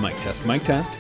Mic test, mic test.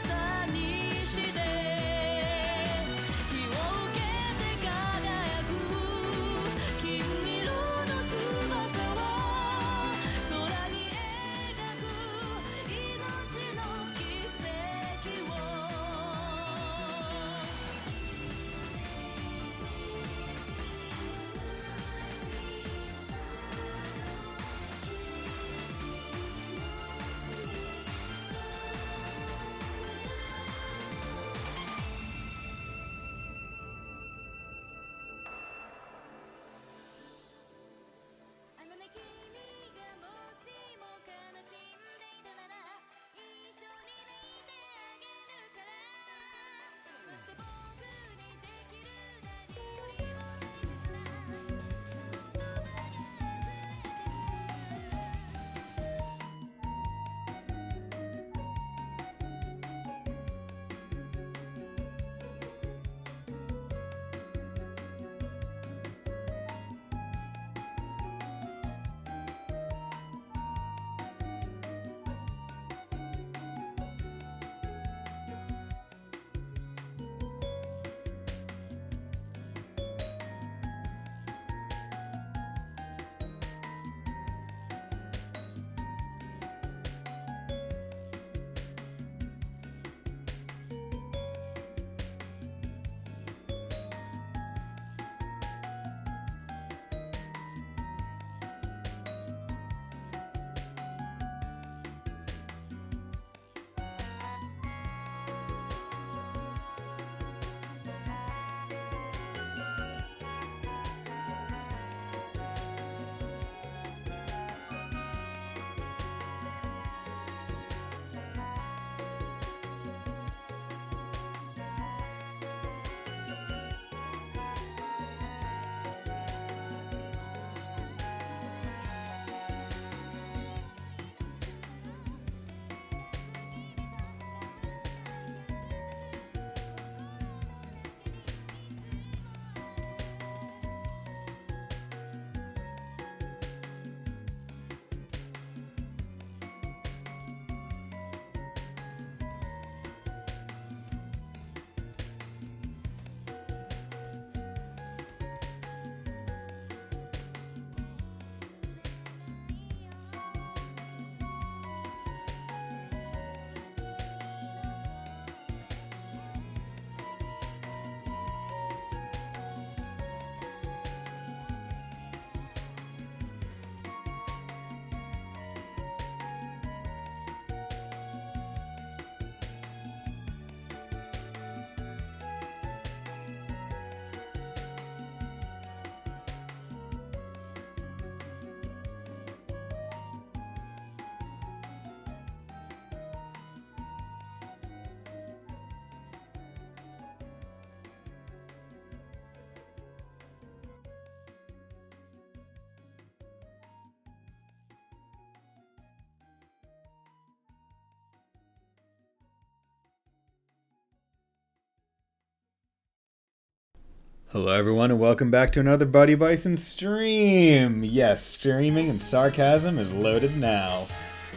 Hello everyone and welcome back to another Buddy Bison stream! Yes, streaming and sarcasm is loaded now.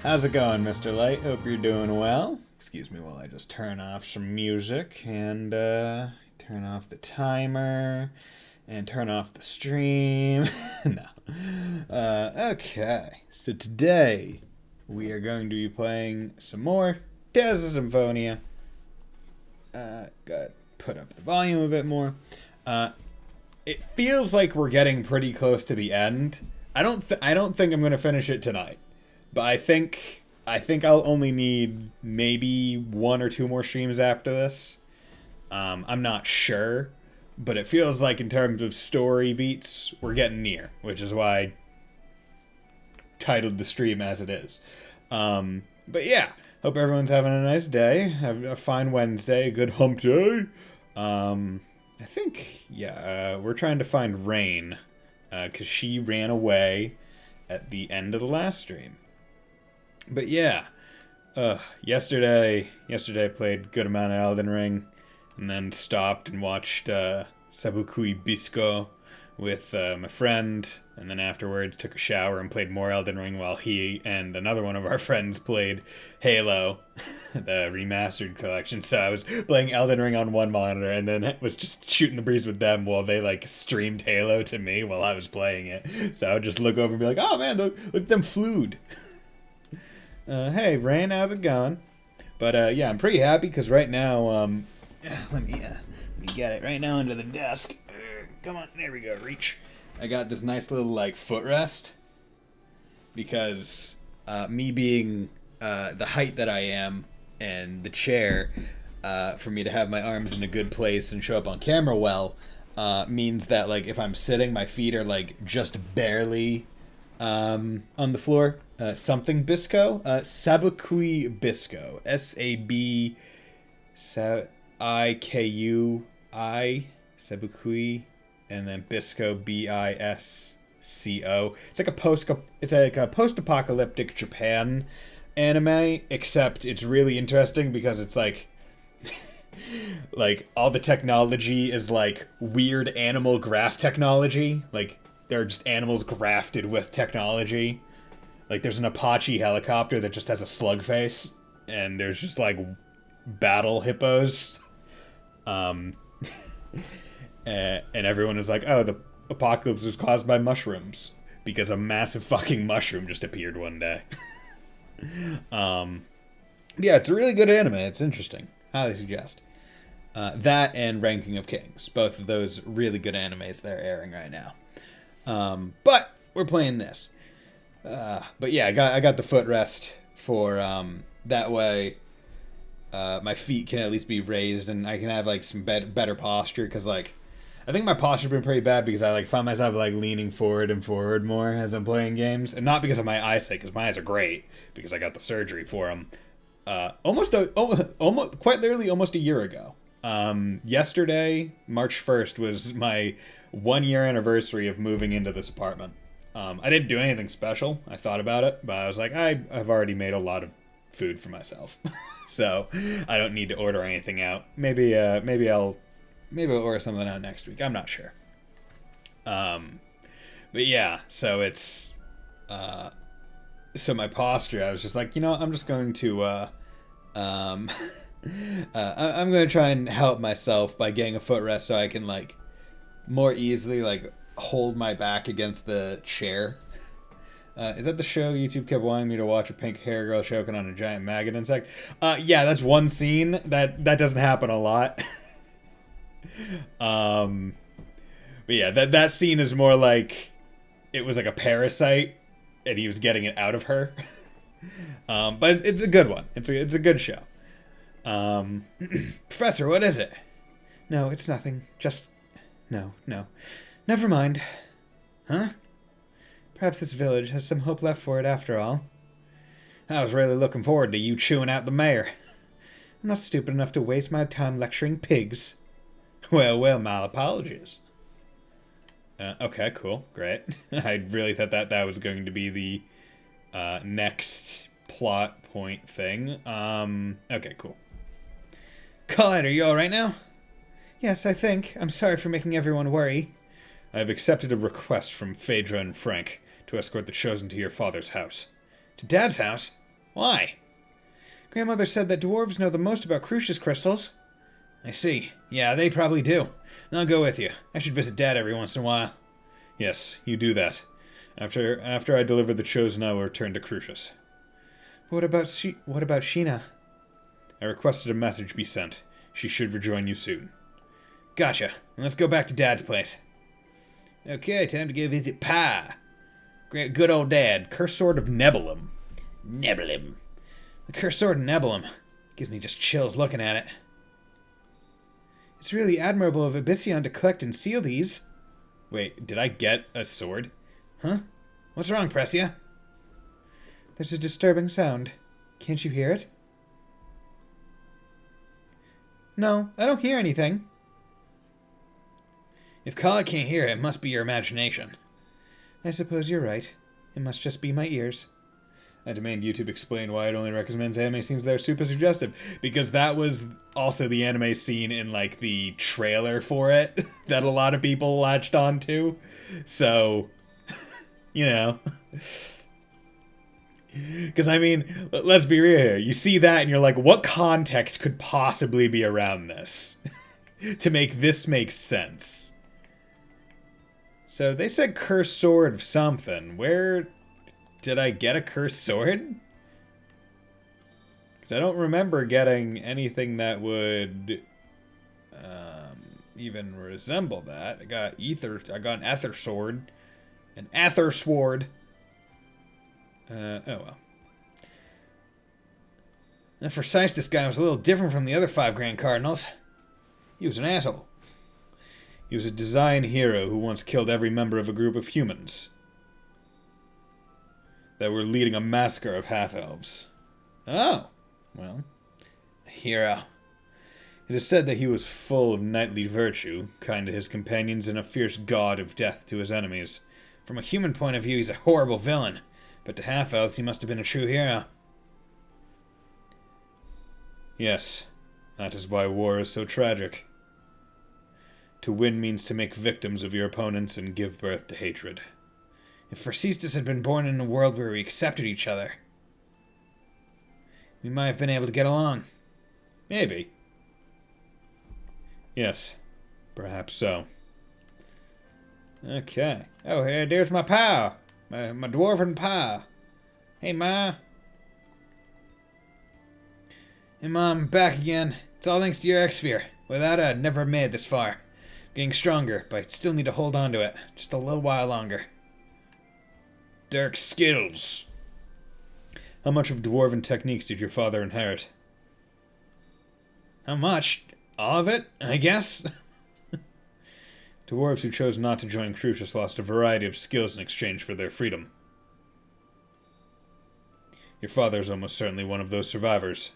How's it going, Mr. Light? Hope you're doing well. Excuse me while I just turn off some music and turn off the timer and turn off the stream. No. Okay, so today we are going to be playing some more Tales of Symphonia. Got put up the volume a bit more. It feels like we're getting pretty close to the end. I don't think I'm gonna finish it tonight, but I think I'll only need maybe 1 or 2 more streams after this. I'm not sure, but it feels like in terms of story beats, we're getting near, which is why I titled the stream as it is. But yeah, hope everyone's having a nice day. Have a fine Wednesday, a good hump day. I think, yeah, we're trying to find Rain, because she ran away at the end of the last stream. But yeah, Yesterday I played good amount of Elden Ring, and then stopped and watched Sabukui Bisco with my friend, and then afterwards took a shower and played more Elden Ring while he and another one of our friends played Halo, the remastered collection. So I was playing Elden Ring on one monitor and then was just shooting the breeze with them while they like streamed Halo to me while I was playing it. So I would just look over and be like, "Oh man, look at them flued." Hey, Rain, how's it going? But yeah, I'm pretty happy because right now, let me get it right now under the desk. Come on, there we go. Reach. I got this nice little like footrest because me being the height that I am and the chair for me to have my arms in a good place and show up on camera well means that like if I'm sitting, my feet are like just barely on the floor. Something Bisco, Sabukui Bisco, SABIKUI, Sabukui, and then Bisco, BISCO. It's like a post-apocalyptic Japan anime, except it's really interesting because it's like like all the technology is like weird animal graft technology. Like they're just animals grafted with technology. Like, there's an Apache helicopter that just has a slug face, and there's just, like, battle hippos. And everyone is like, oh, the apocalypse was caused by mushrooms, because a massive fucking mushroom just appeared one day. Yeah, it's a really good anime. It's interesting. Highly suggest. That and Ranking of Kings. Both of those really good animes they're airing right now. But we're playing this. But yeah, I got the footrest for that way my feet can at least be raised and I can have like some better posture because like I think my posture's been pretty bad because I like find myself like leaning forward and forward more as I'm playing games, and not because of my eyesight because my eyes are great because I got the surgery for them almost quite literally almost a year ago. Yesterday, March 1st, was my 1-year anniversary of moving into this apartment. I didn't do anything special. I thought about it, but I was like, I've already made a lot of food for myself, so I don't need to order anything out. Maybe I'll order something out next week. I'm not sure. But yeah, so it's so my posture. I was just like, I'm just going to I'm going to try and help myself by getting a footrest so I can like more easily like hold my back against the chair. Is that the show YouTube kept wanting me to watch, a pink hair girl choking on a giant maggot insect? Yeah, that's one scene. That doesn't happen a lot. But yeah, that scene is more like it was like a parasite and he was getting it out of her. But it's a good one. It's a good show. Professor, what is it? No, it's nothing. Just no. Never mind. Huh? Perhaps this village has some hope left for it after all. I was really looking forward to you chewing out the mayor. I'm not stupid enough to waste my time lecturing pigs. Well, my apologies. Okay, cool. Great. I really thought that was going to be the next plot point thing. Okay, cool. Colin, are you alright now? Yes, I think. I'm sorry for making everyone worry. I have accepted a request from Phaedra and Frank to escort the Chosen to your father's house. To Dad's house? Why? Grandmother said that dwarves know the most about Crucius crystals. I see. Yeah, they probably do. I'll go with you. I should visit Dad every once in a while. Yes, you do that. After I deliver the Chosen, I will return to Crucius. What about Sheena? I requested a message be sent. She should rejoin you soon. Gotcha. Let's go back to Dad's place. Okay, time to go visit Pa. Great, good old Dad. Cursed Sword of Nebulum. Nebulum. The Cursed Sword of Nebulum. Gives me just chills looking at it. It's really admirable of Abyssion to collect and seal these. Wait, did I get a sword? Huh? What's wrong, Pressia? There's a disturbing sound. Can't you hear it? No, I don't hear anything. If Kala can't hear it, it must be your imagination. I suppose you're right. It must just be my ears. I demand YouTube explain why it only recommends anime scenes that are super suggestive. Because that was also the anime scene in, like, the trailer for it that a lot of people latched onto. So, you know. Because, I mean, let's be real here. You see that and you're like, what context could possibly be around this to make this make sense? So, they said cursed sword of something. Where did I get a cursed sword? Because I don't remember getting anything that would even resemble that. I got an ether sword. An ether sword. Oh well. And for Sice, this guy was a little different from the other 5 Grand Cardinals. He was an asshole. He was a design hero who once killed every member of a group of humans that were leading a massacre of half-elves. Oh, well, a hero. It is said that he was full of knightly virtue, kind to his companions, and a fierce god of death to his enemies. From a human point of view, he's a horrible villain, but to half-elves, he must have been a true hero. Yes, that is why war is so tragic. To win means to make victims of your opponents and give birth to hatred. If Forcistus had been born in a world where we accepted each other, we might have been able to get along. Maybe. Yes, perhaps so. Okay. Oh, here, there's my pal. My dwarven pal. Hey, Ma. Hey, Mom, I'm back again. It's all thanks to your X-Sphere. Without it, I'd never have made it this far. I'm getting stronger, but I still need to hold on to it. Just a little while longer. Dirk's skills. How much of dwarven techniques did your father inherit? How much? All of it, I guess? Dwarves who chose not to join Crucius lost a variety of skills in exchange for their freedom. Your father is almost certainly one of those survivors.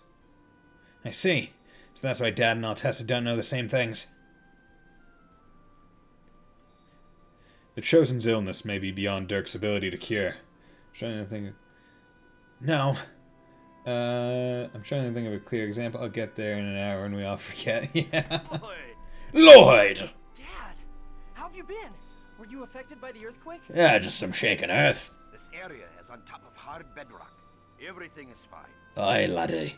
I see. So that's why Dad and Altessa don't know the same things. The Chosen's illness may be beyond Dirk's ability to cure. I'm trying to think of... No. I'm trying to think of a clear example. I'll get there in an hour when we all forget. Yeah. Lloyd! Dad! How have you been? Were you affected by the earthquake? Yeah, just some shaken earth. This area is on top of hard bedrock. Everything is fine. Aye, laddie.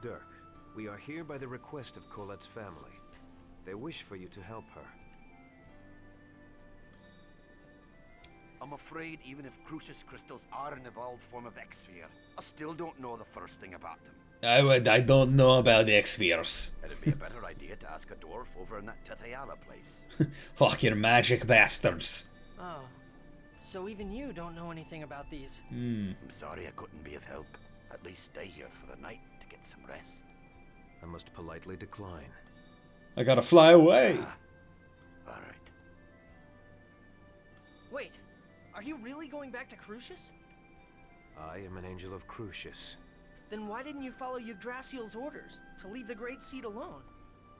Dirk, we are here by the request of Colette's family. They wish for you to help her. I'm afraid even if Crucius crystals are an evolved form of X-Sphere, I still don't know the first thing about them. I don't know about the X-Spheres. It'd be a better idea to ask a dwarf over in that Tithayala place. Fucking magic bastards. Oh. So even you don't know anything about these? I'm sorry I couldn't be of help. At least stay here for the night to get some rest. I must politely decline. I gotta fly away. Alright. Wait, are you really going back to Crucius? I am an angel of Crucius. Then why didn't you follow Yggdrasil's orders to leave the Great Seat alone?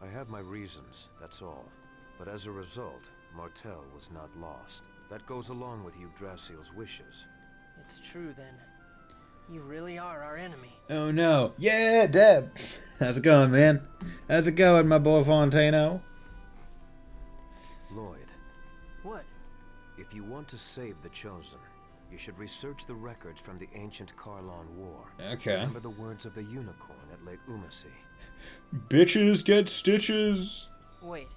I have my reasons, that's all. But as a result, Martel was not lost. That goes along with Yggdrasil's wishes. It's true then. You really are our enemy. Oh no. Yeah, Deb. How's it going, man? How's it going, my boy Fontano? Lloyd. What? If you want to save the Chosen, you should research the records from the ancient Karlon War. Okay. Remember the words of the unicorn at Lake Umasi. Bitches get stitches. Wait,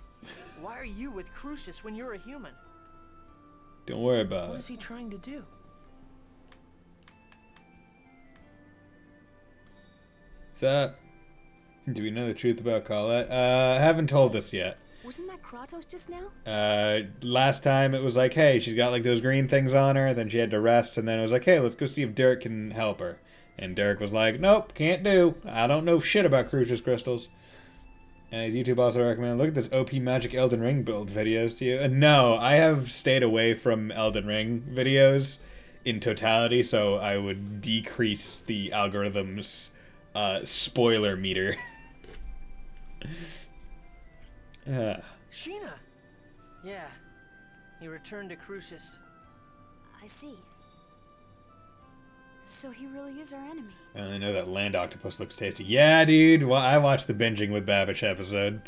why are you with Crucius when you're a human? Don't worry about What it. is he trying to do? What's up? Do we know the truth about Colette? I haven't told us yet. Wasn't that Kratos just now? Last time it was like, hey, she's got like those green things on her, then she had to rest, and then it was like, hey, let's go see if Dirk can help her. And Dirk was like, nope, can't do. I don't know shit about Crucius crystals. And his YouTube also recommended, look at this OP Magic Elden Ring build videos to you. No, I have stayed away from Elden Ring videos in totality, so I would decrease the algorithm's spoiler meter. Sheena! Yeah, he returned to Crucius. I see. So he really is our enemy. I only know that land octopus looks tasty. Yeah, dude. Well, I watched the Binging with Babish episode.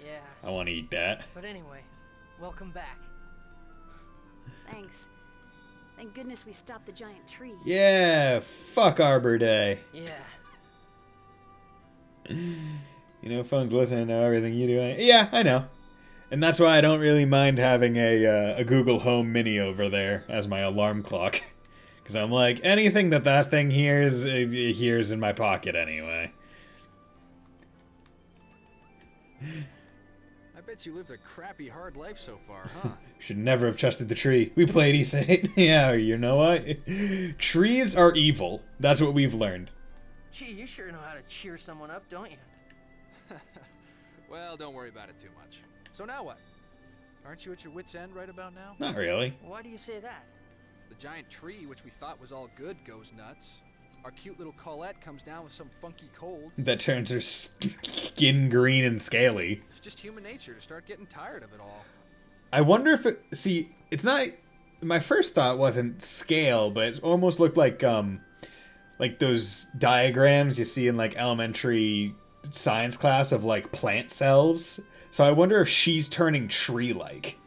Yeah. I want to eat that. But anyway, welcome back. Thanks. Thank goodness we stopped the giant tree. Yeah, fuck Arbor Day. Yeah. You know, phones listen to know everything you do. Yeah, I know. And that's why I don't really mind having a Google Home Mini over there as my alarm clock. Because I'm like, anything that thing hears, it hears in my pocket anyway. I bet you lived a crappy, hard life so far, huh? Should never have trusted the tree. We played E8. Yeah, you know what? Trees are evil. That's what we've learned. Gee, you sure know how to cheer someone up, don't you? Well, don't worry about it too much. So now what? Aren't you at your wit's end right about now? Not really. Why do you say that? The giant tree, which we thought was all good, goes nuts. Our cute little Colette comes down with some funky cold. That turns her skin green and scaly. It's just human nature to start getting tired of it all. I wonder if it... See, it's not... My first thought wasn't scale, but it almost looked like those diagrams you see in, like, elementary science class of, like, plant cells. So I wonder if she's turning tree-like.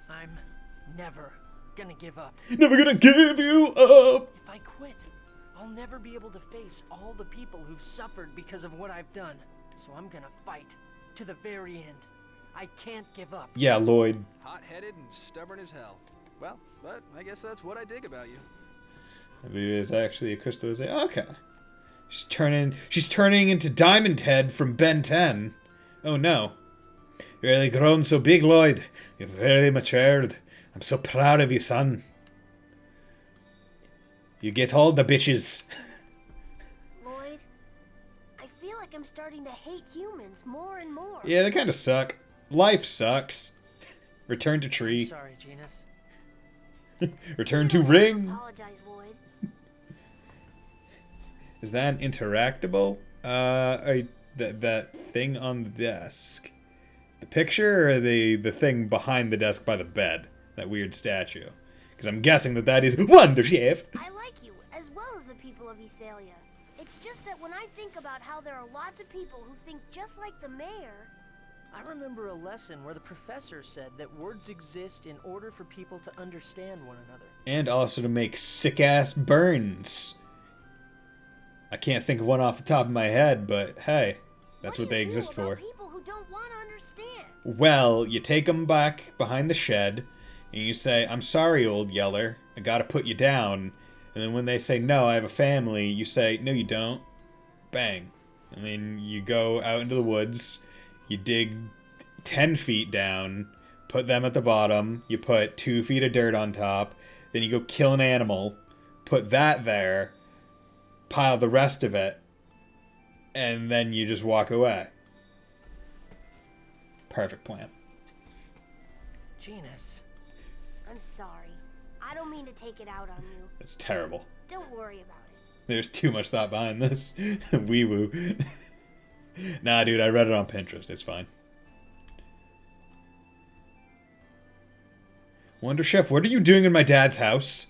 I'm never gonna give up. Never gonna give you up! If I quit, I'll never be able to face all the people who've suffered because of what I've done. So I'm gonna fight to the very end. I can't give up. Yeah, Lloyd. Hot-headed and stubborn as hell. Well, but I guess that's what I dig about you. I believe it's actually a crystal. Okay. She's turning into Diamond Head from Ben 10. Oh no. You're really grown so big, Lloyd. You've really matured. I'm so proud of you, son. You get all the bitches. Lloyd, I feel like I'm starting to hate humans more and more. Yeah, they kind of suck. Life sucks. Return to tree. Sorry, Genus. Return to ring. Apologize, Lloyd. Is that interactable? That thing on the desk. The picture or the thing behind the desk by the bed? That weird statue. Because I'm guessing that is Wonder Chef. I like you, as well as the people of Esalia. It's just that when I think about how there are lots of people who think just like the mayor... I remember a lesson where the professor said that words exist in order for people to understand one another. And also to make sick-ass burns. I can't think of one off the top of my head, but hey, that's what they exist for. People who don't want to understand? Well, you take them back behind the shed, and you say, I'm sorry, old yeller, I gotta put you down. And then when they say, no, I have a family, you say, no, you don't. Bang. And then you go out into the woods, you dig 10 feet down, put them at the bottom, you put 2 feet of dirt on top, then you go kill an animal, put that there, pile the rest of it, and then you just walk away. Perfect plan. Genus. I'm sorry. I don't mean to take it out on you. It's terrible. Don't worry about it. There's too much thought behind this. Wee woo. Nah, dude, I read it on Pinterest. It's fine. Wonder Chef, what are you doing in my dad's house?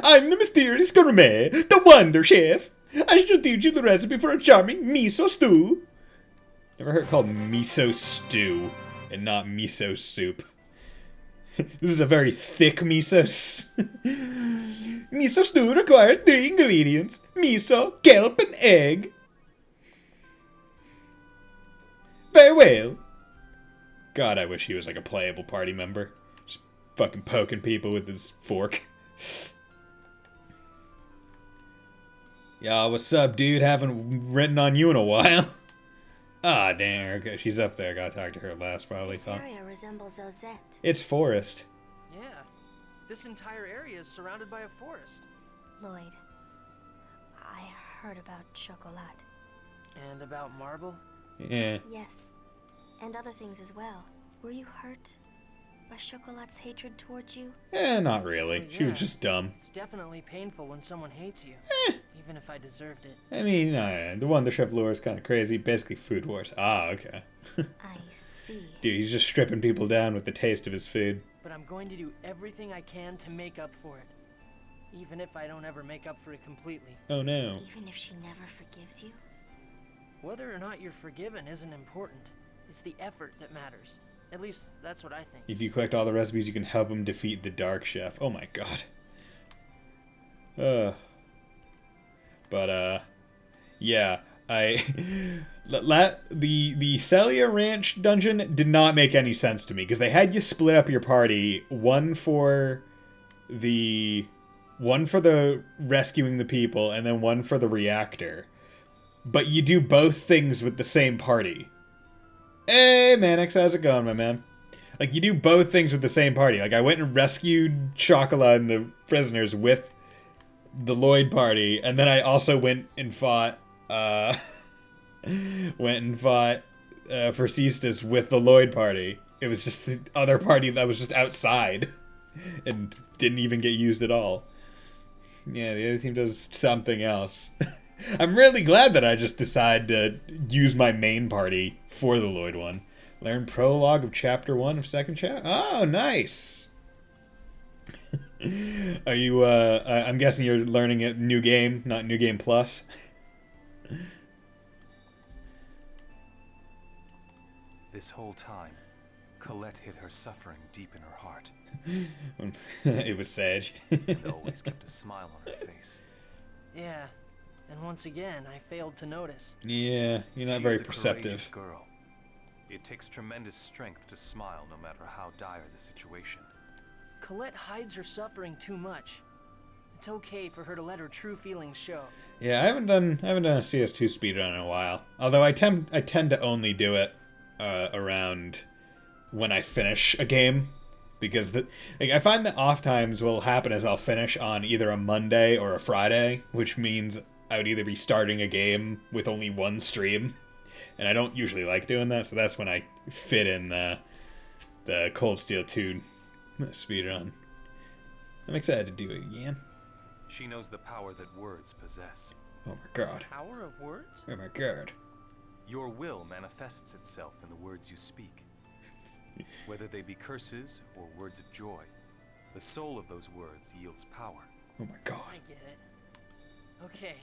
I'm the mysterious gourmet, the Wonder Chef. I shall teach you the recipe for a charming miso stew. Never heard it called miso stew and not miso soup. This is a very thick miso. Miso stew requires 3 ingredients: miso, kelp, and egg. Very well. God, I wish he was like a playable party member. Just fucking poking people with his fork. Yeah, what's up, dude? Haven't written on you in a while. Ah, damn. Okay, she's up there. Gotta talk to her last, probably. This area resembles Ozette. It's forest. Yeah. This entire area is surrounded by a forest. Lloyd, I heard about Chocolat. And about Marble? Yeah. Yes, and other things as well. Were you hurt by Chocolat's hatred towards you? Not really. Well, She was yeah. just dumb. It's definitely painful when someone hates you. Even if I deserved it. I mean, the Wonder Chef lore is kind of crazy. Basically, food wars. Ah, okay. I see. Dude, he's just stripping people down with the taste of his food. But I'm going to do everything I can to make up for it. Even if I don't ever make up for it completely. Oh no. Even if she never forgives you? Whether or not you're forgiven isn't important. It's the effort that matters. At least, that's what I think. If you collect all the recipes, you can help him defeat the Dark Chef. Oh my god. Yeah, the Celia Ranch dungeon did not make any sense to me because they had you split up your party, one for the rescuing the people and then one for the reactor. But you do both things with the same party. Hey, Mannix, how's it going, my man? Like, you do both things with the same party. Like, I went and rescued Chocolat and the prisoners with the Lloyd party, and then I also went and fought for Cestus with the Lloyd party. It was just the other party that was just outside and didn't even get used at all. Yeah, the other team does something else. I'm really glad that I just decided to use my main party for the Lloyd one. Learn prologue of chapter 1 of second chapter. Oh, nice. Are you, I'm guessing you're learning a new game, not New Game Plus? This whole time, Colette hid her suffering deep in her heart. It was sad. And always kept a smile on her face. Yeah, and once again, I failed to notice. Yeah, you're not She very is a perceptive. courageous girl. It takes tremendous strength to smile no matter how dire the situation. Colette hides her suffering too much. It's okay for her to let her true feelings show. Yeah, I haven't done a CS2 speedrun in a while. Although I tend to only do it around when I finish a game, because I find that off times will happen as I'll finish on either a Monday or a Friday, which means I would either be starting a game with only one stream, and I don't usually like doing that, so that's when I fit in the Cold Steel 2 speedrun. I'm excited to do it again. She knows the power that words possess. Oh my god. Power of words? Oh my god. Your will manifests itself in the words you speak. Whether they be curses or words of joy, the soul of those words yields power. Oh my god. I get it. Okay,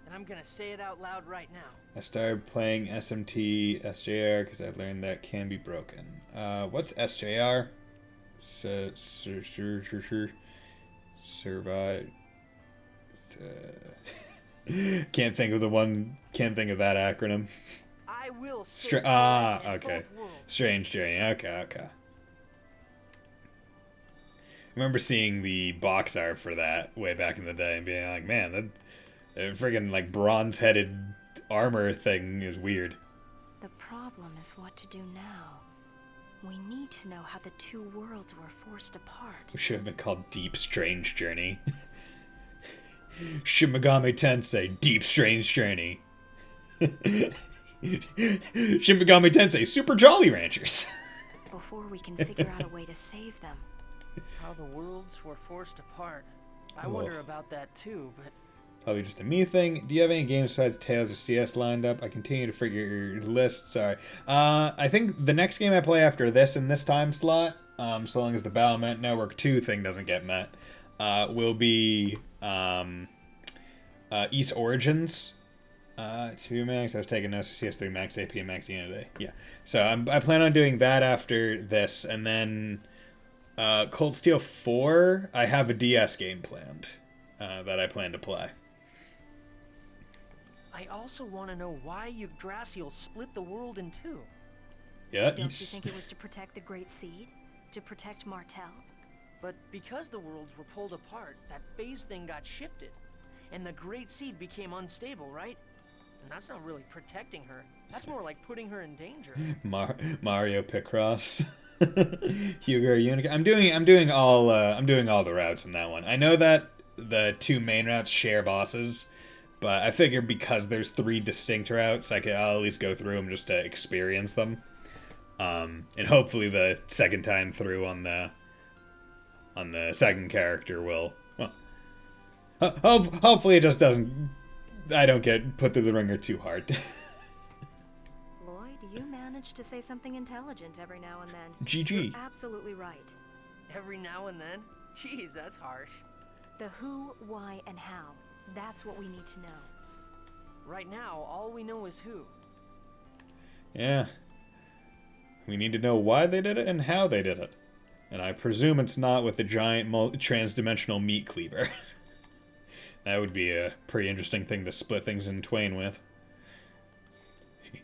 and I'm gonna say it out loud right now. I started playing SMT SJR because I learned that can be broken. What's SJR? Survive. Can't think of that acronym. I will say okay. both worlds. Strange Journey. Okay. I remember seeing the box art for that way back in the day and being like, man, that friggin' like bronze-headed armor thing is weird. The problem is what to do now. We need to know how the two worlds were forced apart. It should have been called Deep Strange Journey. Shin Megami Tensei Deep Strange Journey. Shin Megami Tensei Super Jolly Ranchers. Before we can figure out a way to save them. How the worlds were forced apart. I wonder about that too, but... Probably just a me thing. Do you have any games besides Tales or CS lined up? I continue to figure your list. Sorry. I think the next game I play after this in this time slot, so long as the Battle.net Network 2 thing doesn't get met, will be East Origins. 2 Max. I was taking notes for CS3 Max AP and Max Unity. Yeah. So I plan on doing that after this, and then Cold Steel 4. I have a DS game planned that I plan to play. I also want to know why Yggdrasil split the world in two. Yeah. Don't you think it was to protect the Great Seed? To protect Martel? But because the worlds were pulled apart, that phase thing got shifted. And the Great Seed became unstable, right? And that's not really protecting her. That's more like putting her in danger. Mario Picross. Hugo Unica. I'm doing all the routes in that one. I know that the 2 main routes share bosses, but I figure because there's 3 distinct routes, I'll at least go through them just to experience them. And hopefully the second time through on the second character will, well, hopefully it just doesn't, I don't get put through the ringer too hard. Lloyd, you manage to say something intelligent every now and then. GG. You're absolutely right. Every now and then? Jeez, that's harsh. The who, why, and how. That's what we need to know. Right now, all we know is who. Yeah. We need to know why they did it and how they did it. And I presume it's not with the giant trans-dimensional meat cleaver. That would be a pretty interesting thing to split things in twain with.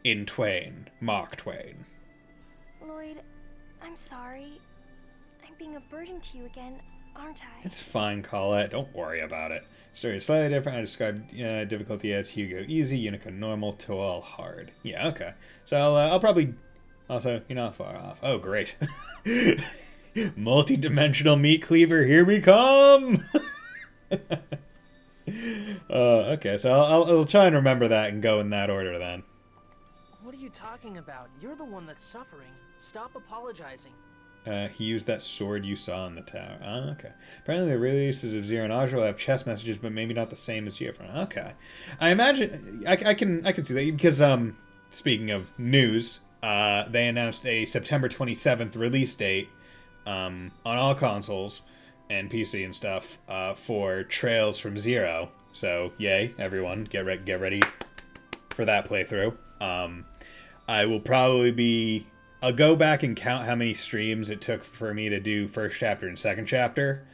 In twain. Mark Twain. Lloyd, I'm sorry. I'm being a burden to you again, aren't I? It's fine, Colette. Don't worry about it. Story is slightly different. I described difficulty as Hugo easy, Unica normal, Toal hard. Yeah, okay. So I'll probably... Also, you're not far off. Oh, great. Multi-dimensional meat cleaver, here we come! Okay, so I'll try and remember that and go in that order then. What are you talking about? You're the one that's suffering. Stop apologizing. He used that sword you saw in the tower. Oh, okay. Apparently the releases of Zero and Audra will have chess messages, but maybe not the same as Geofront. Okay. I imagine... I can see that, because, speaking of news, they announced a September 27th release date on all consoles and PC and stuff for Trails from Zero. So, yay, everyone. Get ready for that playthrough. I will probably be... I'll go back and count how many streams it took for me to do first chapter and second chapter,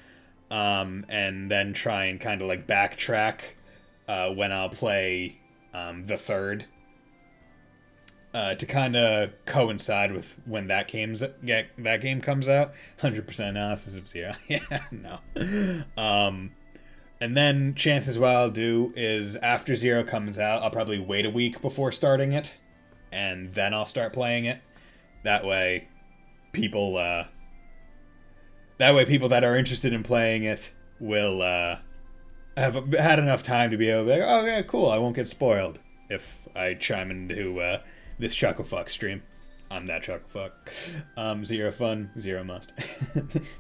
and then try and kind of like backtrack when I'll play the third to kind of coincide with when that game comes out. 100% analysis of Zero. Yeah, no. And then chances what I'll do is after Zero comes out, I'll probably wait a week before starting it, and then I'll start playing it. That way, people that are interested in playing it will have had enough time to be able to be like, oh yeah, cool, I won't get spoiled if I chime into this Chucklefuck stream. I'm that Chucklefuck. Zero fun, Zero must.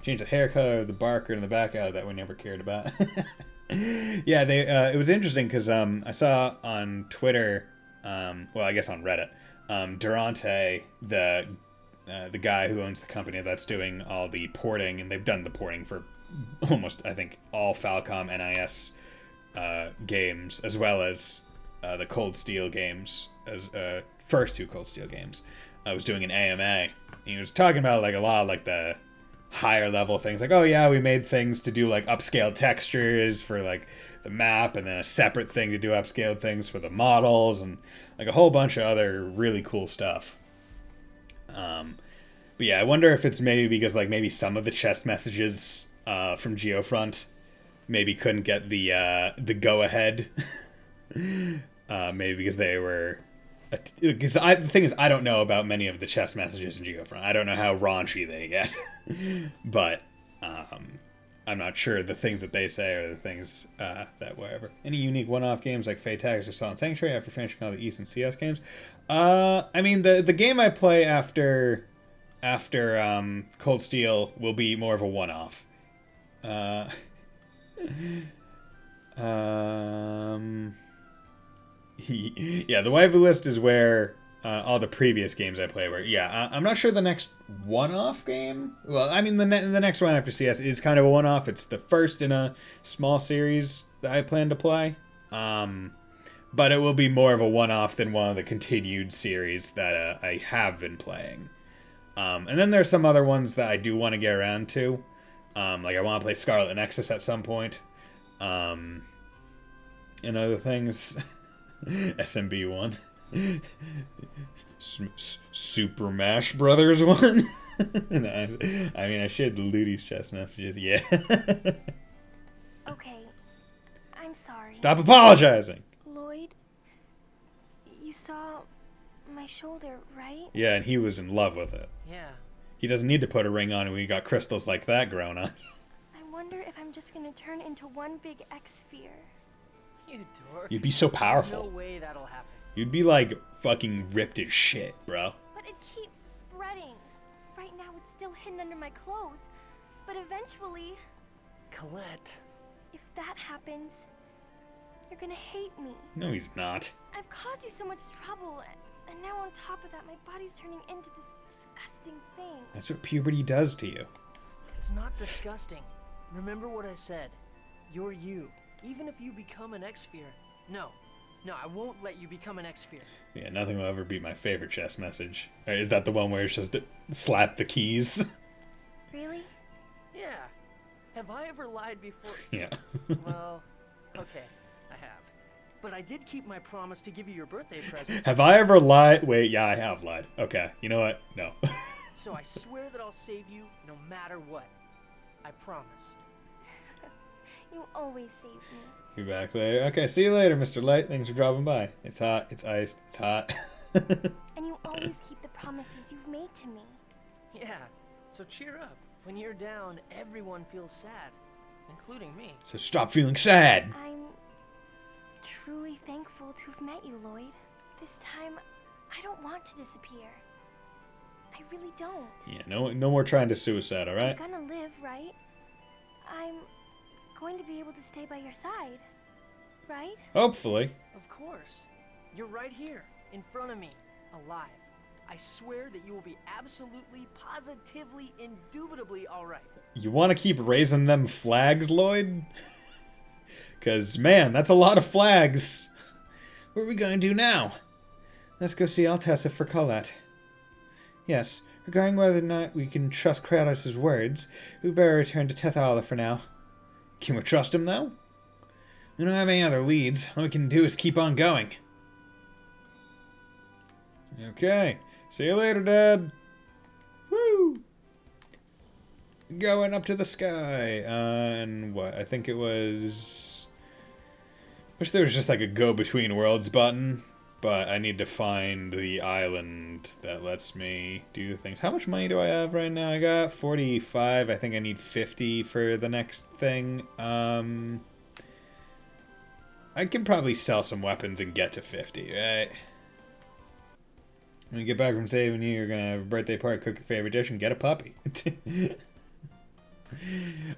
Change the hair color of the barker in the back out that we never cared about. Yeah, it was interesting because I saw on Twitter, well, I guess on Reddit, Durante, the guy who owns the company that's doing all the porting, and they've done the porting for almost, I think, all Falcom NIS games, as well as the Cold Steel games, as first two Cold Steel games. I was doing an AMA. He was talking about like a lot of like the higher level things, like, oh yeah, we made things to do like upscale textures for like the map, and then a separate thing to do upscale things for the models, and like a whole bunch of other really cool stuff. But yeah, I wonder if it's maybe because like maybe some of the chest messages from Geofront maybe couldn't get the go ahead. Maybe because they were. Because the thing is, I don't know about many of the chest messages in Geofront. I don't know how raunchy they get, but I'm not sure the things that they say are the things that whatever. Any unique one-off games like Fate Tactics or Silent Sanctuary after finishing all the East and CS games? I mean, the game I play after Cold Steel will be more of a one-off. Yeah, the waifu list is where all the previous games I play were. Yeah, I'm not sure the next one-off game. Well, I mean, the next one after CS is kind of a one-off. It's the first in a small series that I plan to play. But it will be more of a one-off than one of the continued series that I have been playing. And then there's some other ones that I do want to get around to. Like I want to play Scarlet Nexus at some point. And other things. SMB 1. Super Mash Brothers 1. I mean, I shared the Ludi's chest messages. Yeah. Okay, I'm sorry. Stop apologizing! Lloyd, you saw my shoulder, right? Yeah, and he was in love with it. Yeah. He doesn't need to put a ring on when he got crystals like that growing on. I wonder if I'm just gonna turn into one big X-sphere. You dork. You'd be so powerful. There's no way that'll happen. You'd be like fucking ripped as shit, bro. But it keeps spreading. Right now it's still hidden under my clothes. But eventually, Colette. if that happens, you're gonna hate me. No, he's not. I've caused you so much trouble, and now on top of that, my body's turning into this disgusting thing. That's what puberty does to you. It's not disgusting. Remember what I said. You're you. Even if you become an X-Sphere. No, I won't let you become an X-Sphere. Yeah, nothing will ever beat my favorite chess message. Or is that the one where it's just slap the keys? Really? Yeah. Have I ever lied before? Yeah. Well, okay, I have. But I did keep my promise to give you your birthday present. Have I ever lied? Wait, yeah, I have lied. Okay, you know what? No. So I swear that I'll save you no matter what. I promise. You always save me. Be back later. Okay, see you later, Mr. Light. Thanks for dropping by. It's hot, it's iced, it's hot. And you always keep the promises you've made to me. Yeah, so cheer up. When you're down, everyone feels sad, including me. So stop feeling sad. I'm truly thankful to have met you, Lloyd. This time, I don't want to disappear. I really don't. Yeah, no more trying to suicide, alright? I'm gonna live, right? I'm going to be able to stay by your side, right? Hopefully. Of course. You're right here, in front of me, alive. I swear that you will be absolutely, positively, indubitably alright. You want to keep raising them flags, Lloyd? Because, man, that's a lot of flags. What are we going to do now? Let's go see Altessa for Colette. Yes, regarding whether or not we can trust Kratos' words, we better return to Tethala for now. Can we trust him, though? We don't have any other leads. All we can do is keep on going. Okay. See you later, Dad. Woo! Going up to the sky. And what? I think it was... Wish there was just like a go between worlds button. But I need to find the island that lets me do things. How much money do I have right now? I got 45. I think I need 50 for the next thing. I can probably sell some weapons and get to 50, right? When you get back from saving you, you're going to have a birthday party, cook your favorite dish, and get a puppy.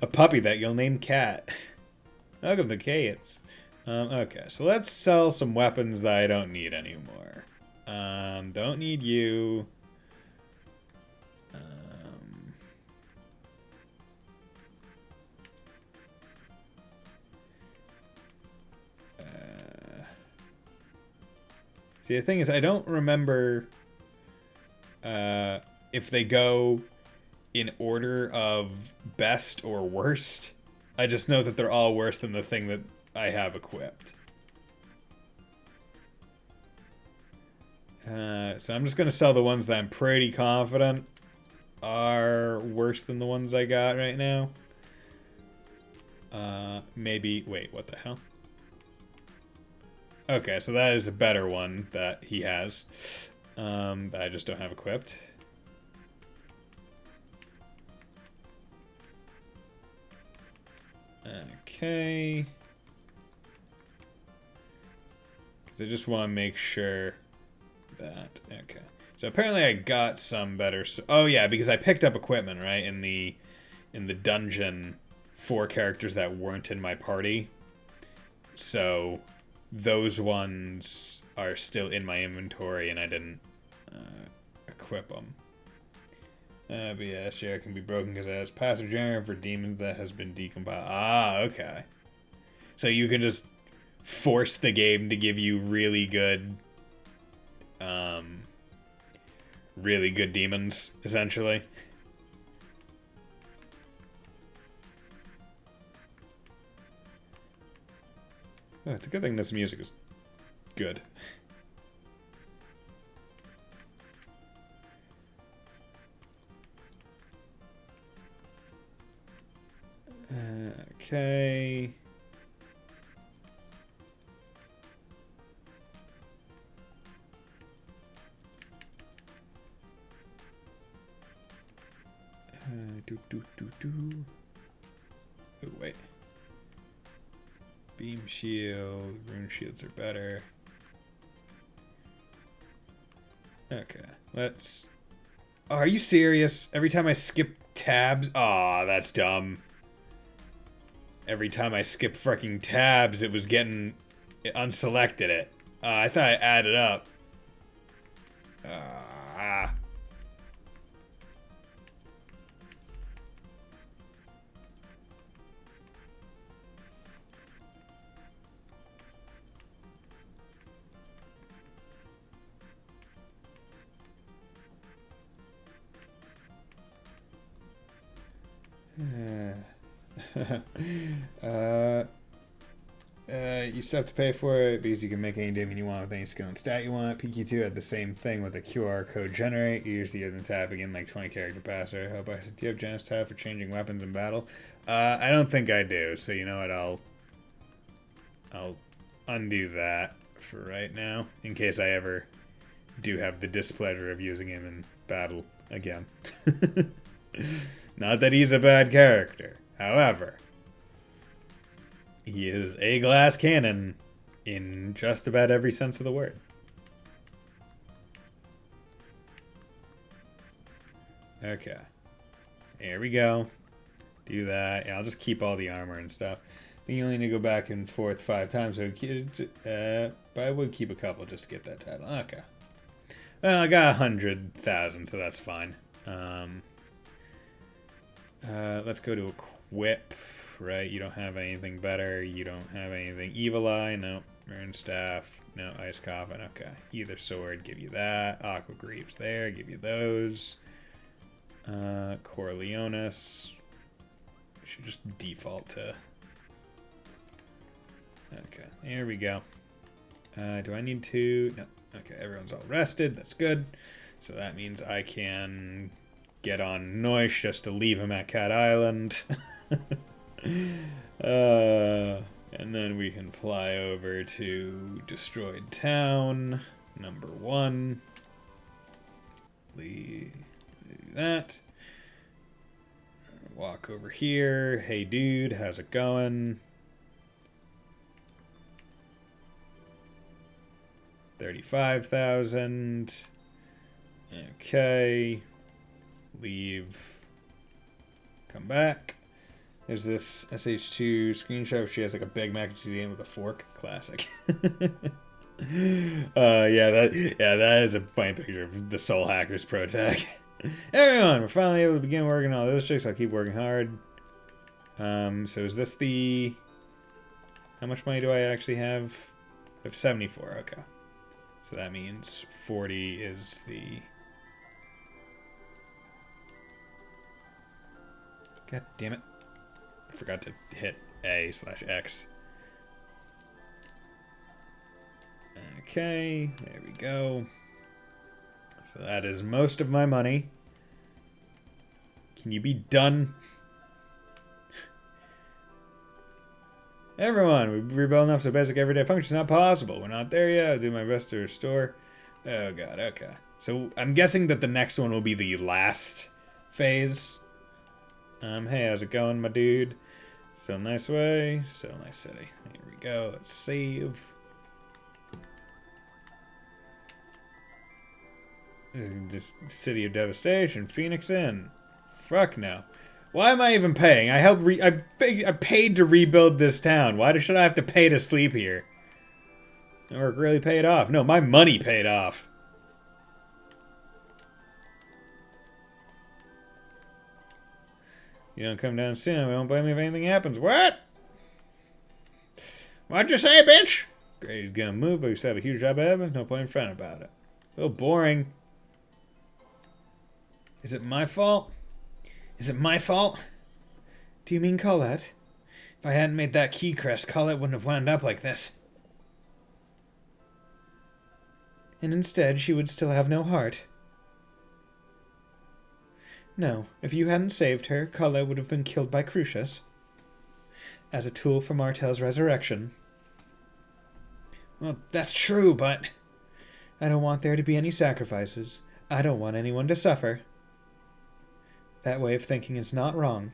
A puppy that you'll name Cat. Welcome to Chaos. Okay, so let's sell some weapons that I don't need anymore. Don't need you. See, the thing is, I don't remember if they go in order of best or worst. I just know that they're all worse than the thing that I have equipped. So I'm just going to sell the ones that I'm pretty confident are worse than the ones I got right now. Maybe... Wait, what the hell? Okay, so that is a better one that he has. That I just don't have equipped. Okay. Because I just want to make sure that... Okay. So apparently I got some better... Oh yeah, because I picked up equipment, right? In the dungeon for characters that weren't in my party. So those ones are still in my inventory and I didn't equip them. But yeah, SJR can be broken because it has passive generator for demons that has been decompiled. Ah, okay. So you can just force the game to give you really good demons, essentially. Oh, it's a good thing this music is good. Okay. Oh, wait. Beam shield, rune shields are better. Okay, let's... Oh, are you serious? Every time I skip tabs... Aw, that's dumb. Every time I skip fucking tabs, it was getting... It unselected it. I thought I added up. You still have to pay for it because you can make any damage you want with any skill and stat you want. PQ2 had the same thing with a QR code generate. You use the other tab again like 20 character passer. Hope I said, do you have Genesis tab for changing weapons in battle? I don't think I do. So you know what? I'll undo that for right now in case I ever do have the displeasure of using him in battle again. Not that he's a bad character. However, he is a glass cannon in just about every sense of the word. Okay. Here we go. Do that. Yeah, I'll just keep all the armor and stuff. I think you only need to go back and forth 5 times. So but I would keep a couple just to get that title. Okay. Well, I got 100,000, so that's fine. Let's go to equip. Right, you don't have anything better. You don't have anything. Evil Eye, no. Burn Staff, no. Ice Coffin, okay. Either Sword, give you that. Aqua Greaves there, give you those. Corleonis. Should just default to. Okay, here we go. Do I need to? No. Okay, everyone's all rested. That's good. So that means I can get on Noish just to leave him at Cat Island. And then we can fly over to Destroyed Town, number 1. Do that. Walk over here. Hey dude, how's it going? 35,000. Okay. Leave. Come back. There's this SH2 screenshot. She has like a Big Mac and she's eating with a fork. Classic. That is a funny picture of the Soul Hackers Pro Tag. Everyone, we're finally able to begin working on all those tricks. I'll keep working hard. So is this the... How much money do I actually have? I have 74, okay. So that means 40 is the... God damn it. I forgot to hit A/X. Okay, there we go. So that is most of my money. Can you be done? Everyone, we rebuild enough so basic everyday functions not possible. We're not there yet. I'll do my best to restore. Oh god, okay. So I'm guessing that the next one will be the last phase. Hey, how's it going, my dude? Still nice way, still nice city. Here we go, let's save. This City of Devastation, Phoenix Inn. Fuck no. Why am I even paying? I paid to rebuild this town. Why should I have to pay to sleep here? Or really paid off? No, my money paid off. You don't come down soon, we won't blame you if anything happens. What? What'd you say, bitch? Great, he's gonna move, but we still have a huge job ahead of us. No point in front about it. A little boring. Is it my fault? Is it my fault? Do you mean Colette? If I hadn't made that key crest, Colette wouldn't have wound up like this. And instead, she would still have no heart. No, if you hadn't saved her, Colette would have been killed by Crucius. As a tool for Martel's resurrection. Well, that's true, but... I don't want there to be any sacrifices. I don't want anyone to suffer. That way of thinking is not wrong.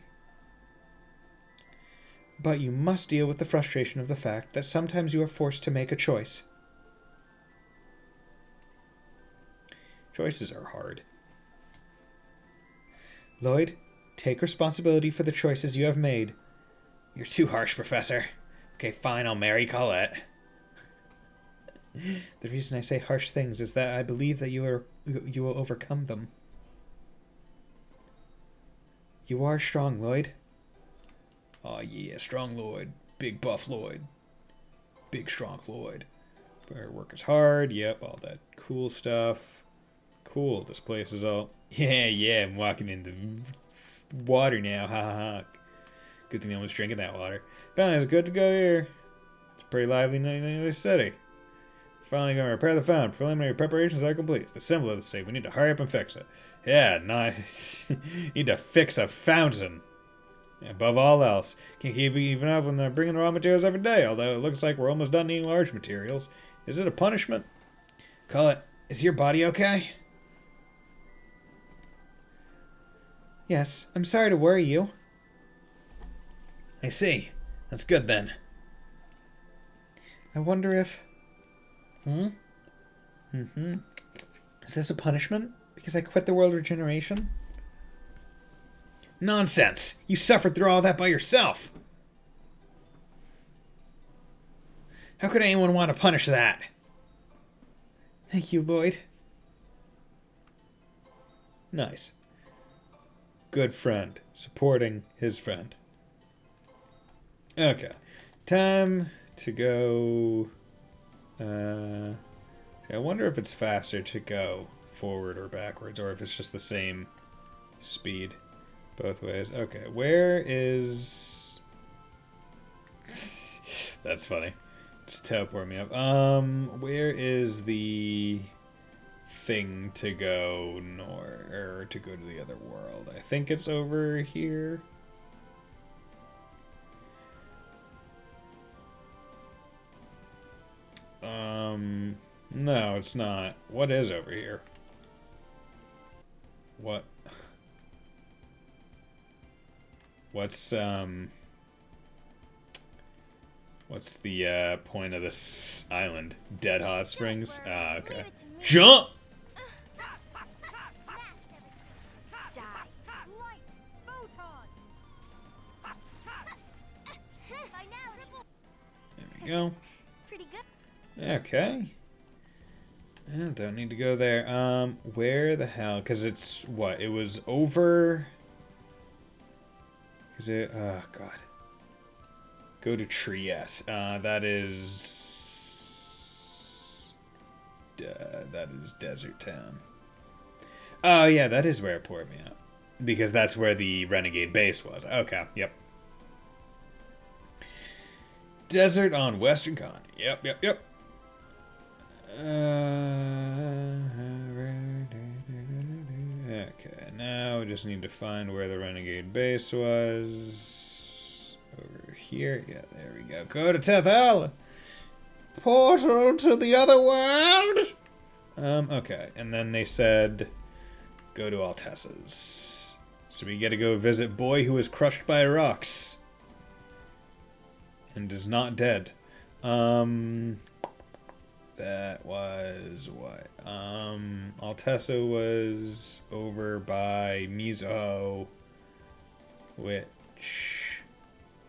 But you must deal with the frustration of the fact that sometimes you are forced to make a choice. Choices are hard. Lloyd, take responsibility for the choices you have made. You're too harsh, Professor. Okay, fine, I'll marry Colette. The reason I say harsh things is that I believe that you will overcome them. You are strong, Lloyd. Oh yeah, strong Lloyd. Big buff Lloyd. Big strong Lloyd. Our work is hard. Yep, all that cool stuff. Cool, this place is all... Yeah, I'm walking into water now. Ha ha ha. Good thing no one's drinking that water. Fountain is good to go here. It's a pretty lively city. Finally going to repair the fountain. Preliminary preparations are complete. It's the symbol of the state. We need to hurry up and fix it. Yeah, nice. Need to fix a fountain. Above all else. Can't keep even up when they're bringing raw materials every day, although it looks like we're almost done needing large materials. Is it a punishment? Call it, is your body okay? Yes, I'm sorry to worry you. I see. That's good then. I wonder if... Is this a punishment? Because I quit the World Regeneration? Nonsense! You suffered through all that by yourself! How could anyone want to punish that? Thank you, Lloyd. Nice. Good friend. Supporting his friend. Okay. Time to go... I wonder if it's faster to go forward or backwards, or if it's just the same speed both ways. Okay, where is... That's funny. Just teleport me up. Where is the thing to go north, or to go to the other world? I think it's over here. No, it's not. What is over here? What? What's the point of this island? Dead Hot Springs? Ah, okay. Jump! There we go. Pretty good. Okay. I don't need to go there. Where the hell? Because it's what? It was over. Is it? Oh God. Go to Trieste. That is Desert Town. Oh yeah, that is where it poured me out. Because that's where the Renegade base was. Okay. Yep. Desert on Western Continent. Yep. Okay, now we just need to find where the Renegade base was. Over here. Yeah, there we go. Go to Tethel! Portal to the other world! Okay. And then they said, go to Altessa's. So we get to go visit boy who was crushed by rocks. And is not dead. That was what? Altessa was over by Mizo, which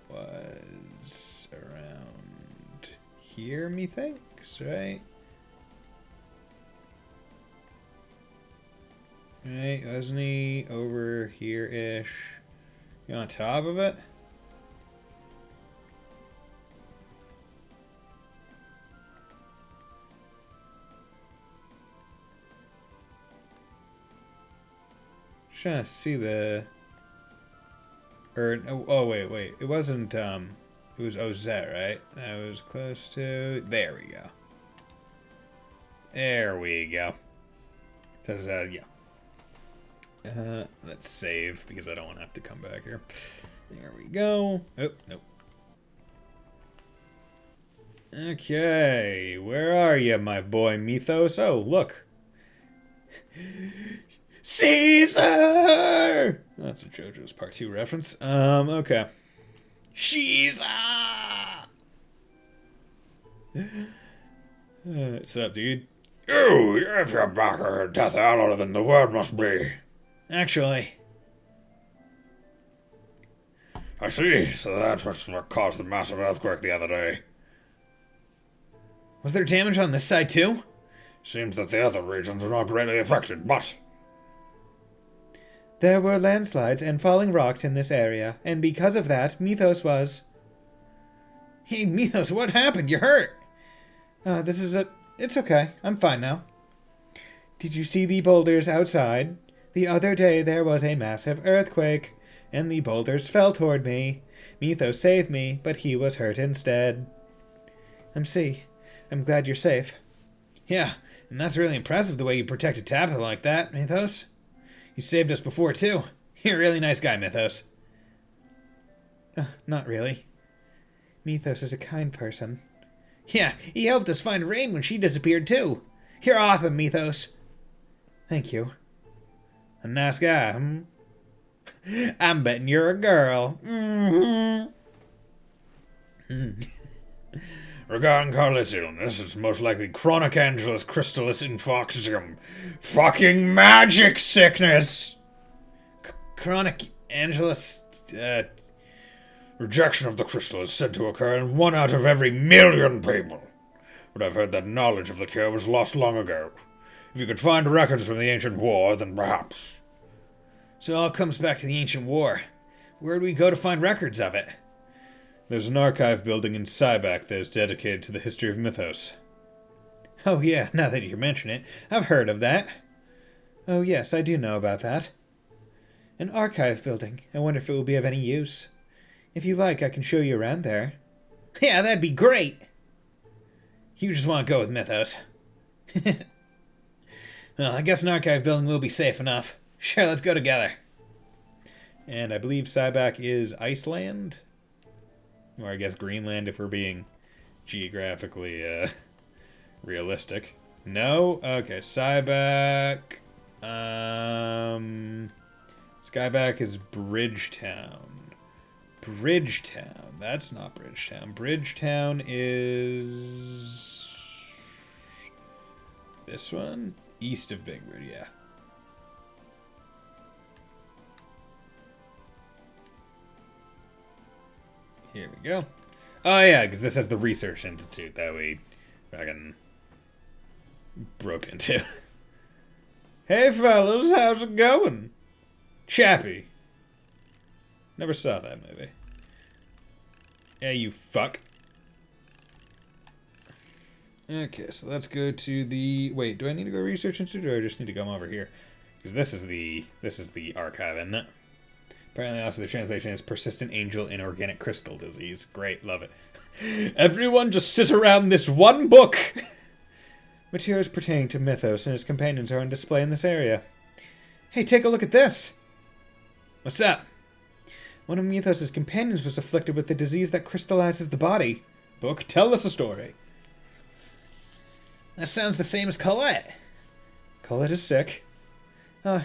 was around here, methinks, right? Right, wasn't he over here-ish? You on top of it? Trying to see the... oh, wait. It wasn't, it was Ozette, right? That was close to... There we go. There we go. That's, yeah. Let's save, because I don't want to have to come back here. There we go. Oh, nope. Okay, where are you, my boy Mythos? Oh, look. Caesar! That's a JoJo's Part 2 reference. Okay. Caesar! What's up, dude? You, if you're back here, death older than the world must be. Actually. I see, so that's what caused the massive earthquake the other day. Was there damage on this side too? Seems that the other regions were not greatly affected, but... There were landslides and falling rocks in this area, and because of that, Mythos was... Hey, Mythos, what happened? You're hurt! It's okay. I'm fine now. Did you see the boulders outside? The other day there was a massive earthquake. and the boulders fell toward me. Mythos saved me, but he was hurt instead. I'm glad you're safe. Yeah, and that's really impressive the way you protected Tabitha like that, Mythos. You saved us before, too. You're a really nice guy, Mythos. Not really. Mythos is a kind person. Yeah, he helped us find Rain when she disappeared, too. You're awesome, Mythos. Thank you. A nice guy, hmm? I'm betting you're a girl. Regarding Carlet's illness, it's most likely chronic Angelus Crystallis Infoxium. Fucking magic sickness! Chronic Angelus, Rejection of the crystal is said to occur in 1 out of every 1,000,000 people. But I've heard that knowledge of the cure was lost long ago. If you could find records from the ancient war, then perhaps. So it all comes back to the ancient war. Where do we go to find records of it? There's an archive building in Sybac that is dedicated to the history of Mythos. Oh yeah, now that you mention it, I've heard of that. Oh yes, I do know about that. An archive building. I wonder if it will be of any use. If you like, I can show you around there. Yeah, that'd be great! You just want to go with Mythos. Well, I guess an archive building will be safe enough. Sure, let's go together. And I believe Sybac is Iceland? Or I guess Greenland if we're being geographically realistic. No? Okay, Sybac. Skyback is Bridgetown. Bridgetown. That's not Bridgetown. Bridgetown is this one? East of Bigwood, yeah. Here we go. Oh yeah, because this has the research institute that we fucking broke into. Hey fellas, how's it going? Chappie. Never saw that movie. Yeah, you fuck. Okay, so let's go to the... Wait, do I need to go research institute or do I just need to come over here? Because this is the archive, isn't it? Apparently also the translation is Persistent Angel Inorganic Crystal Disease. Great, love it. Everyone just sit around this one book! Materials pertaining to Mythos and his companions are on display in this area. Hey, take a look at this! What's up? One of Mythos' companions was afflicted with the disease that crystallizes the body. Book, tell us a story. That sounds the same as Colette. Colette is sick.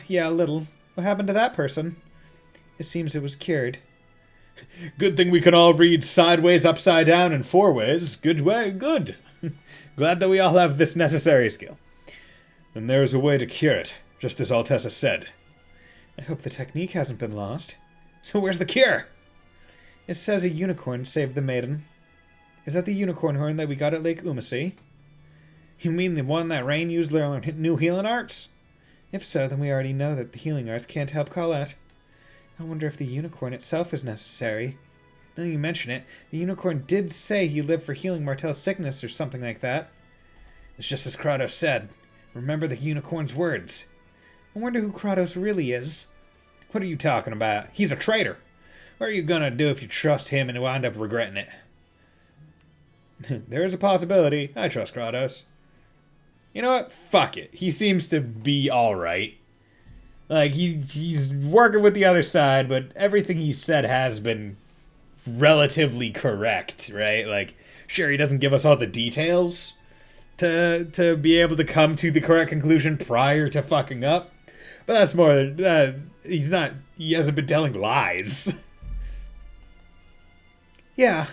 Yeah, a little. What happened to that person? It seems it was cured. Good thing we can all read sideways, upside down, and four ways. Good way, good. Glad that we all have this necessary skill. Then there is a way to cure it, just as Altessa said. I hope the technique hasn't been lost. So where's the cure? It says a unicorn saved the maiden. Is that the unicorn horn that we got at Lake Umasi? You mean the one that Rain used to learn new healing arts? If so, then we already know that the healing arts can't help Colette. I wonder if the unicorn itself is necessary. Now you mention it, the unicorn did say he lived for healing Martel's sickness or something like that. It's just as Kratos said. Remember the unicorn's words. I wonder who Kratos really is. What are you talking about? He's a traitor. What are you gonna do if you trust him and wind up regretting it? There is a possibility. I trust Kratos. You know what? Fuck it. He seems to be alright. Like, he's working with the other side, but everything he said has been relatively correct, right? Like, sure, he doesn't give us all the details to be able to come to the correct conclusion prior to fucking up. But that's more, he hasn't been telling lies. Yeah.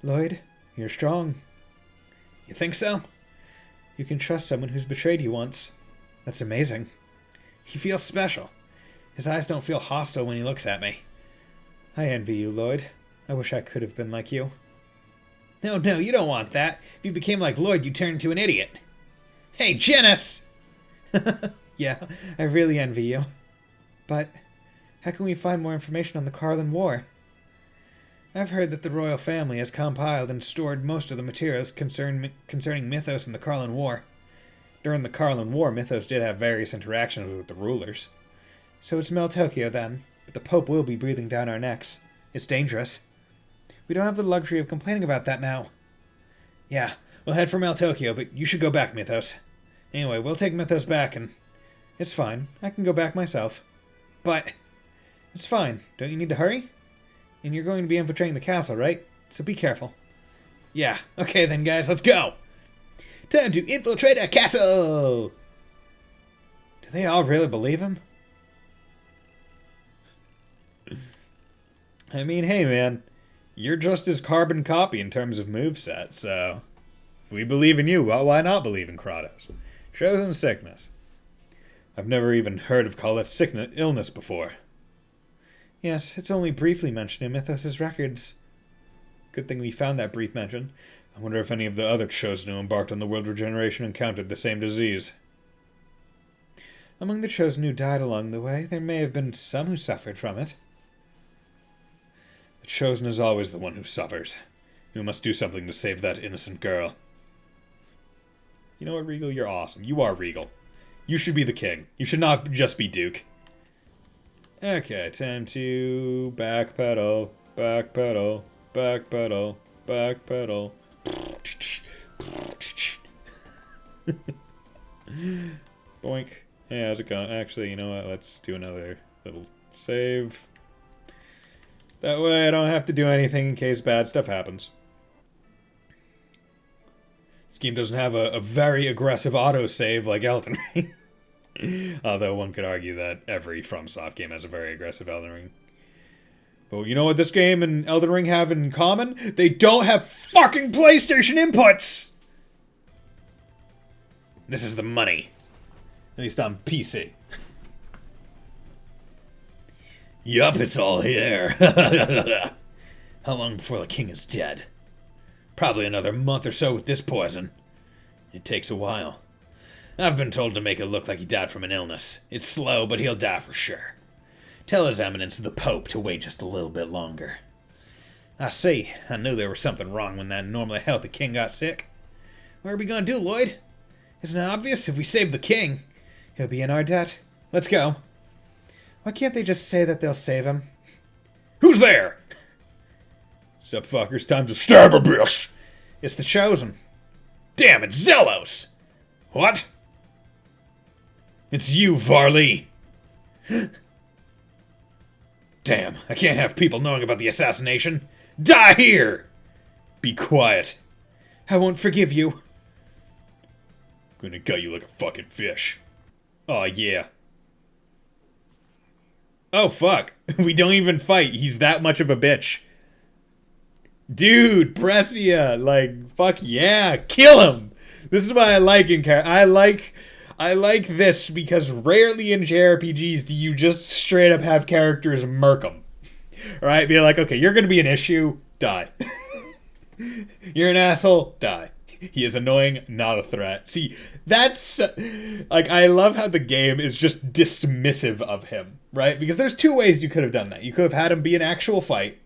Lloyd, you're strong. You think so? You can trust someone who's betrayed you once. That's amazing. He feels special. His eyes don't feel hostile when he looks at me. I envy you, Lloyd. I wish I could have been like you. No, you don't want that. If you became like Lloyd, you'd turn into an idiot. Hey, Janice! Yeah, I really envy you. But how can we find more information on the Carlin War? I've heard that the royal family has compiled and stored most of the materials concerning Mythos and the Carlin War. During the Carlin War, Mythos did have various interactions with the rulers. So it's Meltokio, then. But the Pope will be breathing down our necks. It's dangerous. We don't have the luxury of complaining about that now. Yeah, we'll head for Mel Tokyo, but you should go back, Mythos. Anyway, we'll take Mythos back, and it's fine. I can go back myself. But it's fine. Don't you need to hurry? And you're going to be infiltrating the castle, right? So be careful. Yeah, okay then, guys, let's go! Time to infiltrate a castle! Do they all really believe him? I mean, hey man, you're just his carbon copy in terms of moveset, so if we believe in you, well, why not believe in Kratos? Chosen sickness. I've never even heard of Colette's illness before. Yes, it's only briefly mentioned in Mythos' records. Good thing we found that brief mention. I wonder if any of the other Chosen who embarked on the world regeneration encountered the same disease. Among the Chosen who died along the way, there may have been some who suffered from it. The Chosen is always the one who suffers. We must do something to save that innocent girl. You know what, Regal? You're awesome. You are Regal. You should be the king. You should not just be Duke. Okay, time to backpedal, backpedal, backpedal, backpedal. Boink. Hey, how's it going? Actually, you know what? Let's do another little save. That way I don't have to do anything in case bad stuff happens. This game doesn't have a very aggressive autosave like Elden Ring. Although one could argue that every FromSoft game has a very aggressive Elden Ring. But you know what this game and Elden Ring have in common? They don't have fucking PlayStation inputs! This is the money. At least on PC. Yup, it's all here. How long before the king is dead? Probably another month or so with this poison. It takes a while. I've been told to make it look like he died from an illness. It's slow, but he'll die for sure. Tell His Eminence the Pope to wait just a little bit longer. I see. I knew there was something wrong when that normally healthy king got sick. What are we gonna do, Lloyd? Isn't it obvious? If we save the king, he'll be in our debt. Let's go. Why can't they just say that they'll save him? Who's there? Sup, fuckers, time to stab a bitch! It's the Chosen. Damn, it's Zelos! What? It's you, Varley! Damn, I can't have people knowing about the assassination. Die here! Be quiet. I won't forgive you. I'm gonna gut you like a fucking fish. Aw, yeah. Oh, fuck. We don't even fight. He's that much of a bitch. Dude, Brescia, like, fuck yeah. Kill him! This is why I like in I like this because rarely in JRPGs do you just straight up have characters murk them. Right? Be like, okay, you're gonna be an issue, die. You're an asshole, die. He is annoying, not a threat. See, that's... like, I love how the game is just dismissive of him, right? Because there's two ways you could have done that. You could have had him be an actual fight,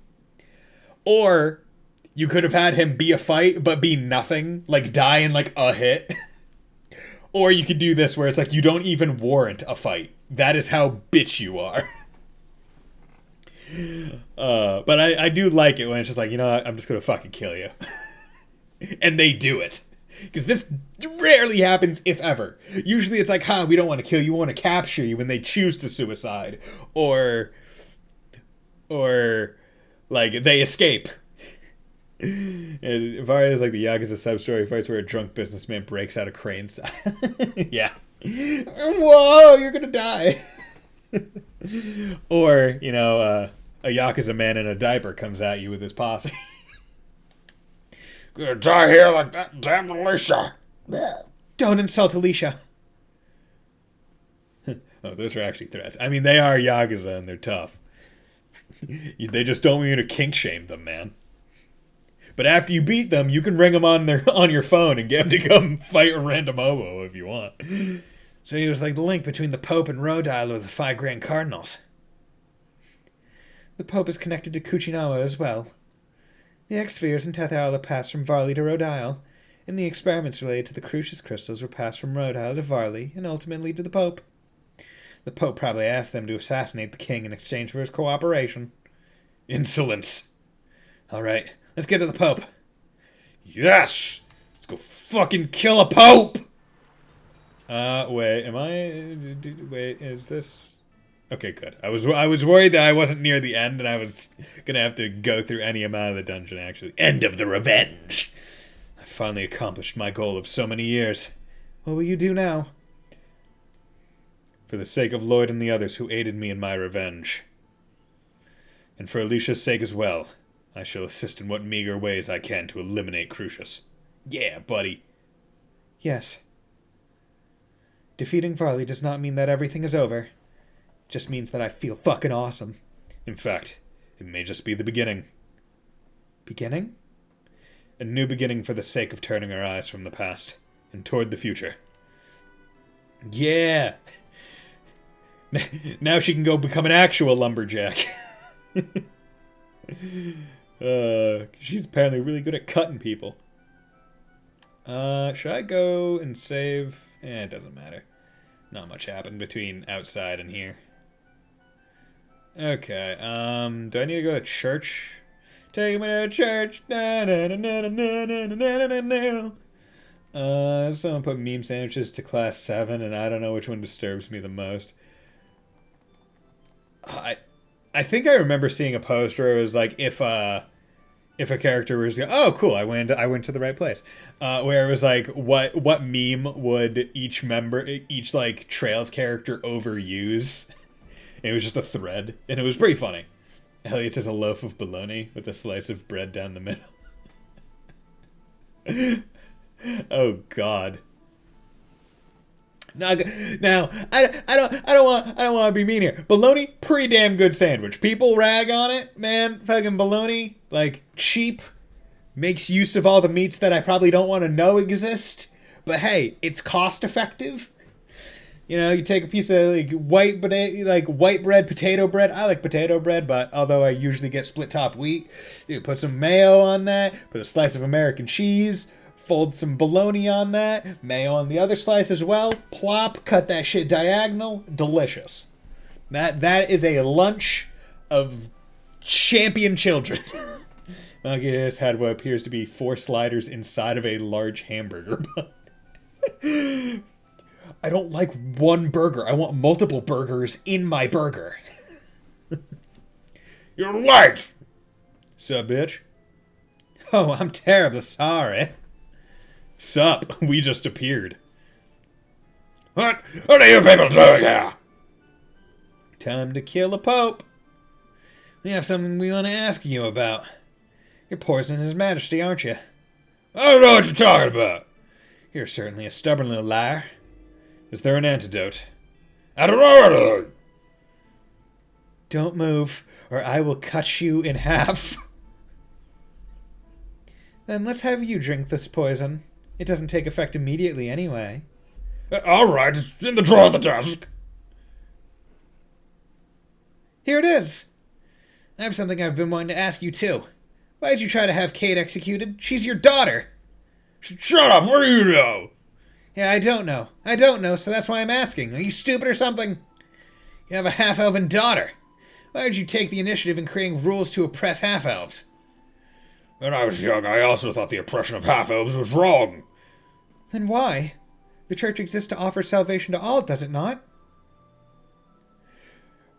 or you could have had him be a fight, but be nothing, like die in, like, a hit. Or you could do this where it's like, you don't even warrant a fight. That is how bitch you are. But I do like it when it's just like, you know what, I'm just gonna fucking kill you. And they do it. Because this rarely happens, if ever. Usually it's like, we don't want to kill you, we want to capture you when they choose to suicide. Or, like, they escape. And Varia is like the Yakuza sub-story fights where a drunk businessman breaks out of cranes. Yeah. Whoa, you're gonna die. Or, you know, a Yakuza man in a diaper comes at you with his posse. Gonna die here like that damn Alicia. Don't insult Alicia. Oh, those are actually threats. I mean, they are Yakuza and they're tough. They just don't want you to kink shame them, man. But after you beat them, you can ring them on your phone and get them to come fight a random hobo if you want. So he was like the link between the Pope and Rhodile of the 5 Grand Cardinals. The Pope is connected to Kuchinawa as well. The X-spheres and Tetheala passed from Varley to Rhodile, and the experiments related to the Crucius crystals were passed from Rhodile to Varley and ultimately to the Pope. The Pope probably asked them to assassinate the king in exchange for his cooperation. Insolence. Alright, let's get to the Pope. Yes! Let's go fucking kill a Pope! Wait, wait, is this... Okay, good. I was worried that I wasn't near the end and I was gonna have to go through any amount of the dungeon, actually. End of the revenge! I finally accomplished my goal of so many years. What will you do now? For the sake of Lloyd and the others who aided me in my revenge. And for Alicia's sake as well, I shall assist in what meager ways I can to eliminate Crucius. Yeah, buddy. Yes. Defeating Varley does not mean that everything is over. It just means that I feel fucking awesome. In fact, it may just be the beginning. Beginning? A new beginning for the sake of turning our eyes from the past and toward the future. Yeah! Now she can go become an actual lumberjack. She's apparently really good at cutting people. Should I go and save? It doesn't matter. Not much happened between outside and here. Okay, do I need to go to church? Take me to church. Someone put meme sandwiches to class 7, and I don't know which one disturbs me the most. I think I remember seeing a post where it was like if a character was like, oh cool, I went to the right place, where it was like what meme would each like Trails character overuse. It was just a thread, and it was pretty funny. Elliot says a loaf of bologna with a slice of bread down the middle. Oh God. Now I don't want to be mean here. Bologna, pretty damn good sandwich. People rag on it, man. Fucking bologna, like cheap, makes use of all the meats that I probably don't want to know exist. But hey, it's cost effective. You know, you take a piece of white bread, potato bread. I like potato bread, but although I usually get split top wheat, dude, put some mayo on that. Put a slice of American cheese. Fold some bologna on that. Mayo on the other slice as well. Plop. Cut that shit diagonal. Delicious. That is a lunch of champion children. Monkey has had what appears to be 4 sliders inside of a large hamburger bun. I don't like one burger. I want multiple burgers in my burger. You're late! Sup, bitch? Oh, I'm terribly sorry. Sup? We just appeared. What are you people doing here? Time to kill a pope. We have something we want to ask you about. You're poisoning His Majesty, aren't you? I don't know what you're talking about. You're certainly a stubborn little liar. Is there an antidote? I don't know anything. Don't move, or I will cut you in half. Then let's have you drink this poison. It doesn't take effect immediately anyway. All right, it's in the drawer of the desk. Here it is. I have something I've been wanting to ask you, too. Why did you try to have Kate executed? She's your daughter. Shut up, what do you know? Yeah, I don't know, so that's why I'm asking. Are you stupid or something? You have a half-elven daughter. Why did you take the initiative in creating rules to oppress half-elves? When I was young, I also thought the oppression of half-elves was wrong. Then why? The church exists to offer salvation to all, does it not?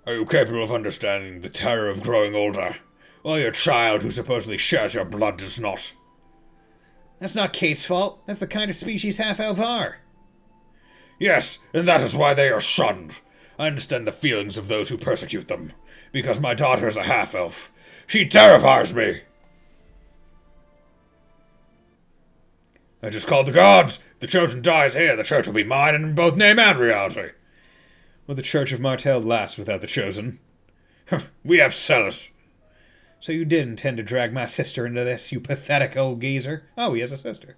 Are you capable of understanding the terror of growing older? While your child who supposedly shares your blood does not. That's not Kate's fault. That's the kind of species half-elves are. Yes, and that is why they are shunned. I understand the feelings of those who persecute them, because my daughter is a half-elf. She terrifies me. I just called the gods. If the chosen dies here, the church will be mine in both name and reality. Will the Church of Martell last without the chosen? We have Celis. So you did intend to drag my sister into this, you pathetic old geezer? Oh, he has a sister.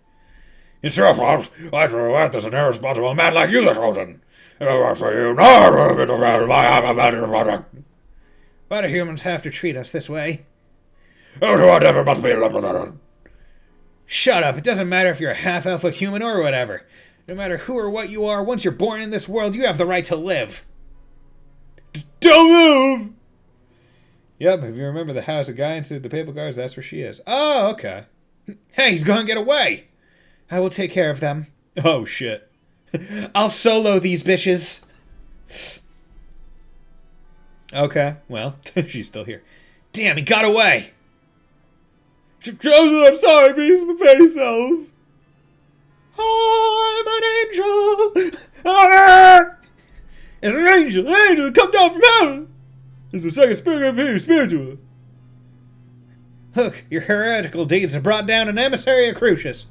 It's your fault. I threw earth as an irresponsible man like you, the chosen. If it weren't for you, why do humans have to treat us this way? Oh, to whatever must be eliminated. Shut up. It doesn't matter if you're a half-elf, a human, or whatever. No matter who or what you are, once you're born in this world, you have the right to live. Don't move! Yep, if you remember the house of Guy inside the Papal Guards, that's where she is. Oh, okay. Hey, he's gonna get away! I will take care of them. Oh, shit. I'll solo these bitches. Okay, well, she's still here. Damn, he got away! Joseph, I'm sorry, please, my face self. I'm an angel! Ah! It's an angel! An angel! Come down from heaven! It's the second spirit of being spiritual. Look, your heretical deeds have brought down an emissary of Crucius.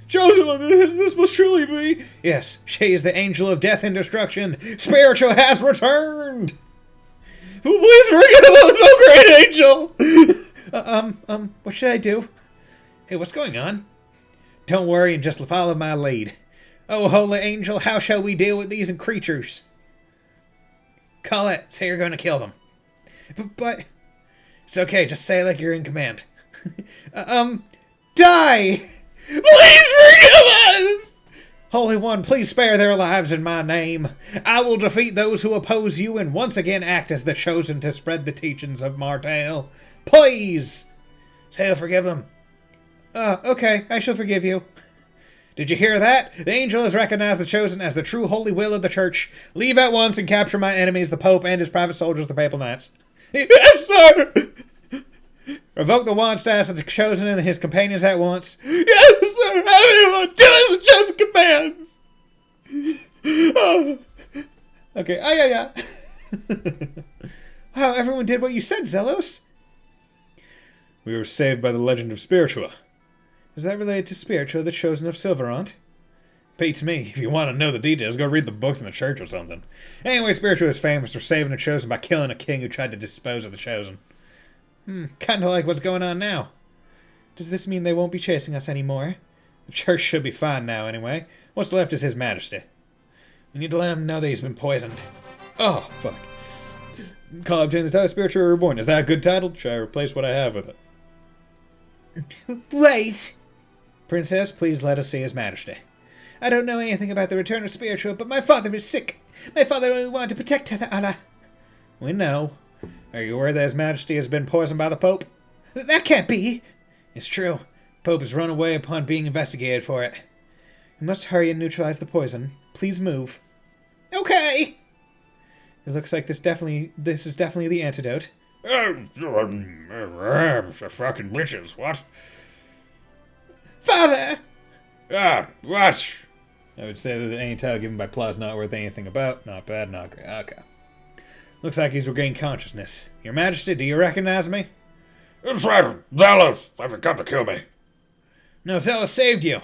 Joseph, this must truly be... Yes, she is the angel of death and destruction. Spiritual has returned! Please forgive us, oh great angel! What should I do? Hey, what's going on? Don't worry and just follow my lead. Oh, holy angel, how shall we deal with these creatures? Colette, say you're going to kill them. But... It's okay, just say it like you're in command. Die! Please forgive us! Holy One, please spare their lives in my name. I will defeat those who oppose you and once again act as the chosen to spread the teachings of Martell. Please! Say you'll forgive them. Okay, I shall forgive you. Did you hear that? The angel has recognized the chosen as the true holy will of the church. Leave at once and capture my enemies, the Pope and his private soldiers, the Papal Knights. Yes, sir! Revoke the wand status of the chosen and his companions at once. Yes, sir! Everyone, do as the chosen commands! Oh. Okay, yeah. Wow, everyone did what you said, Zelos. We were saved by the legend of Spiritua. Is that related to Spiritua, the chosen of Silverant? Beats me. If you want to know the details, go read the books in the church or something. Anyway, Spiritua is famous for saving the chosen by killing a king who tried to dispose of the chosen. Kind of like what's going on now. Does this mean they won't be chasing us anymore? The church should be fine now, anyway. What's left is His Majesty. We need to let him know that he's been poisoned. Oh, fuck. Call obtain the title Spiritua Reborn. Is that a good title? Should I replace what I have with it? Wait! Princess, please let us see His Majesty. I don't know anything about the return of Spiritua, but my father is sick. My father only wanted to protect Allah. We know. Are you aware that His Majesty has been poisoned by the Pope? That can't be! It's true. The Pope has run away upon being investigated for it. We must hurry and neutralize the poison. Please move. Okay! It looks like this is definitely the antidote. Fucking bitches, what? Father! What? I would say that any title given by plot is not worth anything about. Not bad, not great. Okay. Looks like he's regained consciousness. Your Majesty, do you recognize me? It's right, Zealous! Haven't come to kill me. No, Zealous saved you.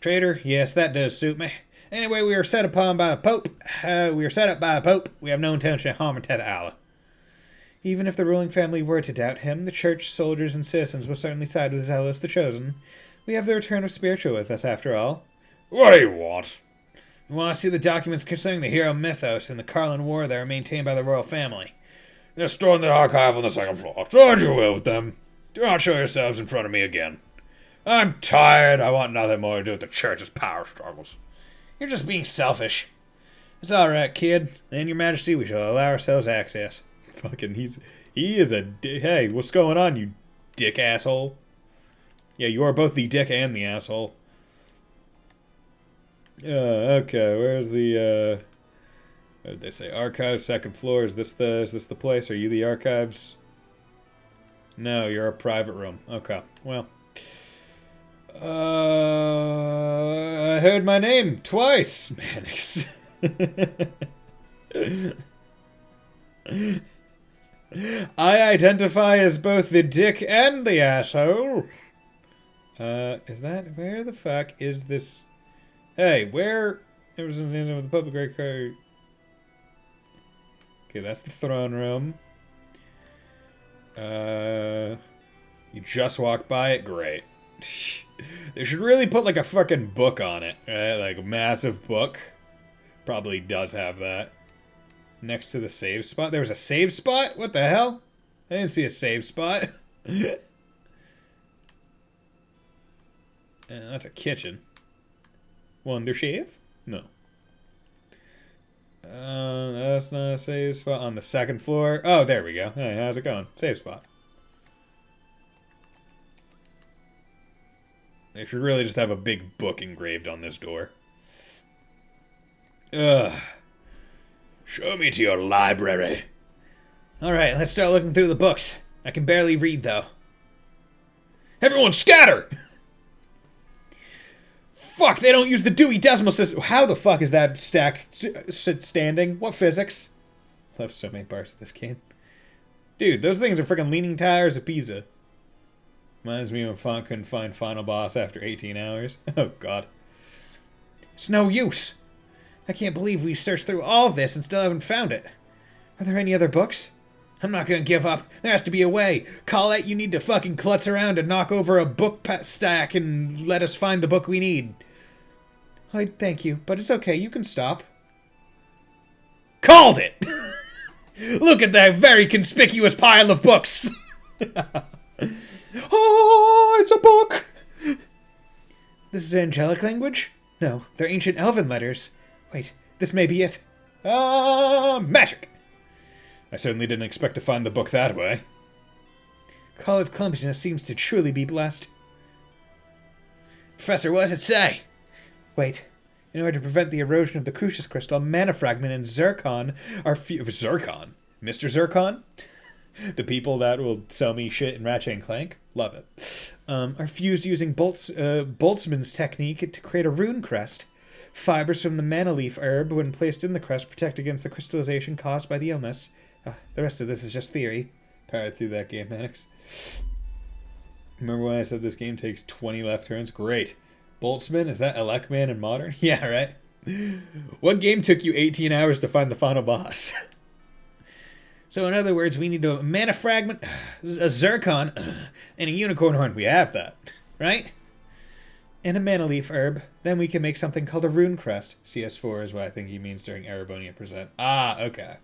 Traitor, yes, that does suit me. Anyway, we are set upon by the Pope. We are set up by the Pope. We have no intention of harming Tether Allah. Even if the ruling family were to doubt him, the church, soldiers, and citizens will certainly side with Zealous the Chosen. We have the return of Spiritua with us, after all. What do you want? We want to see the documents concerning the hero mythos and the Carlin War that are maintained by the royal family. They're stored in the archive on the second floor. Charge your will with them. Do not show yourselves in front of me again. I'm tired. I want nothing more to do with the church's power struggles. You're just being selfish. It's alright, kid. And your Majesty, we shall allow ourselves access. Fucking, he is a hey, what's going on, you dick asshole? Yeah, you are both the dick and the asshole. Okay, where's the, what did they say? Archives, second floor. Is this the place? Are you the archives? No, you're a private room. Okay, well. I heard my name twice, Mannix. I identify as both the dick and the asshole. Is that... Where the fuck is this... Hey, where... Ever since the end of the public record... Okay, that's the throne room. You just walked by it? Great. They should really put, like, a fucking book on it, right? Like, a massive book. Probably does have that. Next to the save spot. There was a save spot? What the hell? I didn't see a save spot. That's a kitchen. Wonder Shave? No. That's not a save spot. On the second floor. Oh, there we go. Hey, how's it going? Save spot. They should really just have a big book engraved on this door. Ugh. Show me to your library. Alright, let's start looking through the books. I can barely read, though. Everyone scatter! Fuck, they don't use the Dewey Decimal System. How the fuck is that stack standing? What physics? I love so many parts of this game. Dude, those things are freaking leaning towers of Pisa. Reminds me when Font couldn't find Final Boss after 18 hours. Oh, God. It's no use. I can't believe we've searched through all this and still haven't found it. Are there any other books? I'm not gonna give up. There has to be a way. Colette, you need to fucking klutz around and knock over a book stack and let us find the book we need. Oh, thank you, but it's okay. You can stop. Called it! Look at that very conspicuous pile of books! Oh, it's a book! This is angelic language? No, they're ancient elven letters. Wait, this may be it. Magic! I certainly didn't expect to find the book that way. Colet's clumsiness seems to truly be blessed. Professor, what does it say? Wait. In order to prevent the erosion of the Crucius Crystal, Mana Fragment and Zircon are Zircon? Mr. Zircon? The people that will sell me shit in Ratchet and Clank? Love it. Are fused using Boltzmann's technique to create a rune crest. Fibers from the mana leaf herb, when placed in the crest, protect against the crystallization caused by the illness. The rest of this is just theory. Powered through that game, Manix. Remember when I said this game takes 20 left turns? Great. Boltzmann, is that Elecman in Modern? Yeah, right? What game took you 18 hours to find the final boss? So in other words, we need a mana fragment, a zircon, and a unicorn horn. We have that, right? And a mana leaf herb. Then we can make something called a rune crest. CS4 is what I think he means during Erebonian Present. Ah, okay.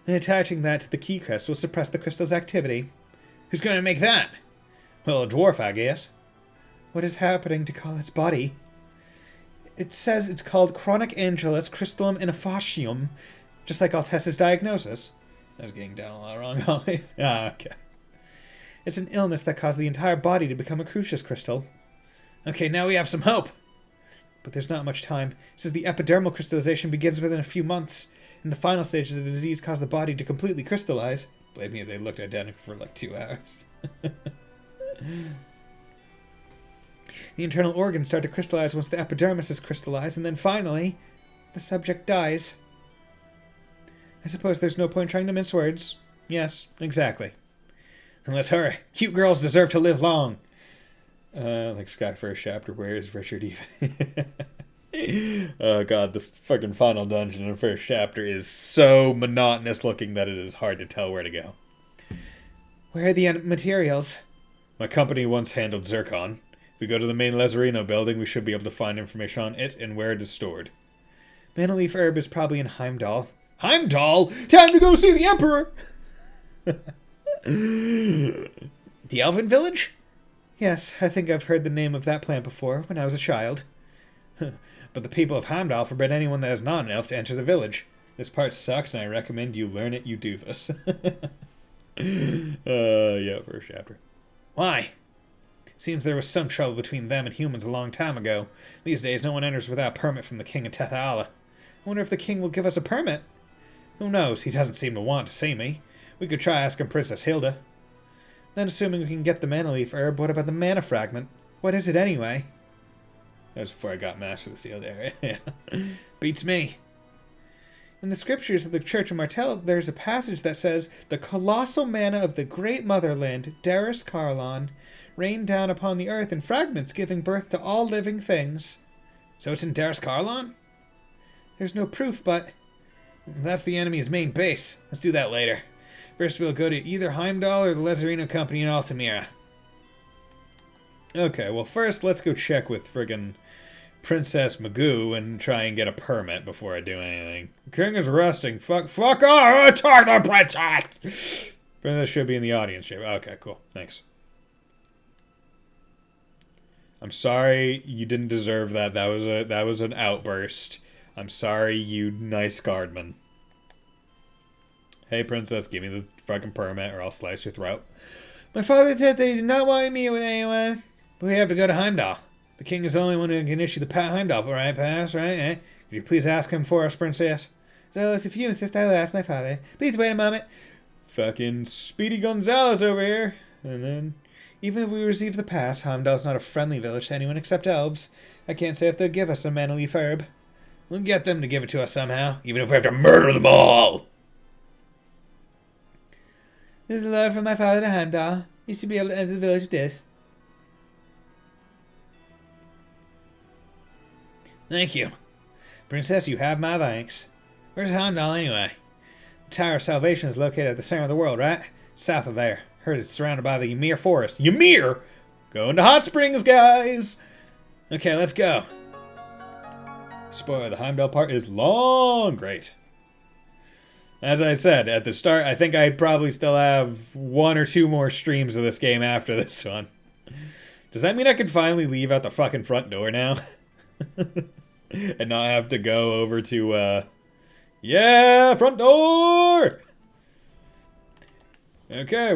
And attaching that to the key crest will suppress the crystal's activity. Who's going to make that? Well, a dwarf, I guess. What is happening to Colet's body? It says it's called Chronic Angelus Crystallum Ineffacium, just like Altessa's diagnosis. I was getting down a lot wrong always. Ah, okay. It's an illness that caused the entire body to become a Crucius crystal. Okay, now we have some hope. But there's not much time. It says the epidermal crystallization begins within a few months. In the final stages, the disease caused the body to completely crystallize. Believe me, they looked identical for like 2 hours. The internal organs start to crystallize once the epidermis is crystallized, and then finally, the subject dies. I suppose there's no point trying to mince words. Yes, exactly. And let's hurry. Cute girls deserve to live long. Like Sky First Chapter, where is Richard even? Oh god, this fucking final dungeon in the first chapter is so monotonous looking that it is hard to tell where to go. Where are the materials? My company once handled zircon. If we go to the main Lazarino building, we should be able to find information on it and where it is stored. Mana leaf herb is probably in Heimdall. Heimdall? Time to go see the Emperor! The Elven Village? Yes, I think I've heard the name of that plant before, when I was a child. But the people of Heimdall forbid anyone that is not an elf to enter the village. This part sucks, and I recommend you learn it, you doofus. Yeah, first chapter. Why? Seems there was some trouble between them and humans a long time ago. These days, no one enters without a permit from the king of Tethala. I wonder if the king will give us a permit. Who knows? He doesn't seem to want to see me. We could try asking Princess Hilda. Then, assuming we can get the mana leaf herb, what about the mana fragment? What is it anyway? That was before I got master of the sealed area. Yeah. Beats me. In the scriptures of the Church of Martell, there's a passage that says, the colossal mana of the great motherland, Daris Karlon, rained down upon the earth in fragments, giving birth to all living things. So it's in Daris Karlon? There's no proof, but that's the enemy's main base. Let's do that later. First, we'll go to either Heimdall or the Lazarino Company in Altamira. Okay, well, first, let's go check with friggin' Princess Magoo and try and get a permit before I do anything. The king is resting. Fuck off! Attack the princess! Princess should be in the audience chamber. Okay, cool. Thanks. I'm sorry you didn't deserve that. That was an outburst. I'm sorry, you nice guardman. Hey, princess, give me the fucking permit or I'll slice your throat. My father said they did not want me with anyone, but we have to go to Heimdall. The king is the only one who can issue the Heimdall, right, pass, right? Eh? Could you please ask him for us, princess? So, if you insist, I will ask my father. Please wait a moment. Fucking Speedy Gonzales over here. And then, even if we receive the pass, Heimdall's not a friendly village to anyone except elves. I can't say if they'll give us a manly herb. We'll get them to give it to us somehow, even if we have to murder them all. This is a letter from my father to Heimdall. You should be able to enter the village with this. Thank you. Princess, you have my thanks. Where's Heimdall anyway? The Tower of Salvation is located at the center of the world, right? South of there. Heard it's surrounded by the Ymir forest. Ymir! Going to Hot Springs, guys! Okay, let's go. Spoiler, the Heimdall part is long. Great. As I said at the start, I think I probably still have 1 or 2 more streams of this game after this one. Does that mean I can finally leave out the fucking front door now? And not have to go over to, yeah, front door! Okay,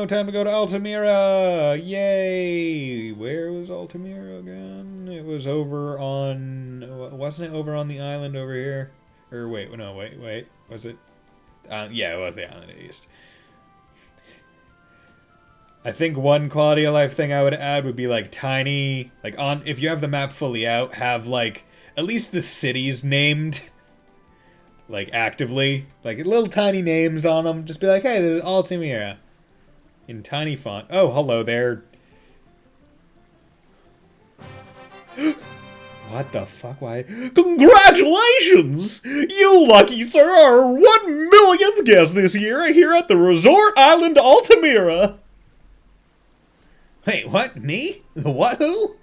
time to go to Altamira! Yay! Where was Altamira again? It was over on... Wasn't it over on the island over here? Or wait, no, wait. Was it? Yeah, it was the island east. I think one quality of life thing I would add would be like tiny, like on, if you have the map fully out, have like at least the cities named, like actively, like little tiny names on them. Just be like, hey, this is Altamira, in tiny font. Oh, hello there. What the fuck? Why? Congratulations! You lucky sir are our 1,000,000th guest this year here at the Resort Island Altamira. Wait, what? Me? What? Who?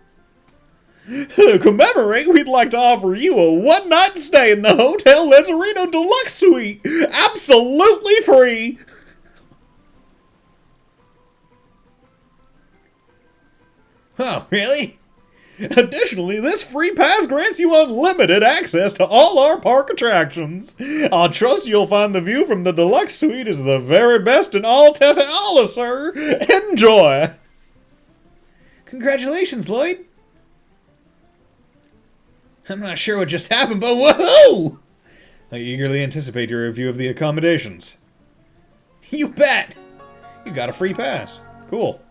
To commemorate, we'd like to offer you a one-night stay in the Hotel Lazzarino Deluxe Suite. Absolutely free. Oh, really? Additionally, this free pass grants you unlimited access to all our park attractions. I trust you'll find the view from the deluxe suite is the very best in all Tetheala, sir. Enjoy! Congratulations, Lloyd. I'm not sure what just happened, but woohoo! I eagerly anticipate your review of the accommodations. You bet! You got a free pass. Cool.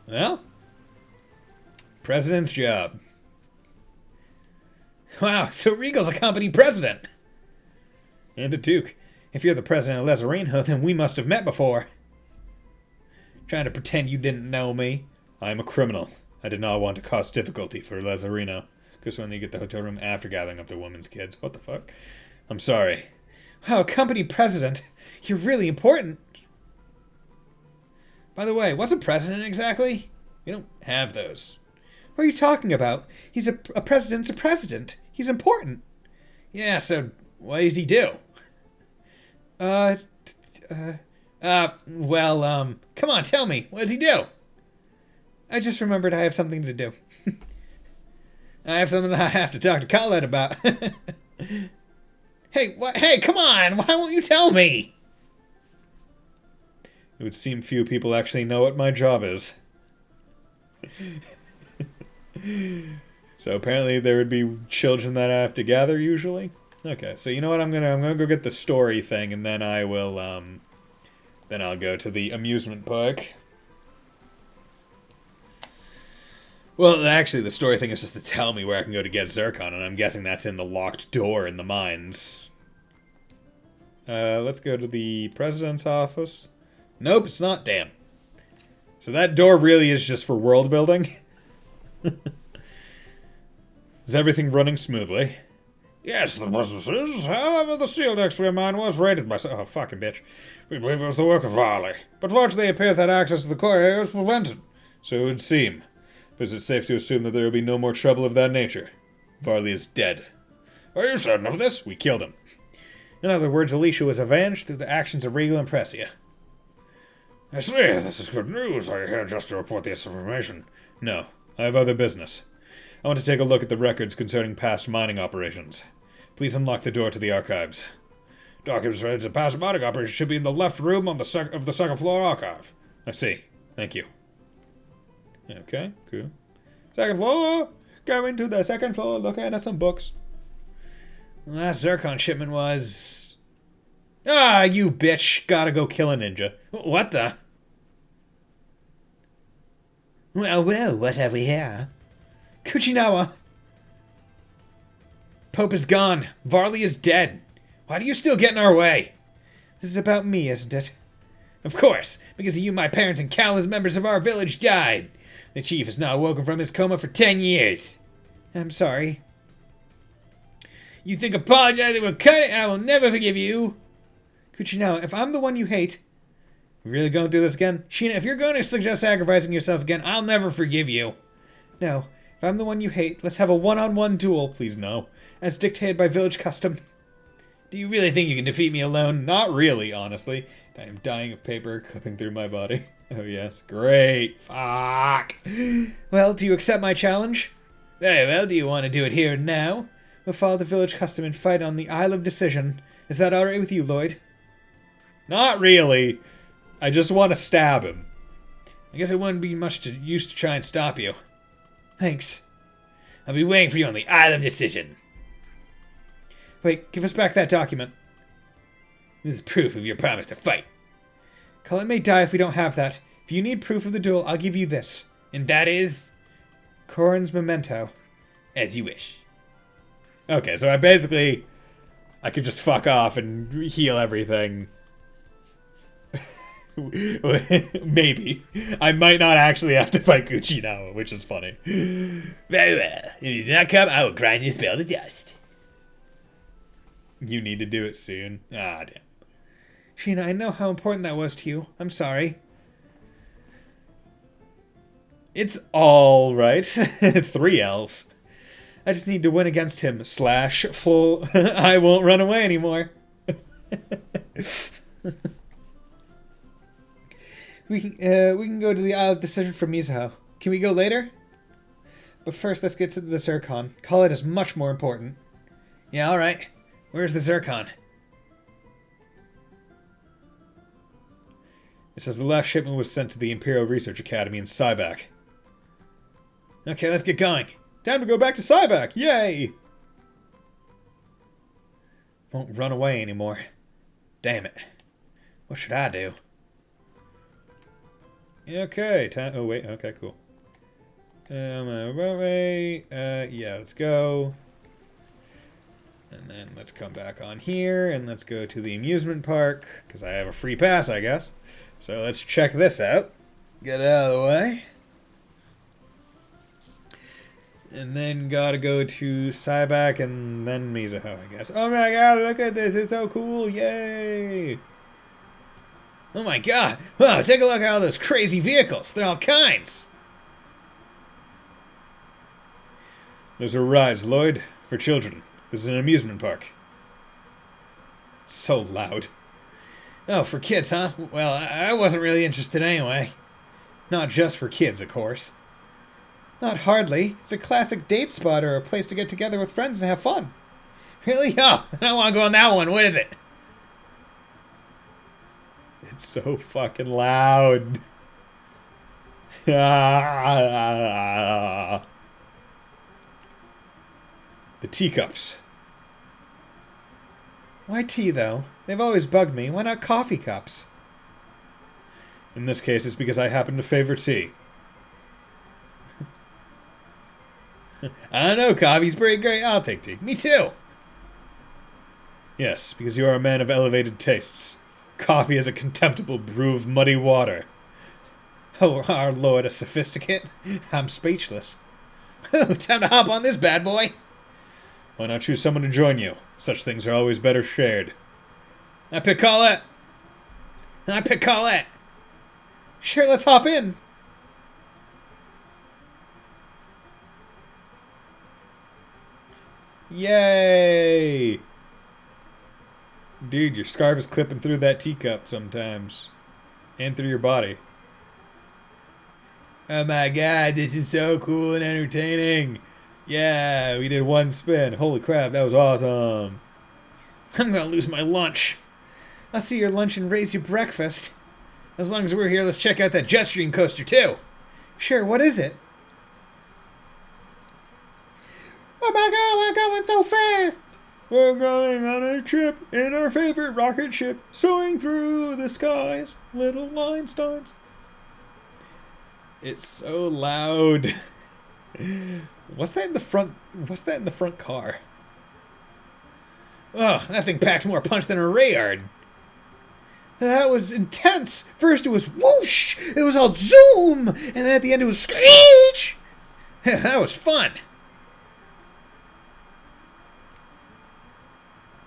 Well... President's job. Wow, so Regal's a company president. And a duke. If you're the president of Lazzarino, then we must have met before. Trying to pretend you didn't know me. I am a criminal. I did not want to cause difficulty for Lazzarino. Because when they get the hotel room after gathering up the women's kids. What the fuck? I'm sorry. Wow, company president. You're really important. By the way, what's a president exactly? We don't have those. What are you talking about? He's a president's a president. He's important. Yeah, so what does he do? Well, come on, tell me. What does he do? I just remembered I have something to do. I have something I have to talk to Colette about. Hey, what? Hey, come on! Why won't you tell me? It would seem few people actually know what my job is. So apparently there would be children that I have to gather usually. Okay, so you know what, I'm gonna go get the story thing, and then I will then I'll go to the amusement park. Well, actually, the story thing is just to tell me where I can go to get Zircon, and I'm guessing that's in the locked door in the mines. Let's go to the president's office. Nope, it's not. Damn. So that door really is just for world building. Is everything running smoothly? Yes, the business is. However, the sealed X-ray mine was raided by... Oh, fucking bitch. We believe it was the work of Varley. But fortunately, it appears that access to the core area was prevented. So it would seem. But is it safe to assume that there will be no more trouble of that nature? Varley is dead. Are you certain of this? We killed him. In other words, Alicia was avenged through the actions of Regal and Pressia. I see, this is good news. Are you here just to report this information? No, I have other business. I want to take a look at the records concerning past mining operations. Please unlock the door to the archives. Documents related to past mining operations should be in the left room on the second floor archive. I see. Thank you. Okay, cool. Second floor! Going to the second floor, looking at some books. The last Zircon shipment was... Ah, you bitch! Gotta go kill a ninja. What the? Well, what have we here? Kuchinawa! Pope is gone. Varley is dead. Why do you still get in our way? This is about me, isn't it? Of course! Because of you, my parents and countless members of our village died. The chief has not woken from his coma for 10 years. I'm sorry. You think apologizing will cut it? I will never forgive you. Kuchinawa, if I'm the one you hate... We're really going through this again? Sheena, if you're going to suggest sacrificing yourself again, I'll never forgive you. No, if I'm the one you hate, let's have a one-on-one duel. Please no. As dictated by village custom. Do you really think you can defeat me alone? Not really, honestly. I am dying of paper clipping through my body. Oh yes, great. Fuck. Well, do you accept my challenge? Very well, do you want to do it here and now? We'll follow the village custom and fight on the Isle of Decision. Is that alright with you, Lloyd? Not really. I just want to stab him. I guess it wouldn't be much use to try and stop you. Thanks. I'll be waiting for you on the Isle of Decision. Wait, give us back that document. This is proof of your promise to fight. Colette may die if we don't have that. If you need proof of the duel, I'll give you this. And that is... Corin's memento. As you wish. Okay, so I could just fuck off and heal everything. Maybe. I might not actually have to fight Kuchinawa, which is funny. Very well. If you do not come, I will grind your spell to dust. You need to do it soon. Ah, damn. Sheena, I know how important that was to you. I'm sorry. It's all right. 3 L's. I just need to win against him. / full. I won't run away anymore. we can go to the Isle of Decision from Mizuho. Can we go later? But first, let's get to the Zircon. Call it is much more important. Yeah, all right. Where's the Zircon? It says the last shipment was sent to the Imperial Research Academy in Sybac. Okay, let's get going. Time to go back to Sybac! Yay! Won't run away anymore. Damn it. What should I do? Okay, time. Oh, wait. Okay, cool. Yeah, let's go. And then let's come back on here and let's go to the amusement park because I have a free pass, I guess. So let's check this out. Get out of the way. And then gotta go to Sybac and then Mizuho, I guess. Oh my god, look at this. It's so cool. Yay. Oh my god. Wow, take a look at all those crazy vehicles. They're all kinds. Those are rides, Lloyd, for children. This is an amusement park. It's so loud. Oh, for kids, huh? Well, I wasn't really interested anyway. Not just for kids, of course. Not hardly. It's a classic date spot or a place to get together with friends and have fun. Really? Oh, I don't want to go on that one. What is it? It's so fucking loud. The teacups. Why tea, though? They've always bugged me. Why not coffee cups? In this case, it's because I happen to favor tea. I don't know, coffee's pretty great. I'll take tea. Me too. Yes, because you are a man of elevated tastes. Coffee is a contemptible brew of muddy water. Oh, our lord, a sophisticate? I'm speechless. Time to hop on this bad boy. Why not choose someone to join you? Such things are always better shared. I pick Colette. I pick Colette. Sure, let's hop in. Yay! Dude, your scarf is clipping through that teacup sometimes. And through your body. Oh my god, this is so cool and entertaining. Yeah, we did one spin. Holy crap, that was awesome. I'm gonna lose my lunch. I'll see your lunch and raise your breakfast. As long as we're here, let's check out that jet stream coaster too. Sure, what is it? Oh my god, we're going so fast! We're going on a trip in our favorite rocket ship, soaring through the skies, little line stars. It's so loud. What's that in the front? What's that in the front car? Oh, that thing packs more punch than a Rayard. That was intense. First it was whoosh, it was all zoom, and then at the end it was screech. That was fun.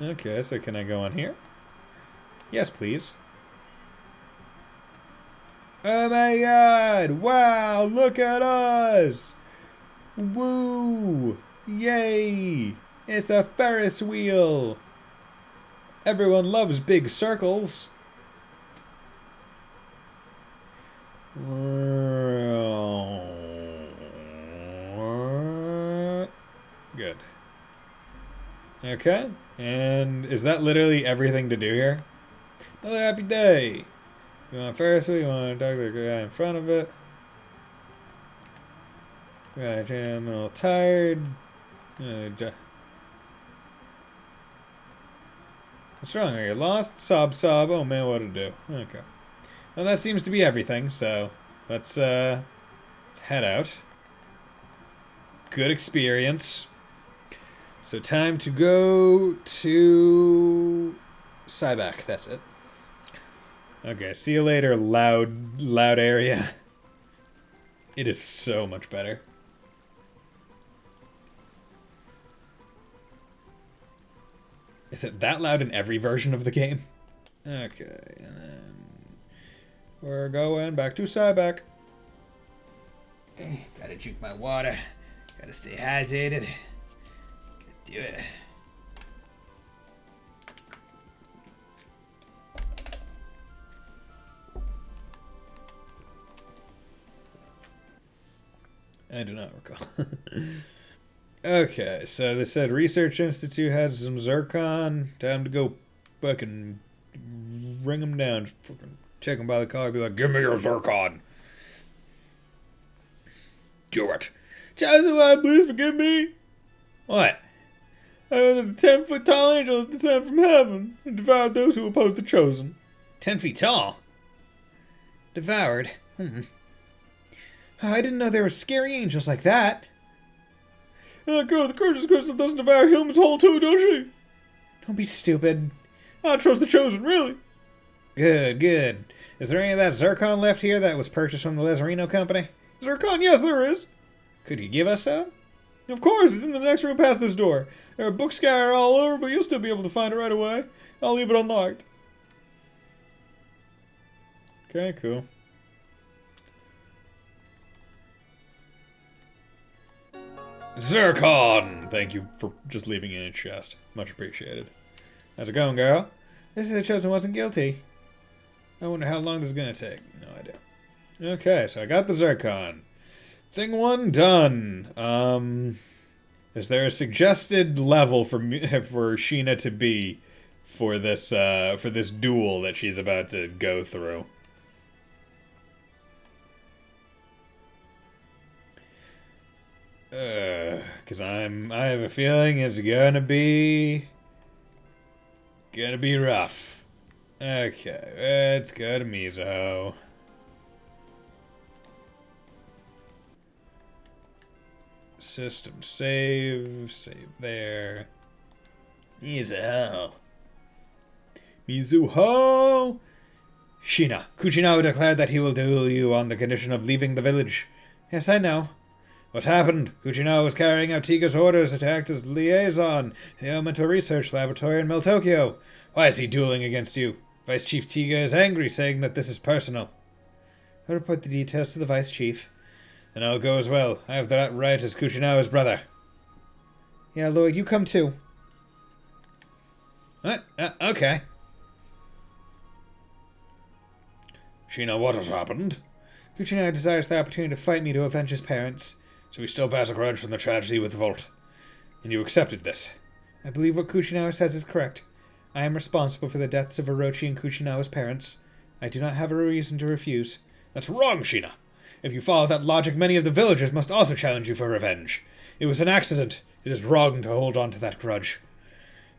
Okay, so can I go on here? Yes, please. Oh my god! Wow, look at us! Woo! Yay! It's a Ferris wheel! Everyone loves big circles. Good. Okay. And is that literally everything to do here? Another happy day. You want Ferris wheel? You want to talk to the guy in front of it? Right, I'm a little tired. What's wrong? Are you lost? Sob, sob. Oh man, what to do? Okay. Well, that seems to be everything. So let's head out. Good experience. So time to go to Cyback. That's it. Okay, see you later, loud area. It is so much better. Is it that loud in every version of the game? Okay, and then we're going back to Cyback. Gotta drink my water. Gotta stay hydrated. Do it. I do not recall. Okay, so they said Research Institute has some zircon. Time to go fucking ring them down. Just fucking check them by the car. Be like, give me your zircon. Do it. Chosen, please forgive me. What? I know that the 10-foot tall angel is descended from heaven and devoured those who oppose the chosen. 10 feet tall? Devoured? Oh, I didn't know there were scary angels like that. That girl, the Curtis crystal doesn't devour humans whole too, does she? Don't be stupid. I trust the chosen, really. Good, good. Is there any of that zircon left here that was purchased from the Lazarino company? Zircon? Yes, there is. Could you give us some? Of course, it's in the next room past this door. There are books scattered all over, but you'll still be able to find it right away. I'll leave it unlocked. Okay, cool. Zircon! Thank you for just leaving it in a chest. Much appreciated. How's it going, girl? They said the chosen wasn't guilty. I wonder how long this is going to take. No idea. Okay, so I got the Zircon. Thing 1 done. Is there a suggested level for Sheena to be for this duel that she's about to go through? Cause I have a feeling it's gonna be rough. Okay, let's go to Mizuho. System save there. Mizuho. Sheena, Kuchinawa declared that he will duel you on the condition of leaving the village. Yes, I know. What happened? Kuchinawa was carrying out Tiga's orders to act as liaison to the Elemental Research Laboratory in Meltokyo. Why is he dueling against you? Vice Chief Tiga is angry, saying that this is personal. I'll report the details to the Vice Chief. Then I'll go as well. I have that right as Kuchinawa's brother. Yeah, Lloyd, you come too. What? Okay. Sheena, what has happened? Kuchinawa desires the opportunity to fight me to avenge his parents. So he still bears a grudge from the tragedy with the vault. And you accepted this? I believe what Kuchinawa says is correct. I am responsible for the deaths of Orochi and Kuchinawa's parents. I do not have a reason to refuse. That's wrong, Sheena. If you follow that logic, many of the villagers must also challenge you for revenge. It was an accident. It is wrong to hold on to that grudge.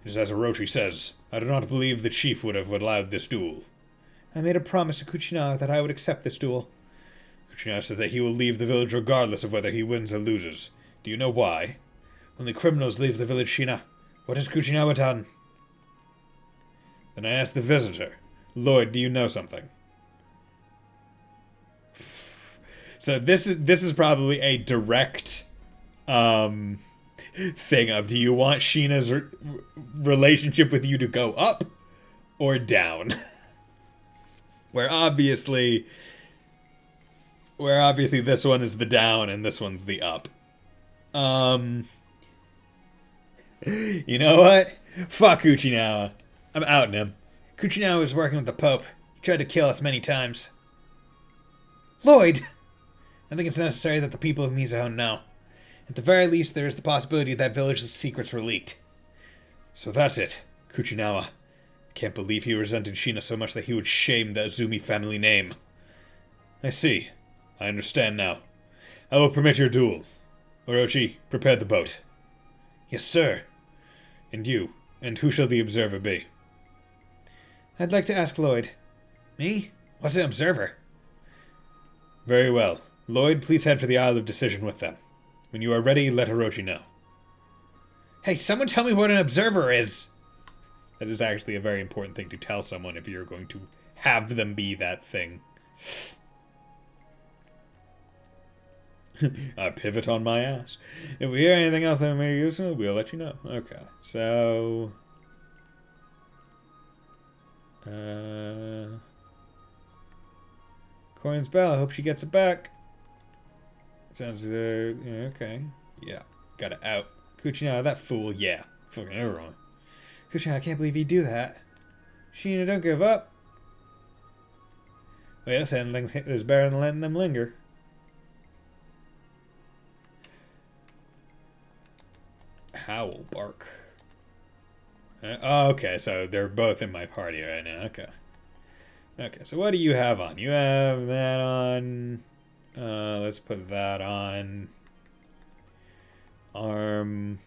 It is as Orochi says. I do not believe the chief would have allowed this duel. I made a promise to Kuchinawa that I would accept this duel. Kuchinawa says that he will leave the village regardless of whether he wins or loses. Do you know why? Only criminals leave the village, Sheena. What has Kuchinawa done? Then I asked the visitor. Lloyd, do you know something? So this is probably a direct thing of, do you want Sheena's relationship with you to go up or down? where obviously this one is the down and this one's the up. You know what? Fuck Kuchinawa. I'm outing him. Kuchinawa was working with the Pope. He tried to kill us many times. Lloyd! I think it's necessary that the people of Mizuho know. At the very least, there is the possibility that village's secrets were leaked. So that's it. Kuchinawa. I can't believe he resented Sheena so much that he would shame the Azumi family name. I see. I understand now. I will permit your duel. Orochi, prepare the boat. Yes, sir. And you. And who shall the observer be? I'd like to ask Lloyd. Me? What's an observer? Very well. Lloyd, please head for the Isle of Decision with them. When you are ready, let Orochi know. Hey, someone tell me what an observer is! That is actually a very important thing to tell someone if you're going to have them be that thing. I pivot on my ass. If we hear anything else that may be useful, we'll let you know. Okay, so... Corin's bell. I hope she gets it back. Sounds, okay. Yeah, got it out. Kuchinawa, that fool, yeah. Fucking everyone. Kuchinawa, I can't believe he'd do that. Sheena, don't give up. Well, handling is better than letting them linger. Howl bark. Oh, okay, so they're both in my party right now. Okay. Okay, so what do you have on? You have that on. Let's put that on. Arm.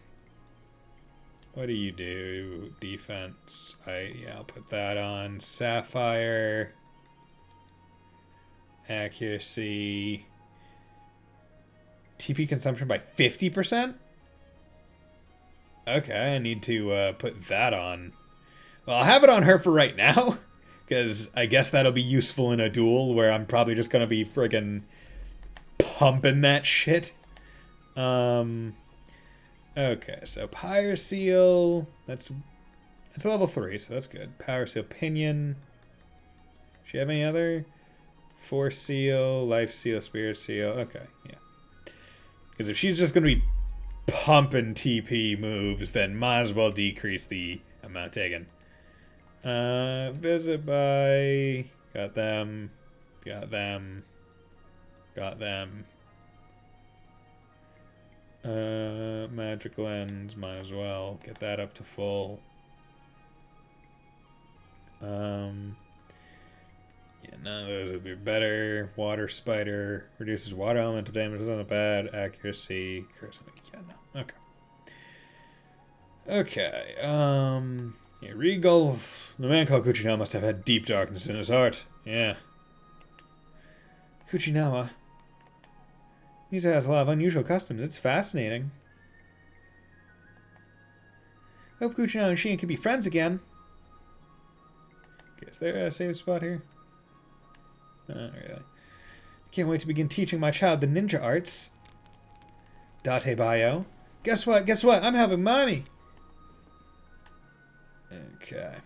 What do you do? Defense. I'll put that on. Sapphire. Accuracy. TP consumption by 50%? Okay, I need to put that on. Well, I'll have it on her for right now, because I guess that'll be useful in a duel where I'm probably just going to be friggin' pumping that shit. Okay, so Pyre Seal, that's a level 3, so that's good. Power Seal, Pinion. Does she have any other? Force Seal, Life Seal, Spirit Seal. Okay, yeah. Because if she's just going to be pumping TP moves, then might as well decrease the amount taken. Visit by... Got them. Got them. Got them. Magic Lens, might as well get that up to full. Yeah, none of those would be better. Water Spider reduces water elemental damage, isn't bad. Accuracy, curse. Yeah, no. Okay. Yeah, Regal. The man called Kuchinawa must have had deep darkness in his heart. Yeah. Kuchinawa. Mizuho has a lot of unusual customs. It's fascinating. Hope Kuchinawa and Sheena can be friends again. Okay, is there a safe spot here? Not really. I can't wait to begin teaching my child the ninja arts. Date Bio. Guess what? Guess what? I'm helping Mommy. Okay.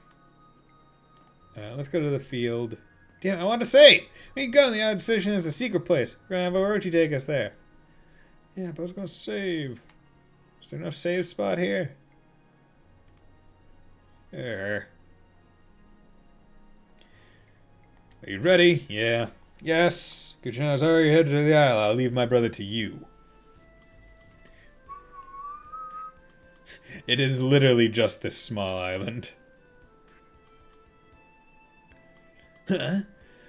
Let's go to the field. Damn, I want to save! We can go. The odd decision is a secret place. We're going to have Orochi take us there. Yeah, but I was going to save. Is there no save spot here? Are you ready? Yeah. Yes. Kuchinawa's already headed to the isle. I'll leave my brother to you. It is literally just this small island. Huh?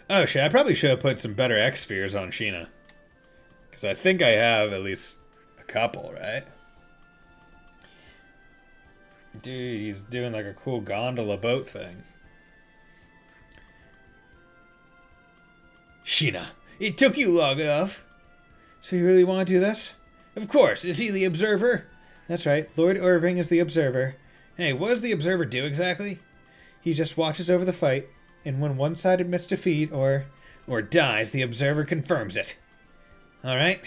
Oh shit, I probably should have put some better X-spheres on Sheena. Because I think I have at least a couple, right? Dude, he's doing like a cool gondola boat thing. Sheena, it took you long enough. So you really want to do this? Of course, is he the observer? That's right, Lord Irving is the observer. Hey, what does the observer do exactly? He just watches over the fight, and when one side admits defeat or dies, the observer confirms it. Alright,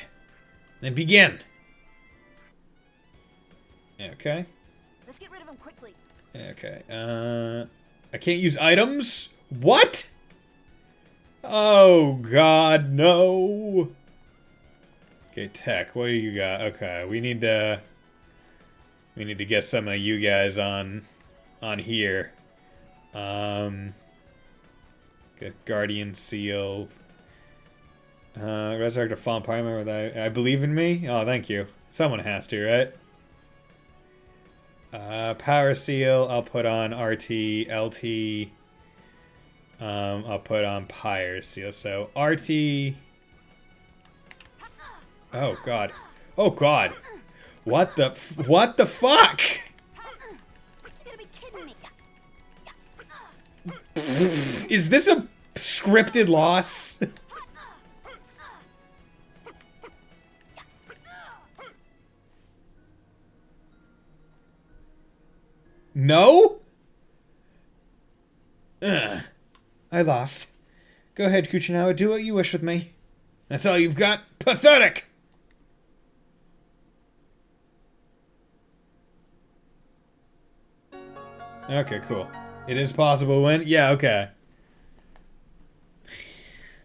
then begin. Okay. Let's get rid of him quickly. Okay, I can't use items? What? Oh god, no. Okay, tech, what do you got? Okay, we need to get some of you guys on here. Get Guardian Seal. Resurrect a fallen party member that I believe in me? Oh, thank you. Someone has to, right? Power Seal, I'll put on RT, LT. I'll put on Pyre Seal. So RT. Oh god. Oh god. What the fuck? Is this a scripted loss? No? I lost. Go ahead, Kuchinawa. Do what you wish with me. That's all you've got? Pathetic! Okay, cool. It is possible when... Yeah, okay.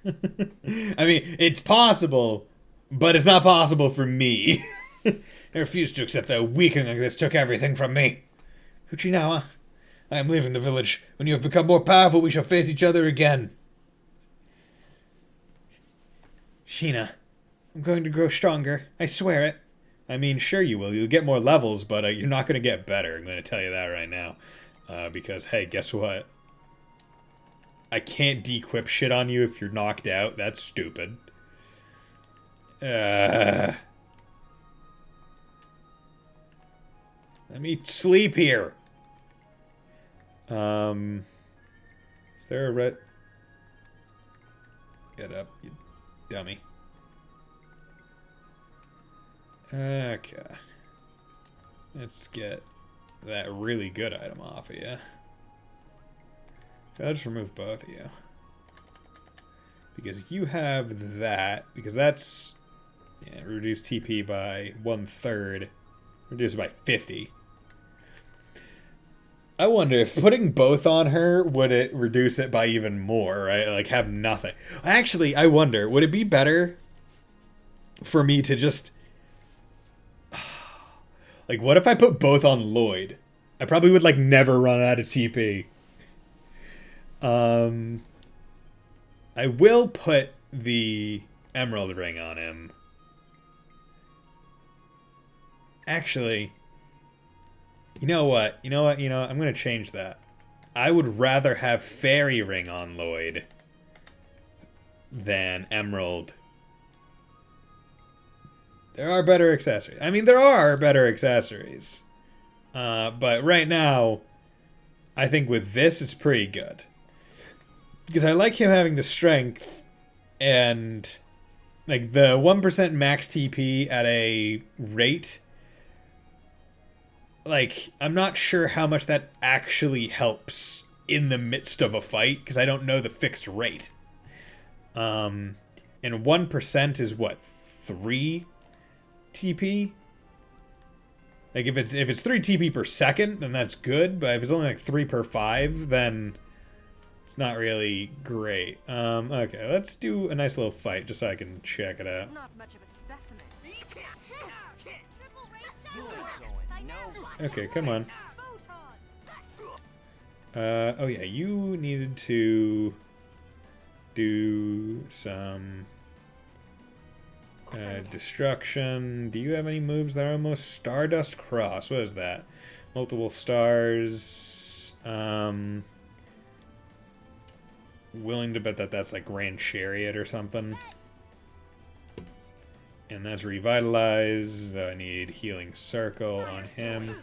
I mean, it's possible, but it's not possible for me. I refuse to accept that a weakling like this took everything from me. Kuchinawa, I am leaving the village. When you have become more powerful, we shall face each other again. Sheena, I'm going to grow stronger. I swear it. I mean, sure you will. You'll get more levels, but you're not going to get better. I'm going to tell you that right now. Because, hey, guess what? I can't de-equip shit on you if you're knocked out. That's stupid. Let me sleep here. Is there a red... Get up, you dummy. Okay. Let's get that really good item off of you. I'll just remove both of you. Because you have that. Because that's... Yeah, reduce TP by 1/3. Reduce it by 50. I wonder if putting both on her, would it reduce it by even more, right? Like, have nothing. Actually, I wonder, would it be better for me to just... Like, what if I put both on Lloyd? I probably would, like, never run out of TP. I will put the Emerald Ring on him. Actually... You know what? I'm going to change that. I would rather have Fairy Ring on Lloyd than Emerald. There are better accessories. I mean, there are better accessories. But right now, I think with this, it's pretty good. Because I like him having the strength and like the 1% max TP at a rate. Like, I'm not sure how much that actually helps in the midst of a fight, because I don't know the fixed rate. And 1% is what, 3 TP? Like, if it's 3 TP per second, then that's good, but if it's only like 3 per 5, then it's not really great. Okay, let's do a nice little fight, just so I can check it out. Not much of a specimen. Okay, come on. Oh yeah, you needed to... do some destruction. Do you have any moves that are almost Stardust Cross? What is that? Multiple stars. Willing to bet that that's like Grand Chariot or something. And that's Revitalize. I need Healing Circle on him.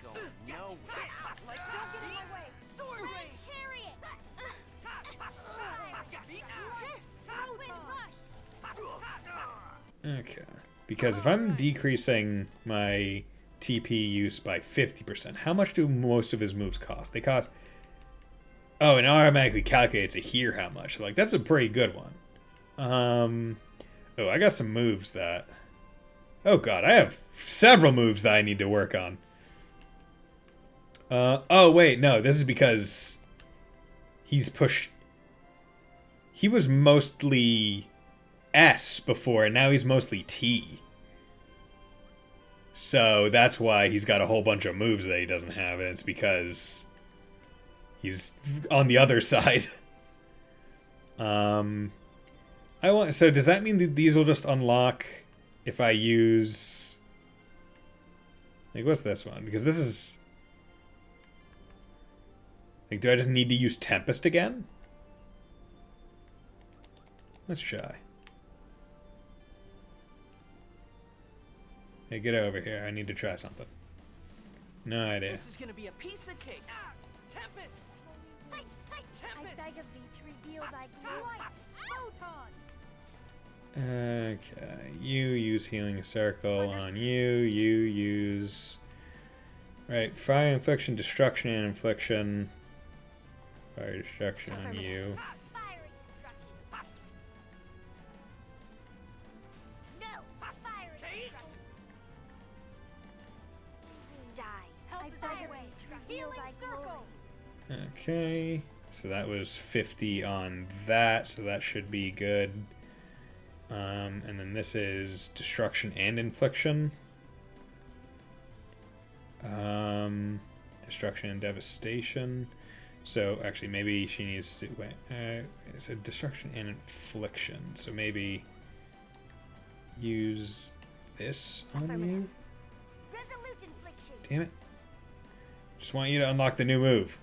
Okay. Because if I'm decreasing my TP use by 50%, how much do most of his moves cost? They cost... Oh, and it automatically calculates it here how much. Like, that's a pretty good one. Oh, I got some moves that... Oh god, I have several moves that I need to work on. Oh wait, no, this is because he's pushed... He was mostly S before, and now he's mostly T. So that's why he's got a whole bunch of moves that he doesn't have, and it's because he's on the other side. So does that mean that these will just unlock if I use... Like, what's this one? Because this is... Like, do I just need to use Tempest again? Let's try. Hey, get over here. I need to try something. No idea. This is gonna be a piece of cake. Tempest! I beg of thee to reveal thy light, Photon! Okay, you use Healing Circle on you. You use... Right, Fire Infliction, Destruction, and Infliction. Fire Destruction on you. Okay, so that was 50 on that, so that should be good. And then this is Destruction and Infliction. Destruction and Devastation. So, actually, maybe she needs to... Wait, it said Destruction and Infliction, so maybe use this on you? Damn it. Just want you to unlock the new move.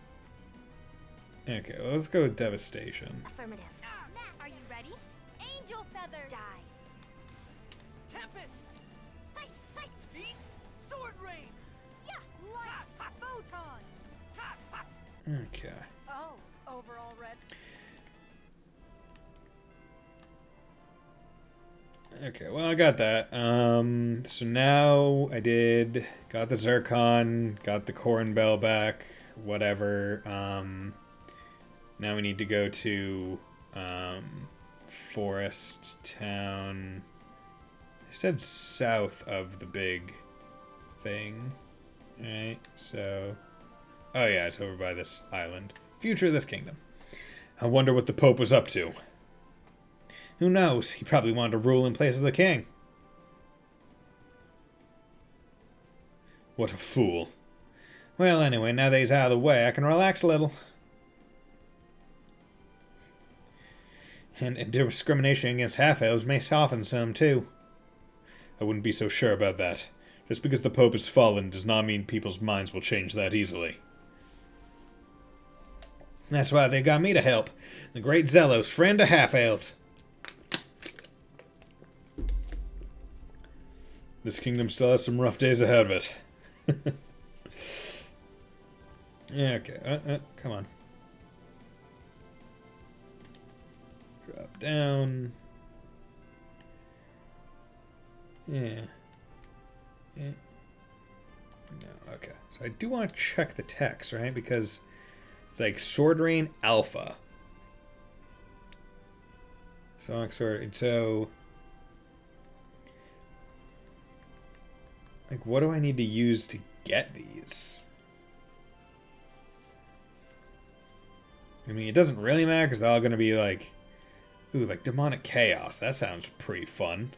Okay, well, let's go with Devastation. Affirmative. Are you ready? Angel feathers. Die. Tempest! Beast! Sword rain! Yeah. Light. Photon. Okay. Oh, overall red. Okay, well, I got that. So now I got the Zircon, got the Corn Bell back, whatever. Now we need to go to Forest Town. I said south of the big thing, right? So, oh yeah, it's over by this island. Future of this kingdom. I wonder what the Pope was up to. Who knows? He probably wanted to rule in place of the king. What a fool. Well, anyway, now that he's out of the way, I can relax a little. And discrimination against half-elves may soften some, too. I wouldn't be so sure about that. Just because the Pope has fallen does not mean people's minds will change that easily. That's why they got me to help. The great Zelos, friend of half-elves. This kingdom still has some rough days ahead of it. Yeah, okay. Come on. Drop down. Yeah. No, okay. So I do want to check the text, right? Because it's like Sword Rain Alpha. Sonic Sword. So... Like, what do I need to use to get these? I mean, it doesn't really matter because they're all going to be like... Ooh, like Demonic Chaos. That sounds pretty fun.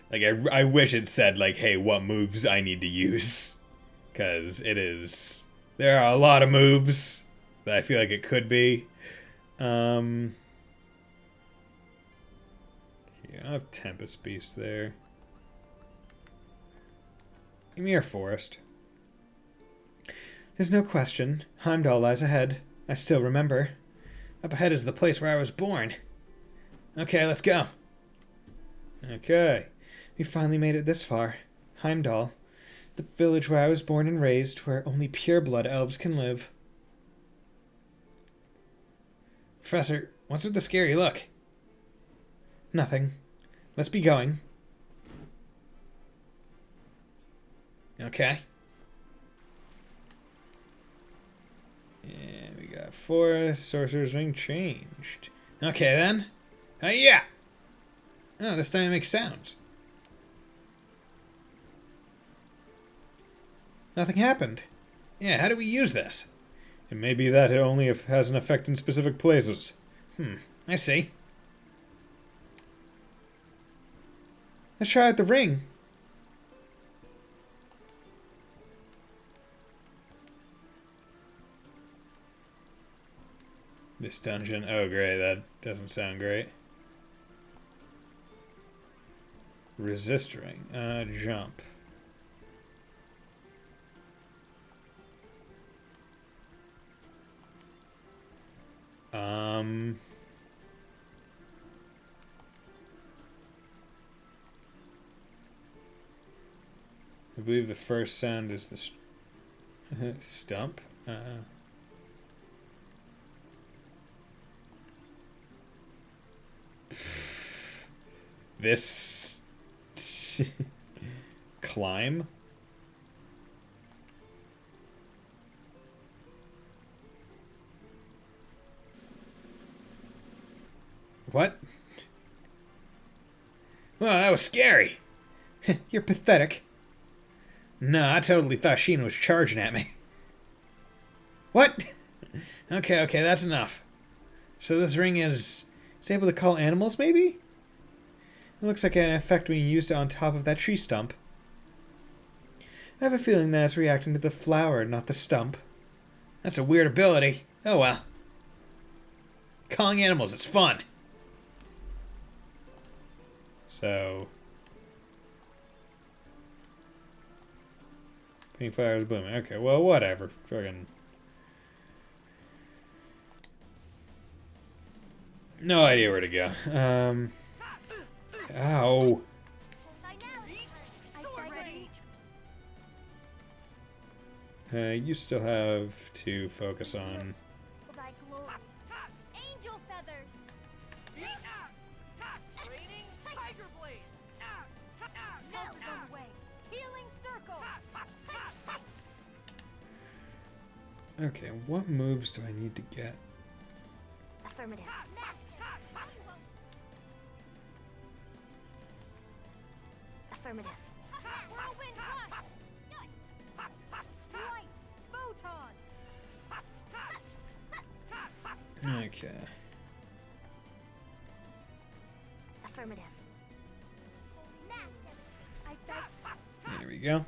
Like, I wish it said, like, hey, what moves I need to use. Because it is... There are a lot of moves. that I feel like it could be. Yeah, I have Tempest Beast there. Ymir Forest. There's no question. Heimdall lies ahead. I still remember. Up ahead is the place where I was born. Okay, let's go. Okay. We finally made it this far. Heimdall. The village where I was born and raised, where only pure-blood elves can live. Professor, what's with the scary look? Nothing. Let's be going. Okay. And we got Forest, Sorcerer's Ring changed. Okay then. Yeah! Oh, this time it makes sounds. Nothing happened. Yeah, how do we use this? It may be that it only has an effect in specific places. I see. Let's try out the ring. This dungeon. Oh, great. That doesn't sound great. Resist ring. Jump. I believe the first sound is the stump. This climb. What? Well, that was scary. You're pathetic. No, I totally thought Sheena was charging at me. What? Okay, that's enough. So this ring is able to call animals, maybe? It looks like an effect when you used it on top of that tree stump. I have a feeling that it's reacting to the flower, not the stump. That's a weird ability. Oh well. Calling animals, it's fun. So... pink flowers blooming. Okay, well, whatever. Fucking... no idea where to go. Ow. You still have to focus on... Angel feathers. Raining tiger blade. Help is on the way. Healing circle. Okay, what moves do I need to get? Affirmative. Affirmative. Whirlwind rush. Light. Photon. Okay. Affirmative. There we go.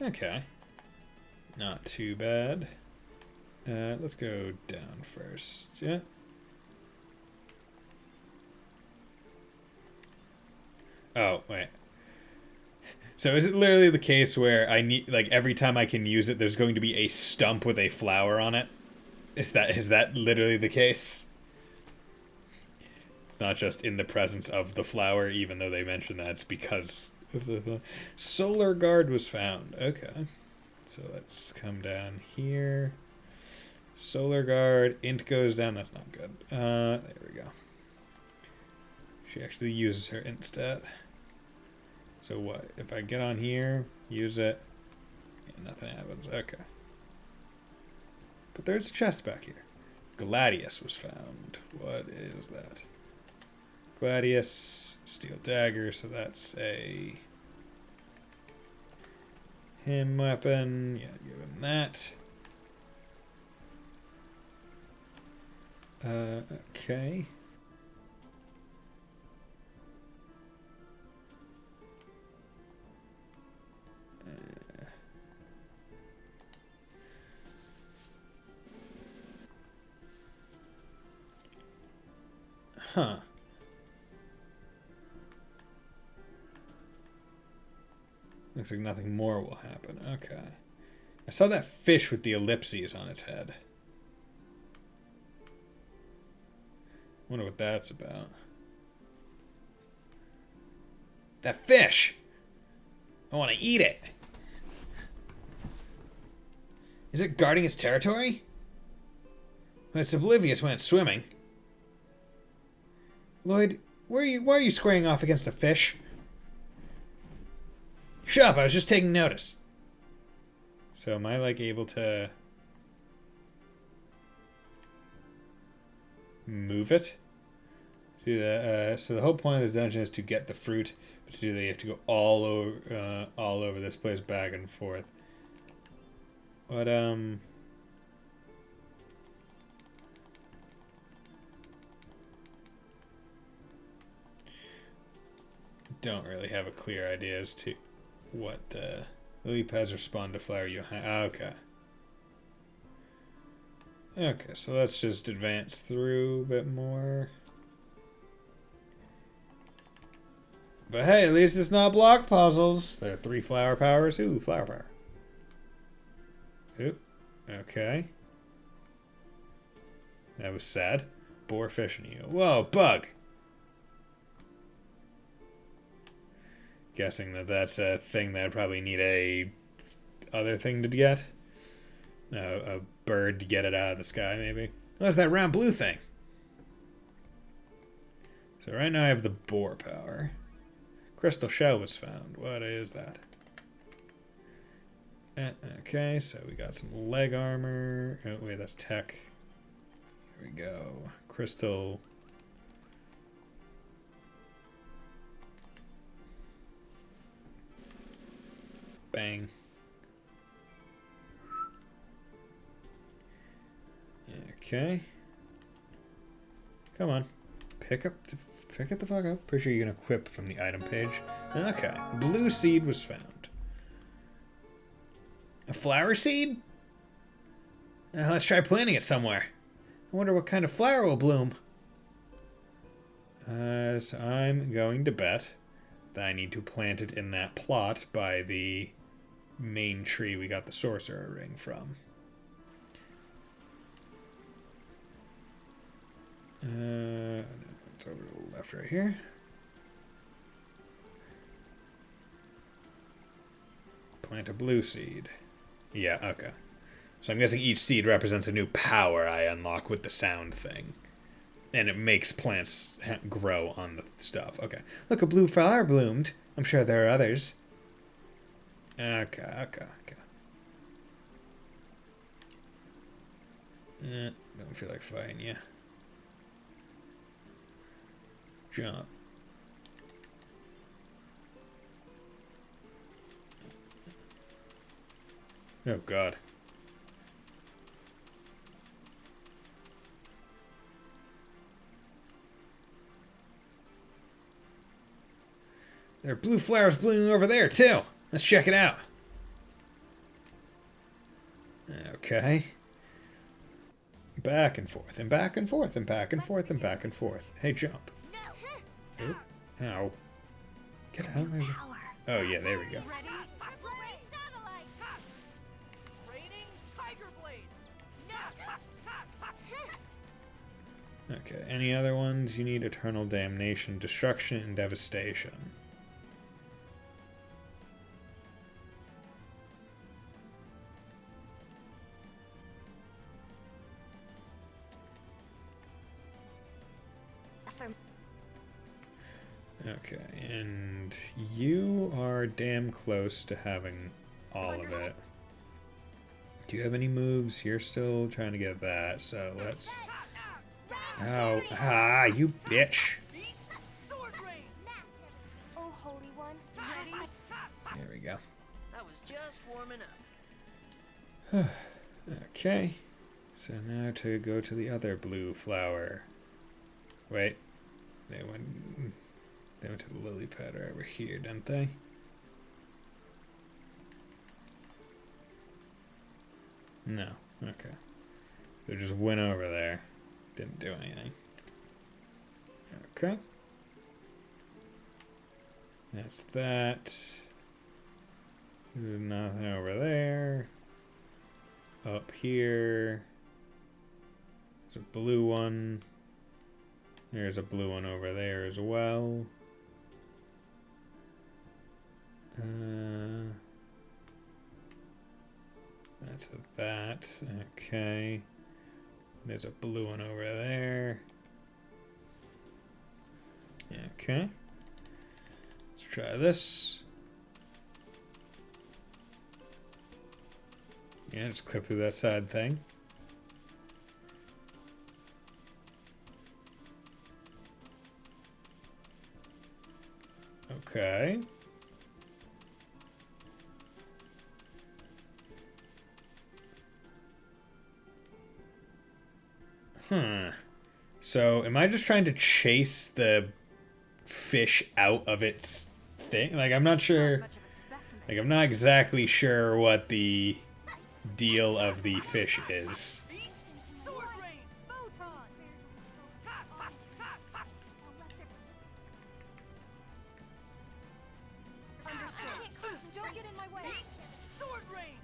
Okay. Not too bad. Let's go down first. Yeah. Oh, wait. So is it literally the case where I need, like, every time I can use it, there's going to be a stump with a flower on it? Is that literally the case? It's not just in the presence of the flower, even though they mention that it's because of the... Solar Guard was found. Okay. So let's come down here. Solar Guard. Int goes down. That's not good. There we go. She actually uses her int stat. So what? If I get on here, use it, yeah, nothing happens. Okay. But there's a chest back here. Gladius was found. What is that? Gladius, steel dagger, so that's a him weapon. Yeah, give him that. Okay. Huh. Looks like nothing more will happen. Okay. I saw that fish with the ellipses on its head. Wonder what that's about. That fish! I want to eat it! Is it guarding its territory? Well, it's oblivious when it's swimming. Lloyd, why are you squaring off against a fish? Shut up, I was just taking notice. So am I, like, able to move it? Do that. So the whole point of this dungeon is to get the fruit, but to do that you have to go all over this place, back and forth. But don't really have a clear idea as to what lily pads respond to flower you. Okay. Okay, so let's just advance through a bit more. But hey, at least it's not block puzzles. There are 3 flower powers. Ooh, flower power. Oop. Okay. That was sad. Boar, fish, and eel. Whoa, bug! Guessing that that's a thing that I'd probably need a other thing to get. A bird to get it out of the sky, maybe. Oh, that's that round blue thing. So right now I have the boar power. Crystal shell was found. What is that? Okay, so we got some leg armor. Oh, wait, that's tech. Here we go. Crystal. Bang. Okay. Come on. Pick it the fuck up. Pretty sure you can equip from the item page. Okay. Blue seed was found. A flower seed? Let's try planting it somewhere. I wonder what kind of flower will bloom. So I'm going to bet that I need to plant it in that plot by the main tree we got the sorcerer ring from. It's over to the left right here. Plant a blue seed. Yeah, okay. So I'm guessing each seed represents a new power I unlock with the sound thing. And it makes plants grow on the stuff. Okay. Look, a blue flower bloomed. I'm sure there are others. Okay. Don't feel like fighting you. Jump. Oh, God. There are blue flowers blooming over there, too. Let's check it out. Okay. Back and forth, and back and forth, and back and forth, and back and forth. Hey, jump. Oop. Ow. Get out of my way. Oh, yeah, there we go. Okay, any other ones? You need eternal damnation, destruction, and devastation. Okay, and you are damn close to having all of it. Do you have any moves? You're still trying to get that, so let's... Oh, ah, you bitch. Oh, Holy One. There we go. I was just warming up. Okay, so now to go to the other blue flower. Wait, they went to the lily pad over here, didn't they? No, okay. They just went over there. Didn't do anything. Okay. That's that. There's nothing over there. Up here. There's a blue one. There's a blue one over there as well. That's that. Okay. There's a blue one over there. Okay. Let's try this. Yeah, just clip through that side thing. Okay. So, am I just trying to chase the fish out of its thing? Like, I'm not sure. Like, I'm not exactly sure what the deal of the fish is.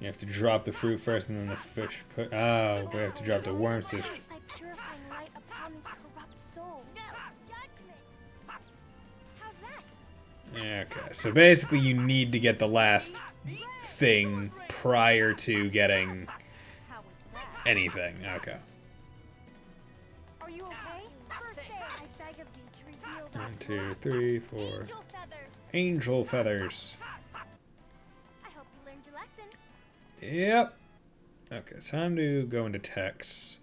You have to drop the fruit first and then the fish put. Oh, we have to drop the worms to. Okay, so basically you need to get the last thing prior to getting anything. Okay. Are you okay? First aid. I beg of you to reveal that. 1, 2, 3, 4. Angel feathers. Angel feathers. I hope you learned your lesson. Yep. Okay, time to go into text.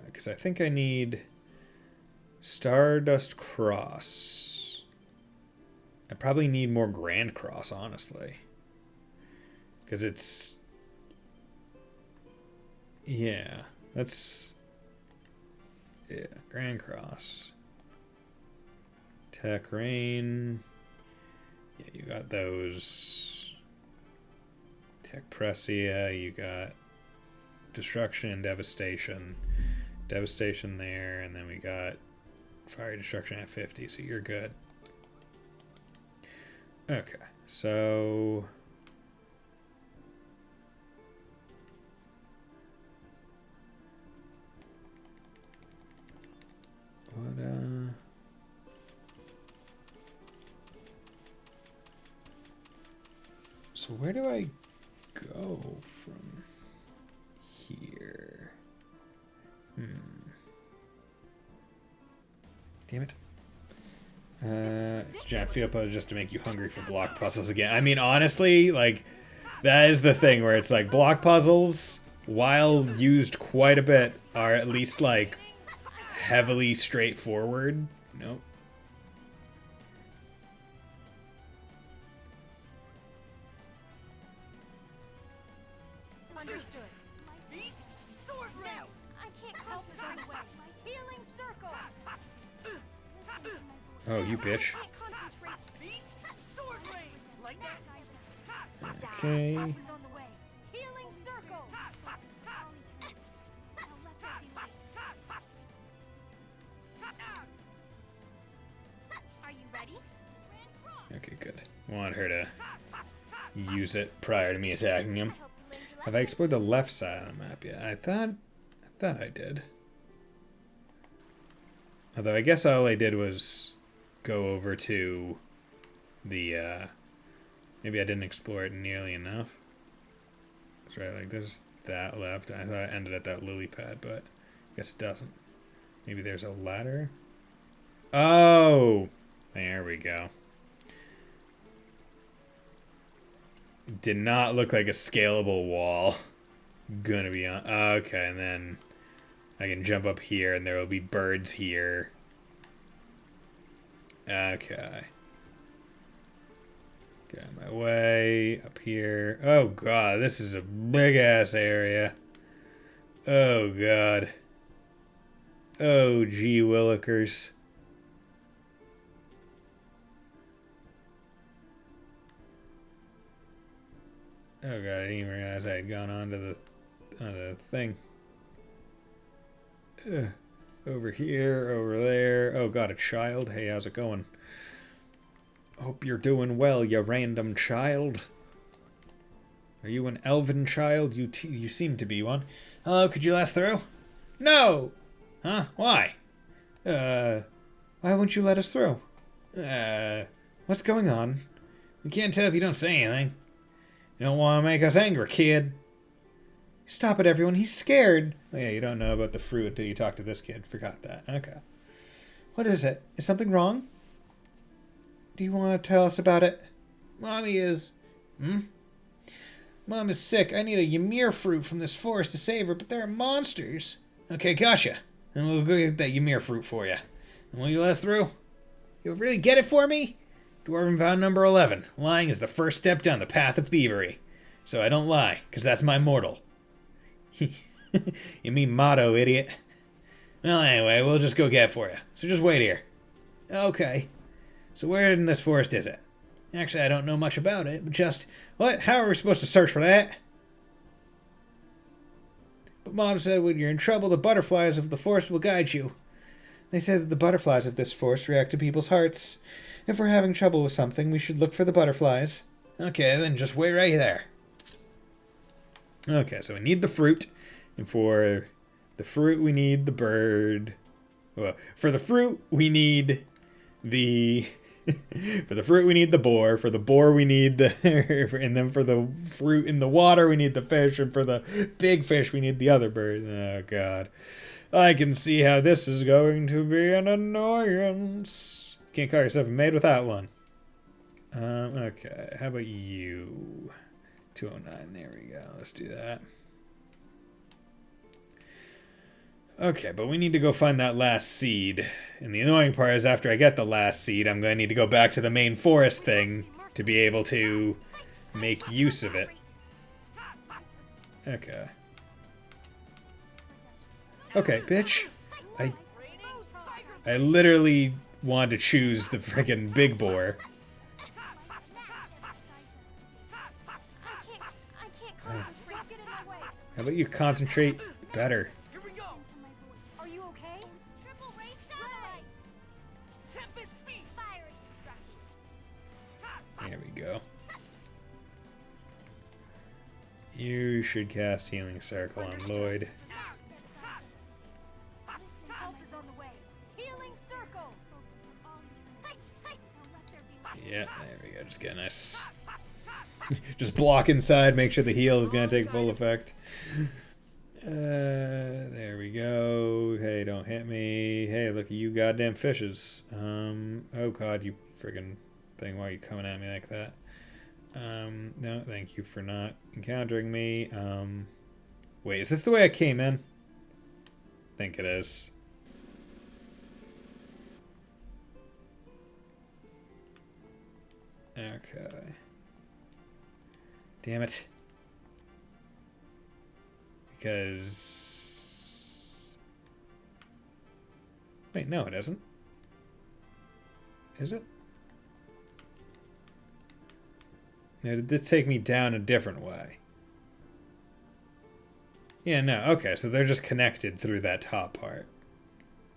Because I think I need Stardust Cross. I probably need more Grand Cross, honestly. Because it's... Yeah, that's... Yeah, Grand Cross. Tech Rain. Yeah, you got those. Tech Pressia, you got Destruction and Devastation. Devastation there, and then we got Fire Destruction at 50, so you're good. Okay, so... What, So where do I go from here? Damn it. It's a giant field puzzle just to make you hungry for block puzzles again. I mean, honestly, like, that is the thing where it's like block puzzles, while used quite a bit, are at least, like, heavily straightforward. Nope. Understood. Beast, sword ray. I can't help Help is on the way. Healing circle. Oh, you bitch. I can't concentrate. Beast, sword ray. Like that. Okay. Help is on the way. Healing circle. Are you ready? Okay, good. Want her to use it prior to me attacking him. Have I explored the left side of the map yet? I thought I did. Although I guess all I did was go over to the, maybe I didn't explore it nearly enough. That's right, like there's that left. I thought it ended at that lily pad, but I guess it doesn't. Maybe there's a ladder? Oh! There we go. Did not look like a scalable wall. Gonna be on. Okay, and then I can jump up here and there will be birds here. Okay. Get out of my way. Up here. Oh god, this is a big ass area. Oh god. Oh gee willikers. Oh god, I didn't even realize I had gone on to a thing. Over here, over there. Oh god, a child. Hey, how's it going? Hope you're doing well, you random child. Are you an elven child? You seem to be one. Hello, could you let us through? No! Huh? Why? Why won't you let us through? What's going on? We can't tell if you don't say anything. You don't want to make us angry, kid. Stop it, everyone. He's scared. Oh, yeah, you don't know about the fruit until you talk to this kid. Forgot that. Okay. What is it? Is something wrong? Do you want to tell us about it? Mommy is... Mom is sick. I need a Ymir fruit from this forest to save her, but there are monsters. Okay, gotcha. And we'll go get that Ymir fruit for you. And will you let us through? You'll really get it for me? Dwarven vow number 11. Lying is the first step down the path of thievery. So I don't lie, because that's my mortal. You mean motto, idiot. Well, anyway, we'll just go get it for you. So just wait here. Okay. So where in this forest is it? Actually, I don't know much about it, but just... What? How are we supposed to search for that? But Mom said when you're in trouble, the butterflies of the forest will guide you. They say that the butterflies of this forest react to people's hearts. If we're having trouble with something, we should look for the butterflies. Okay, then just wait right there. Okay, so we need the fruit. And for the fruit, we need the bird. Well, for the fruit, we need the... For the fruit, we need the boar. For the boar, we need the... and then for the fruit in the water, we need the fish. And for the big fish, we need the other bird. Oh, God. I can see how this is going to be an annoyance. Can't call yourself a maid without one. Okay. How about you? 209. There we go. Let's do that. Okay, but we need to go find that last seed. And the annoying part is after I get the last seed, I'm going to need to go back to the main forest thing to be able to make use of it. Okay. Okay, bitch. I literally wanted to choose the friggin' big boar. How about you concentrate better? Are you okay? Triple ray satellite. Tempest beast. Fiery destruction. There we go. You should cast Healing Circle on Lloyd. Help is on the way. Healing circle. Yeah, there we go. Just get a nice... Just block inside, make sure the heal is going to take full effect. There we go. Hey, don't hit me. Hey, look at you goddamn fishes. Oh god, you friggin' thing. Why are you coming at me like that? No, thank you for not encountering me. Wait, is this the way I came in? I think it is. Okay. Damn it. Because... Wait, no, it isn't. Is it? No, it did take me down a different way. Yeah, no, okay, so they're just connected through that top part.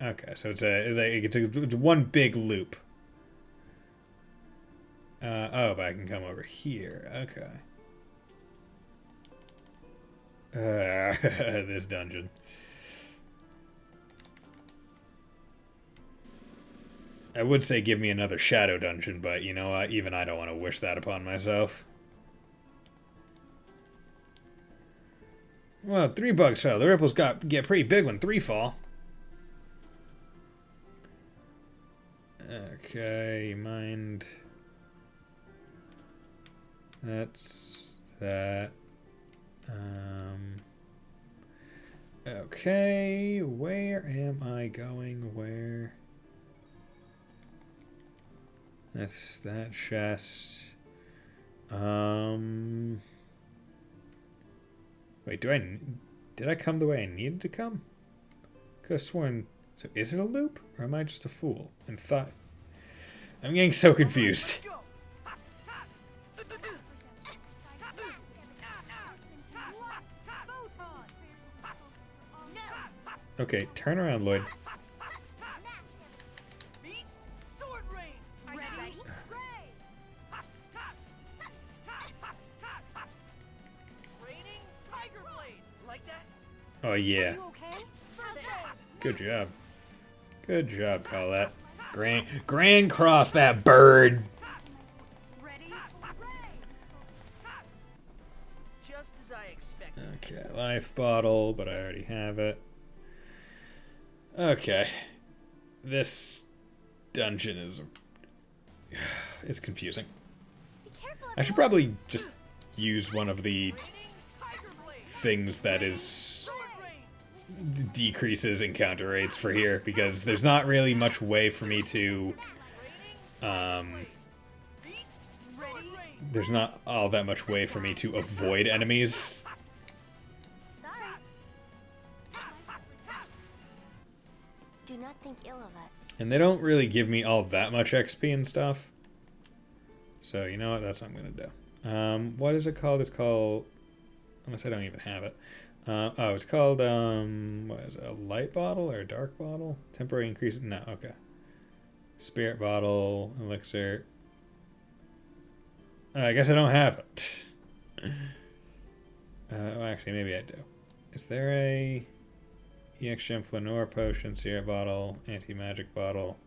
Okay, so it's one big loop. Oh, but I can come over here. Okay. This dungeon. I would say give me another shadow dungeon, but you know what? Even I don't want to wish that upon myself. Well, 3 bugs fell. The ripples get pretty big when 3 fall. Okay, mind. That's that. Okay, where am I going? Where? That's that chest. Wait, did I come the way I needed to come? Could have sworn. So is it a loop, or am I just a fool and thought? I'm getting so confused. Okay, turn around, Lloyd. Beast, sword rain. Ready? Raining tiger blade. Like that? Oh, yeah. You okay? Good job. Good job, Colette. Grand cross that bird. Ready? Just as I expected. Okay, life bottle, but I already have it. Okay. This dungeon is confusing. Be careful. I should probably just use one of the Raining tiger blade. things that is Sword rain. decreases encounter rates for here, because there's not really much way for me to Beast, sword rain. there's not all that much way for me to avoid enemies. Sorry. Do not think ill of us. And they don't really give me all that much XP and stuff. So, you know what? That's what I'm going to do. What is it called? It's called... Unless I don't even have it. Oh, it's called, what is it? A light bottle or a dark bottle? Temporary increase... No, okay. Spirit bottle, elixir. I guess I don't have it. Well, actually, maybe I do. Is there a... EX Gem Flanor Potion, Sierra Bottle, Anti-Magic Bottle?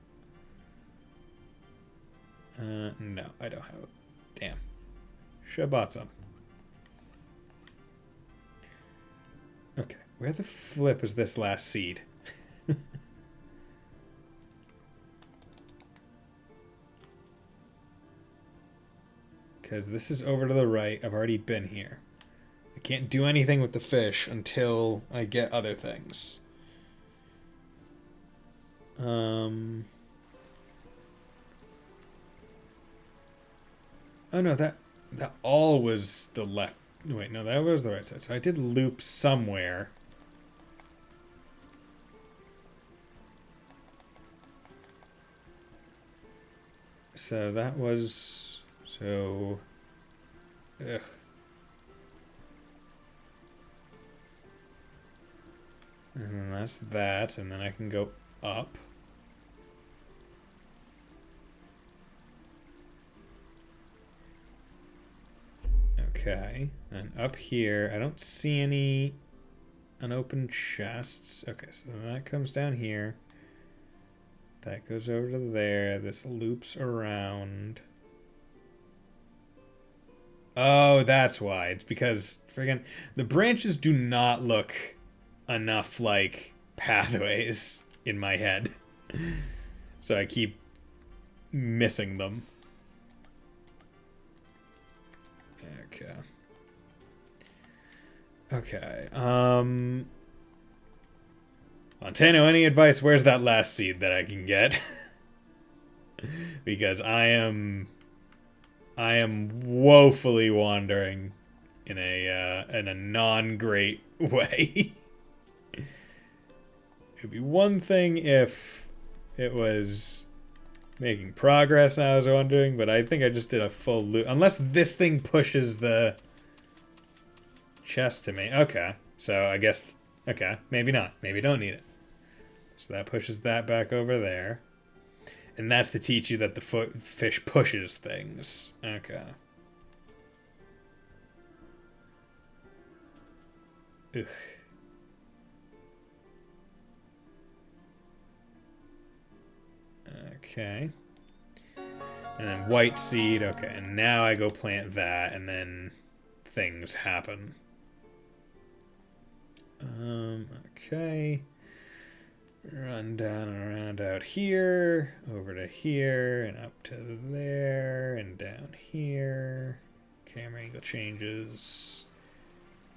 No, I don't have it. Damn. Should have bought some. Okay, where the flip is this last seed? Because this is over to the right. I've already been here. I can't do anything with the fish until I get other things. Oh no, that all was the left. Wait, no, that was the right side. So I did loop somewhere. So that was so. Ugh. And then that's that, and then I can go up. Okay, and up here, I don't see any unopened chests. Okay, so then that comes down here. That goes over to there. This loops around. Oh, that's why. It's because, friggin', the branches do not look enough like pathways in my head. So I keep missing them. Okay. Okay. Montano, any advice? Where's that last seed that I can get? Because I am woefully wandering in a non-great way. It'd be one thing if it was making progress and I was wondering, but I think I just did a full loop. Unless this thing pushes the chest to me. Okay. So I guess, okay, maybe not. Maybe don't need it. So that pushes that back over there. And that's to teach you that the fish pushes things. Okay. Ugh. Okay. And then white seed. Okay, and now I go plant that, and then things happen. Okay. Run down and around out here, over to here, and up to there, and down here. Camera angle changes.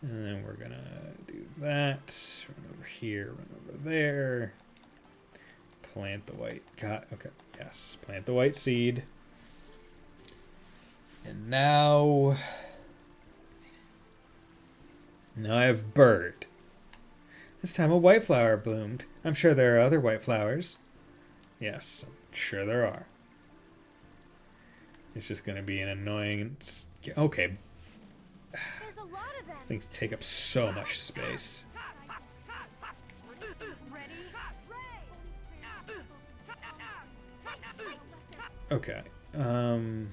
And then we're gonna do that. Run over here, run over there. Plant the white. Okay, yes. Plant the white seed. And now I have bird. This time a white flower bloomed. I'm sure there are other white flowers. Yes, I'm sure there are. It's just going to be an annoying... Okay. These things take up so much space. Okay. Understood.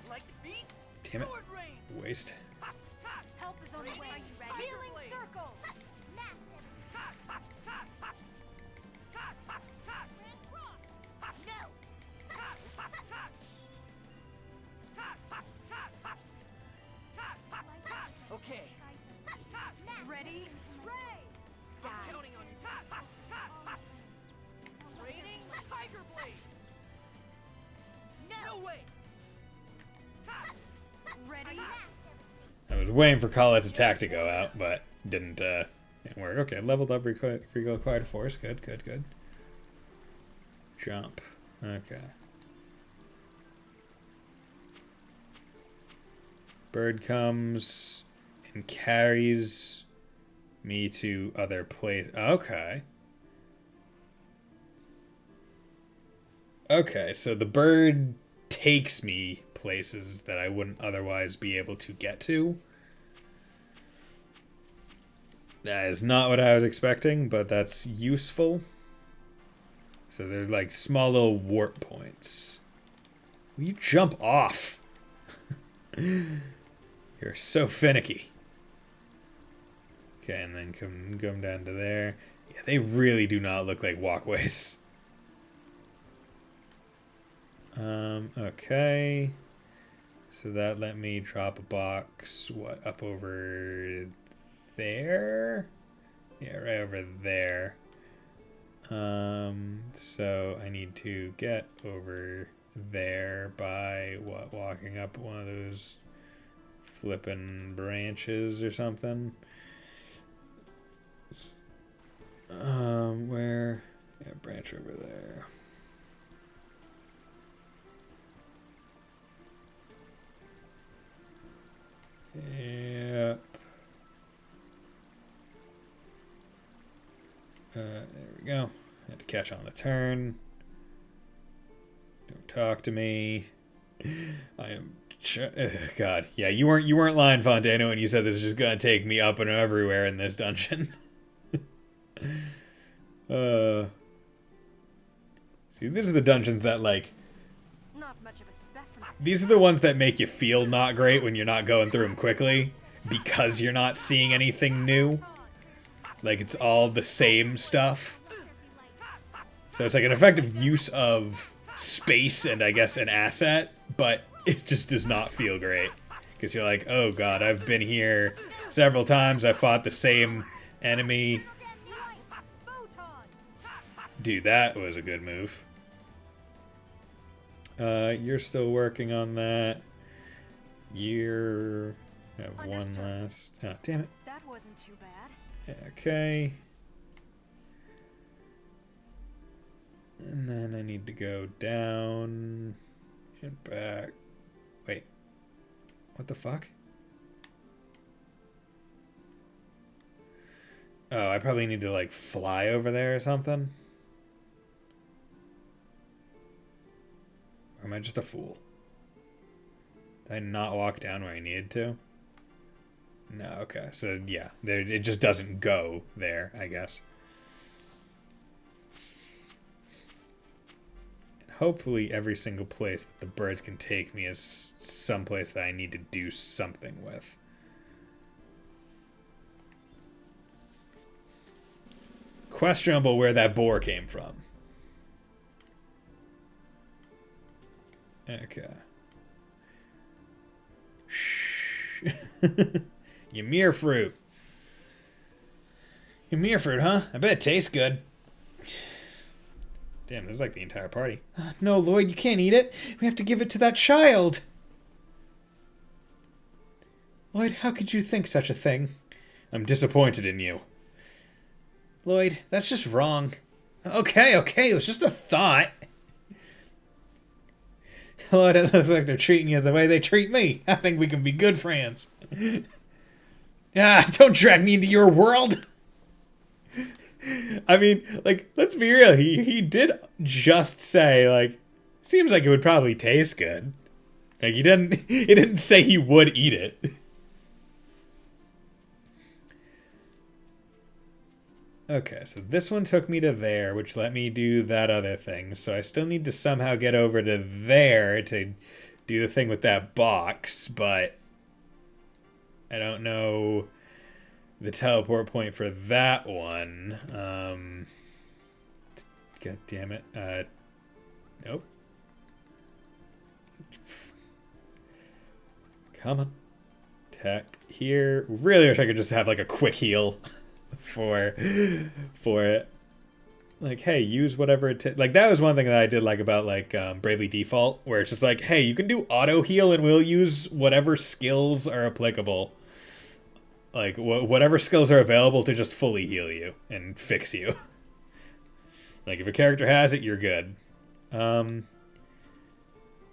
Like the beast? Damn it. Sword rain. Waste. Help is on the way. Are you ready? Healing circle. Mass No. Okay. Ready? Ray. Die. Counting on you. Raining tiger blade. No way. Ready? I was waiting for Colette's attack to go out, but didn't work. Okay, leveled up recoil acquired force. Good, good, good. Jump. Okay. Bird comes and carries me to other place. Okay. Okay, so the bird takes me places that I wouldn't otherwise be able to get to. That is not what I was expecting, but that's useful. So they're like small little warp points. Will you jump off? You're so finicky. Okay, and then come down to there. Yeah, they really do not look like walkways. Okay. So that let me drop a box, what, up over there? Yeah, right over there. So I need to get over there by, what, walking up one of those flippin' branches or something. Where? Yeah, branch over there. Yep. There we go. Had to catch on the turn. Don't talk to me. I am. God, yeah, you weren't lying, Fontano, when you said this is just gonna take me up and everywhere in this dungeon. See, these are the dungeons that like. Not much of a specimen. These are the ones that make you feel not great when you're not going through them quickly, because you're not seeing anything new. Like, it's all the same stuff. So it's like an effective use of space and, I guess, an asset, but it just does not feel great. Because you're like, oh god, I've been here several times, I fought the same enemy. Dude, that was a good move. You're still working on that. You have one last... Oh, damn it. That wasn't too bad. Okay. And then I need to go down and back. Wait. What the fuck? Oh, I probably need to, like, fly over there or something. Or am I just a fool? Did I not walk down where I needed to? No, okay. So, yeah. It just doesn't go there, I guess. And hopefully every single place that the birds can take me is someplace that I need to do something with. Questionable where that boar came from. Okay. Shh. Ymir fruit. Ymir fruit, huh? I bet it tastes good. Damn, this is like the entire party. No, Lloyd, you can't eat it. We have to give it to that child. Lloyd, how could you think such a thing? I'm disappointed in you. Lloyd, that's just wrong. Okay, it was just a thought. Lloyd, it looks like they're treating you the way they treat me. I think we can be good friends. Don't drag me into your world. I mean, like, let's be real. He did just say, like, seems like it would probably taste good. Like, he didn't say he would eat it. Okay, so this one took me to there, which let me do that other thing. So I still need to somehow get over to there to do the thing with that box, but I don't know the teleport point for that one. God damn it. Nope. Come on. Tech here. Really wish I could just have like a quick heal for it. Like, hey, use whatever it takes. Like, that was one thing that I did like about like Bravely Default, where it's just like, hey, you can do auto heal and we'll use whatever skills are applicable. Like, whatever skills are available to just fully heal you and fix you. Like, if a character has it, you're good.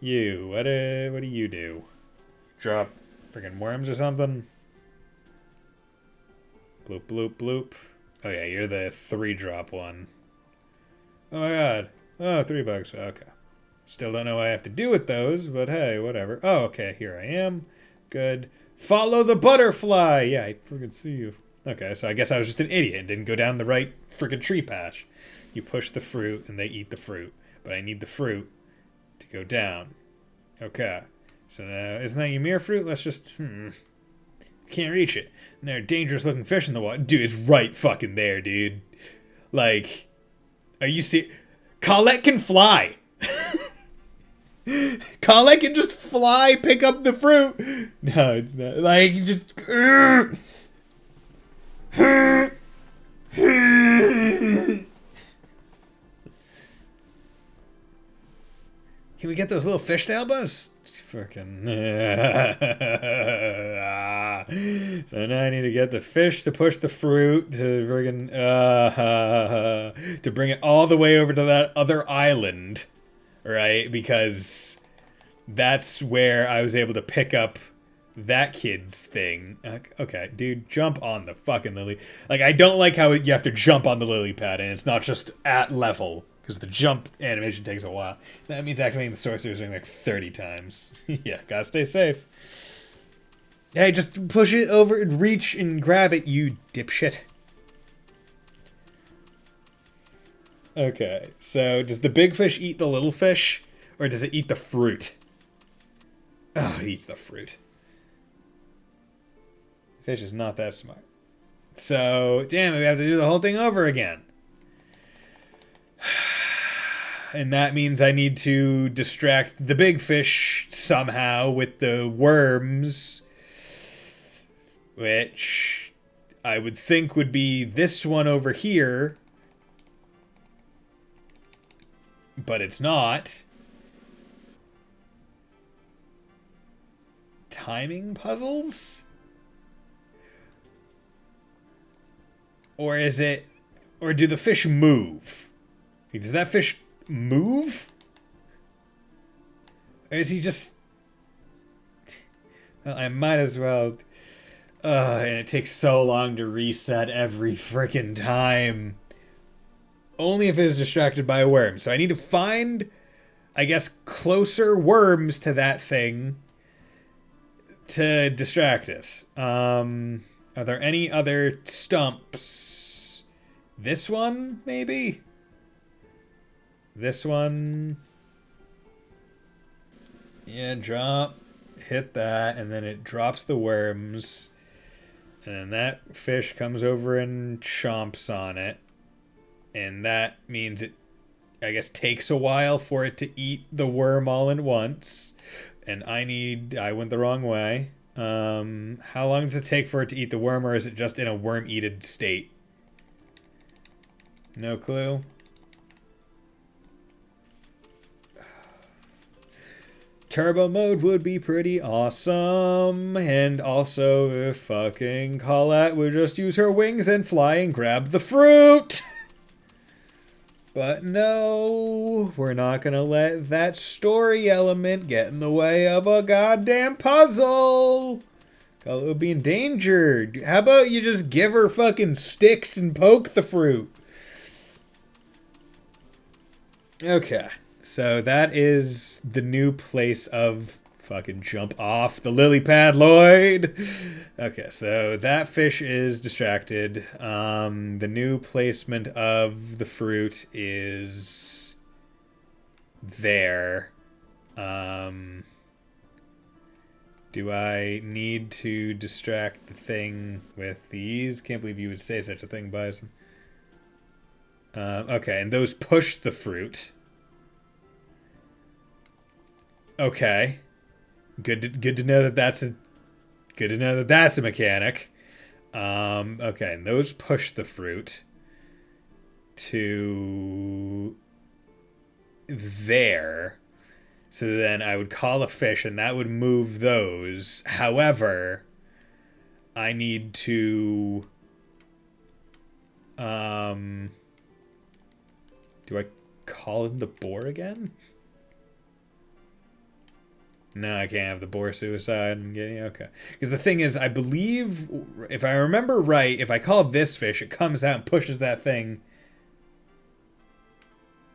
You, what do you do? Drop freaking worms or something? Bloop, bloop, bloop. Oh yeah, you're the 3-drop one. Oh my god. Oh, $3. Okay. Still don't know what I have to do with those, but hey, whatever. Oh, okay, here I am. Good. Follow the butterfly! Yeah, I freaking see you. Okay, so I guess I was just an idiot and didn't go down the right freaking tree path. You push the fruit and they eat the fruit. But I need the fruit to go down. Okay. So now, isn't that Ymir fruit? Let's just, can't reach it. And there are dangerous looking fish in the water. Dude, it's right fucking there, dude. Like, are you serious? Colette can fly. Colette can just fly, pick up the fruit. No, it's not. Like, just... Can we get those little fishtail buzz? Fucking. So now I need to get the fish to push the fruit to friggin' to bring it all the way over to that other island, right? Because that's where I was able to pick up that kid's thing. Okay, dude, jump on the fucking lily. Like, I don't like how you have to jump on the lily pad and it's not just at level. Because the jump animation takes a while. That means activating the sorcerer's ring like 30 times. Yeah, gotta stay safe. Hey, just push it over and reach and grab it, you dipshit. Okay, so does the big fish eat the little fish? Or does it eat the fruit? Oh, it eats the fruit. The fish is not that smart. So, damn it, we have to do the whole thing over again. And that means I need to distract the big fish somehow with the worms. Which I would think would be this one over here. But it's not. Timing puzzles? Or is it... Or do the fish move? Does that fish move? Or is he just... Well, I might as well... and it takes so long to reset every frickin' time. Only if it is distracted by a worm. So I need to find, I guess, closer worms to that thing to distract it. Are there any other stumps? This one, maybe? This one. Yeah, drop. Hit that, and then it drops the worms. And then that fish comes over and chomps on it. And that means it, I guess, takes a while for it to eat the worm all at once. And I went the wrong way. How long does it take for it to eat the worm, or is it just in a worm-eated state? No clue. Turbo mode would be pretty awesome. And also, if fucking Colette would just use her wings and fly and grab the fruit. But no, we're not gonna let that story element get in the way of a goddamn puzzle. Colette would be endangered. How about you just give her fucking sticks and poke the fruit? Okay. So that is the new place of Fucking jump off the lily pad, Lloyd. Okay, so that fish is distracted. The new placement of the fruit is there. Do I need to distract the thing with these? Can't believe you would say such a thing, Bison. Okay, and those push the fruit. Okay. Good to know that that's a mechanic. Okay, and those push the fruit to there. So then I would call a fish and that would move those. However, I need to do I call in the boar again? No, I can't have the boar suicide. I'm getting okay. Because the thing is, I believe, if I remember right, if I call this fish, it comes out and pushes that thing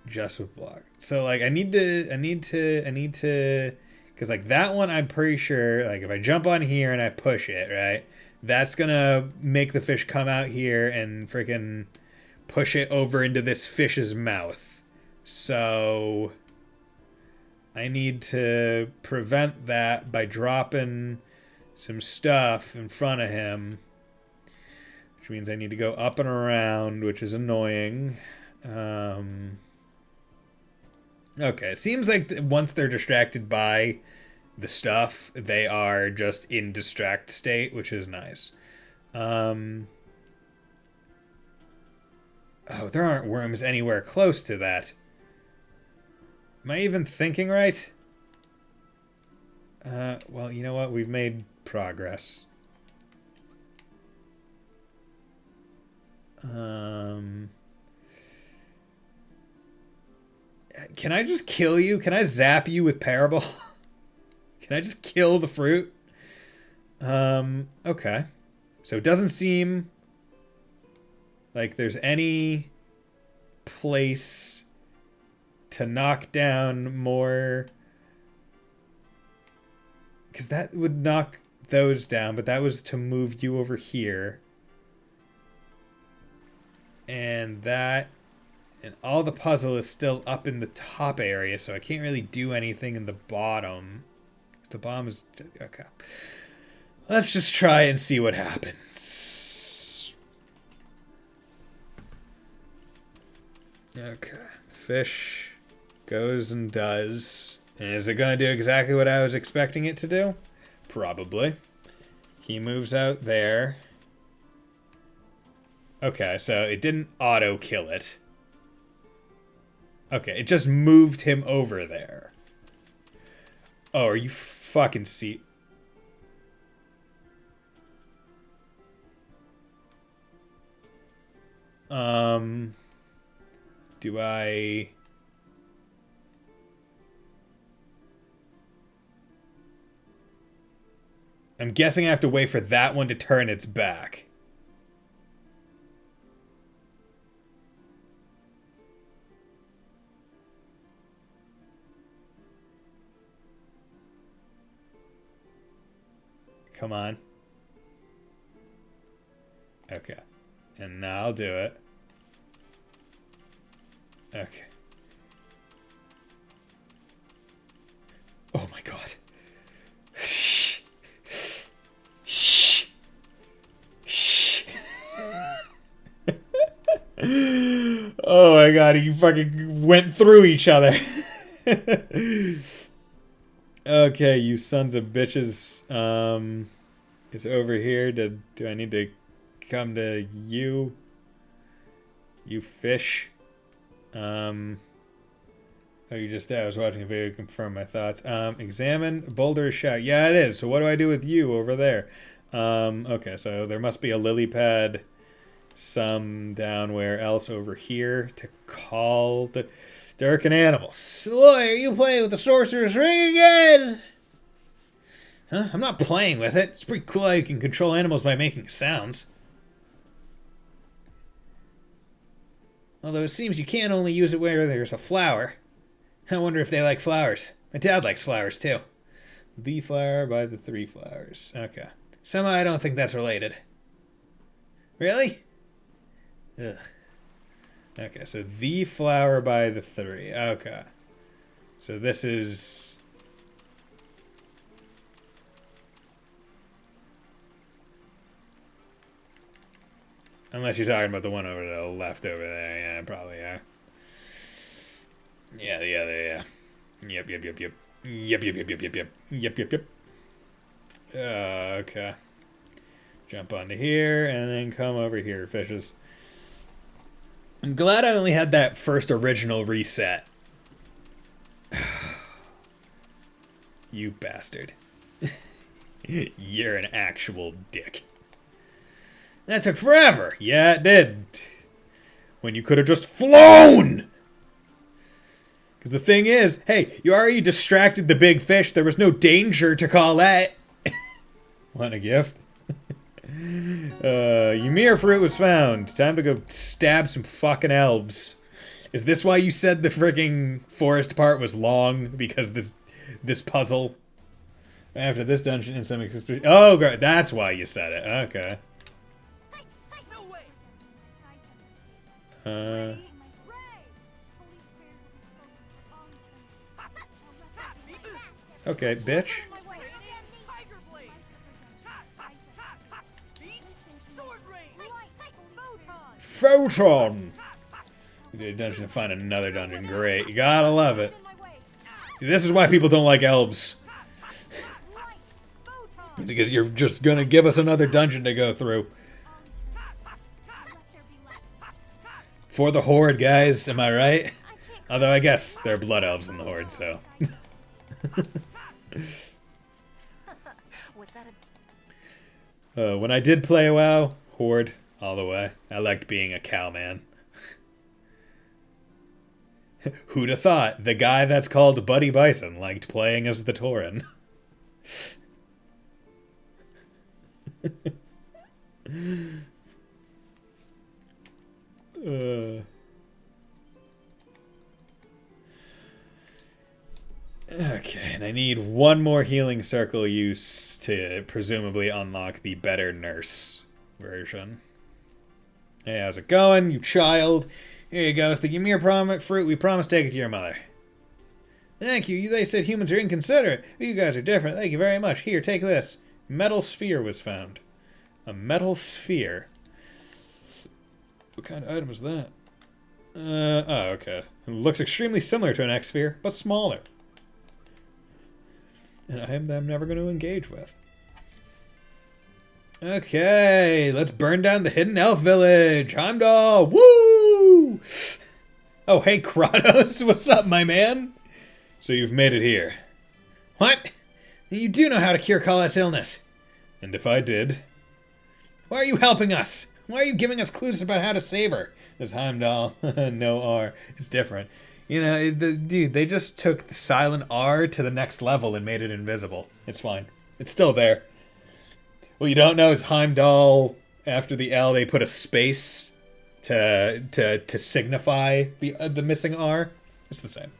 just with block. So like, I need to, because like that one, I'm pretty sure, like if I jump on here and I push it, right, that's gonna make the fish come out here and freaking push it over into this fish's mouth. So I need to prevent that by dropping some stuff in front of him, which means I need to go up and around, which is annoying. Okay, it seems like once they're distracted by the stuff, they are just in distract state, which is nice. Oh, there aren't worms anywhere close to that. Am I even thinking right? Well, you know what? We've made progress. Can I just kill you? Can I zap you with Parable? Can I just kill the fruit? Okay. So it doesn't seem like there's any place to knock down more, because that would knock those down, but that was to move you over here, and that, and all the puzzle is still up in the top area, so I can't really do anything in the bottom. The bottom is okay. Let's just try and see what happens. Okay, fish goes and does. And is it going to do exactly what I was expecting it to do? Probably. He moves out there. Okay, so it didn't auto-kill it. Okay, it just moved him over there. Oh, are you fucking see... Do I... I'm guessing I have to wait for that one to turn its back. Come on. Okay. And now I'll do it. Okay. Oh my god. Shh. Shh. Shh. Oh my god, you fucking went through each other. Okay, you sons of bitches. It's over here. Do I need to come to you? You fish. Oh, you just I was watching a video to confirm my thoughts. Examine boulder shot. Yeah, it is. So what do I do with you over there? Okay, so there must be a lily pad somewhere else over here to call the Durkin animal. Sloy, are you playing with the sorcerer's ring again? Huh? I'm not playing with it. It's pretty cool how you can control animals by making sounds. Although it seems you can't only use it where there's a flower. I wonder if they like flowers. My dad likes flowers too. The flower by the 3 flowers. Okay. Somehow I don't think that's related. Really? Ugh. Okay, so the flower by the 3. Okay. So this is... Unless you're talking about the one over to the left over there. Yeah, probably are. Yeah. Yep. Okay. Jump onto here and then come over here, fishes. I'm glad I only had that first original reset. You bastard. You're an actual dick. That took forever. Yeah, it did. When you could have just flown! Because the thing is, hey, you already distracted the big fish. There was no danger to Colette. Want a gift? Ymir fruit was found. Time to go stab some fucking elves. Is this why you said the frigging forest part was long? Because this puzzle? After this dungeon in some... Oh, God, that's why you said it. Okay. Okay, bitch. Photon! We did a dungeon to find another dungeon. Great. You gotta love it. See, this is why people don't like elves. It's because you're just gonna give us another dungeon to go through. For the Horde, guys. Am I right? Although I guess there are blood elves in the Horde, so... When I did play WoW, Horde, all the way. I liked being a cowman. Who'd have thought the guy that's called Buddy Bison liked playing as the Tauren? Okay, and I need one more healing circle use to presumably unlock the better nurse version. Hey, how's it going, you child? Here you go, it's the Ymir fruit. We promised to take it to your mother. Thank you. They said humans are inconsiderate. But you guys are different. Thank you very much. Here, take this. Metal sphere was found. A metal sphere. What kind of item is that? Oh, okay. It looks extremely similar to an X-sphere, but smaller. And I am never going to engage with. Okay, let's burn down the hidden elf village. Heimdall, woo! Oh, hey, Kratos, what's up, my man? So you've made it here. What? You do know how to cure Colette's illness. And if I did? Why are you helping us? Why are you giving us clues about how to save her? This Heimdall, no R, it's different. You know, dude, they just took the silent R to the next level and made it invisible. It's fine. It's still there. What you don't know is Heimdall, after the L, they put a space to signify the missing R. It's the same.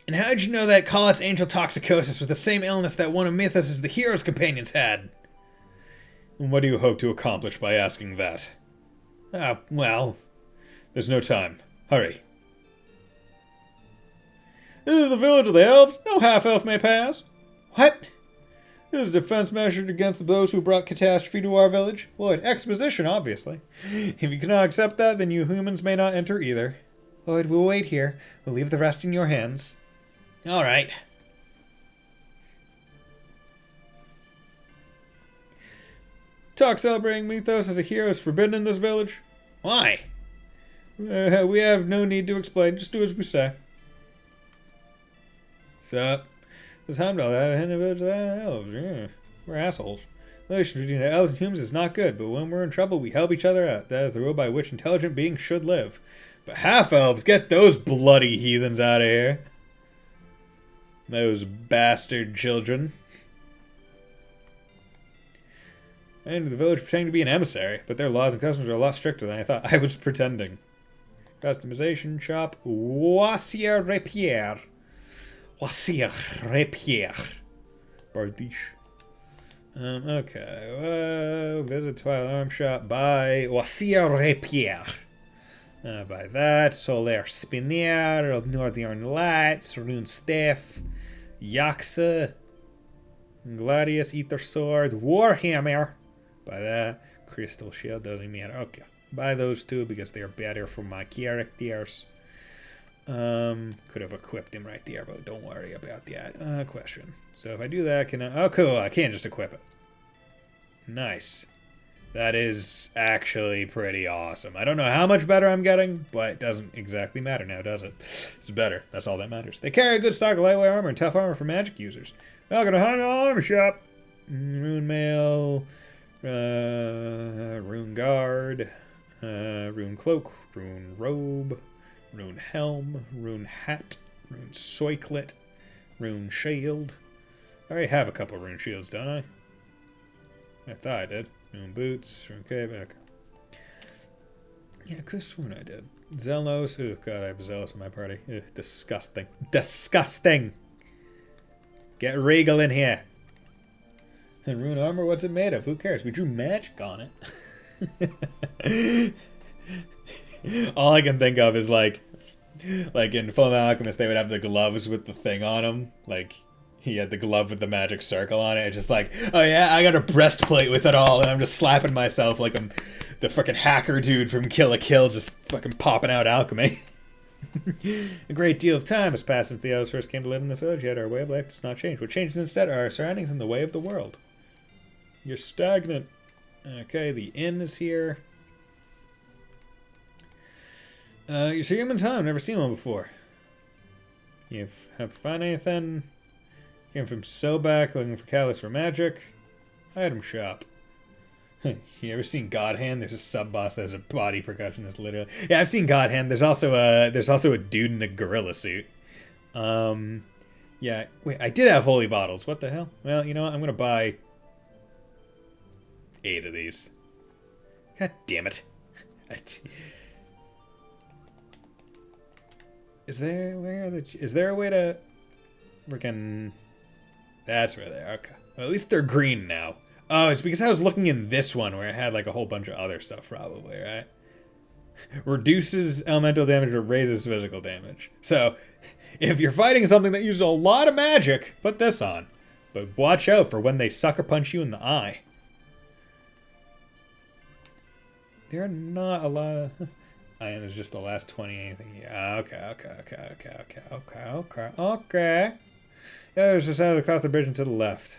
And how'd you know that Colette's angel toxicosis was the same illness that one of Mythos' the hero's companions had? And what do you hope to accomplish by asking that? Ah, well, there's no time. Hurry. This is the village of the elves. No half-elf may pass. What? This is a defense measured against those who brought catastrophe to our village. Lloyd, exposition, obviously. If you cannot accept that, then you humans may not enter either. Lloyd, we'll wait here. We'll leave the rest in your hands. All right. Talk celebrating Mythos as a hero is forbidden in this village. Why? We have no need to explain. Just do as we say. Sup? This Heimdall in the village of the elves. Yeah. We're assholes. Relations between the elves and humans is not good, but when we're in trouble, we help each other out. That is the rule by which intelligent beings should live. But half-elves, get those bloody heathens out of here. Those bastard children. I entered the village pretending to be an emissary, but their laws and customs are a lot stricter than I thought. I was pretending. Customization shop. Wassier Rapier. Wasier Rapier. Bardiche. Okay. Visit Twilight Arm Shop. Buy Wasier Rapier. Buy that. Solaire Spinier. Northern Lights. Rune Staff. Yaxa. Gladius Ether Sword. Warhammer. Buy that. Crystal Shield. Doesn't matter. Okay. Buy those two because they are better for my characters. Could have equipped him right there, but don't worry about that. Question. So if I do that, can I... Oh, cool. I can't just equip it. Nice. That is actually pretty awesome. I don't know how much better I'm getting, but it doesn't exactly matter now, does it? It's better. That's all that matters. They carry a good stock of lightweight armor and tough armor for magic users. Welcome to Honda Armor Shop. Rune Mail. Rune Guard. Rune Cloak. Rune Robe. Rune Helm, Rune Hat, Rune Soiklet, Rune Shield. I already have a couple Rune Shields, don't I? I thought I did. Rune Boots, Rune Cape, okay. Yeah, I could have sworn I did. Zelos, oh god, I have Zelos in my party. Ugh, disgusting. Disgusting! Get Regal in here. And Rune Armor, what's it made of? Who cares? We drew magic on it. All I can think of is like in Fullmetal Alchemist, they would have the gloves with the thing on them. Like, he had the glove with the magic circle on it. It's just like, oh yeah, I got a breastplate with it all, and I'm just slapping myself like I'm the fucking hacker dude from Kill la Kill, just fucking popping out alchemy. A great deal of time has passed since the elves first came to live in this village, yet our way of life does not change. What changes instead are our surroundings and the way of the world. You're stagnant. Okay, the inn is here. You see him in time. Never seen one before. You have found anything? Came from Sobek looking for catalyst for magic. Item shop. You ever seen God Hand? There's a sub boss that has a body percussionist. Literally, yeah, I've seen God Hand. There's also a dude in a gorilla suit. Yeah. Wait, I did have holy bottles. What the hell? Well, you know what? I'm gonna buy 8 of these. God damn it. Is there a way to freaking... That's where they are. Okay. Well, at least they're green now. Oh, it's because I was looking in this one where it had like a whole bunch of other stuff probably, right? Reduces elemental damage or raises physical damage. So, if you're fighting something that uses a lot of magic, put this on. But watch out for when they sucker punch you in the eye. There are not a lot of... Iron is just the last 20 anything. Yeah, okay. Yeah, there's just out across the bridge and to the left.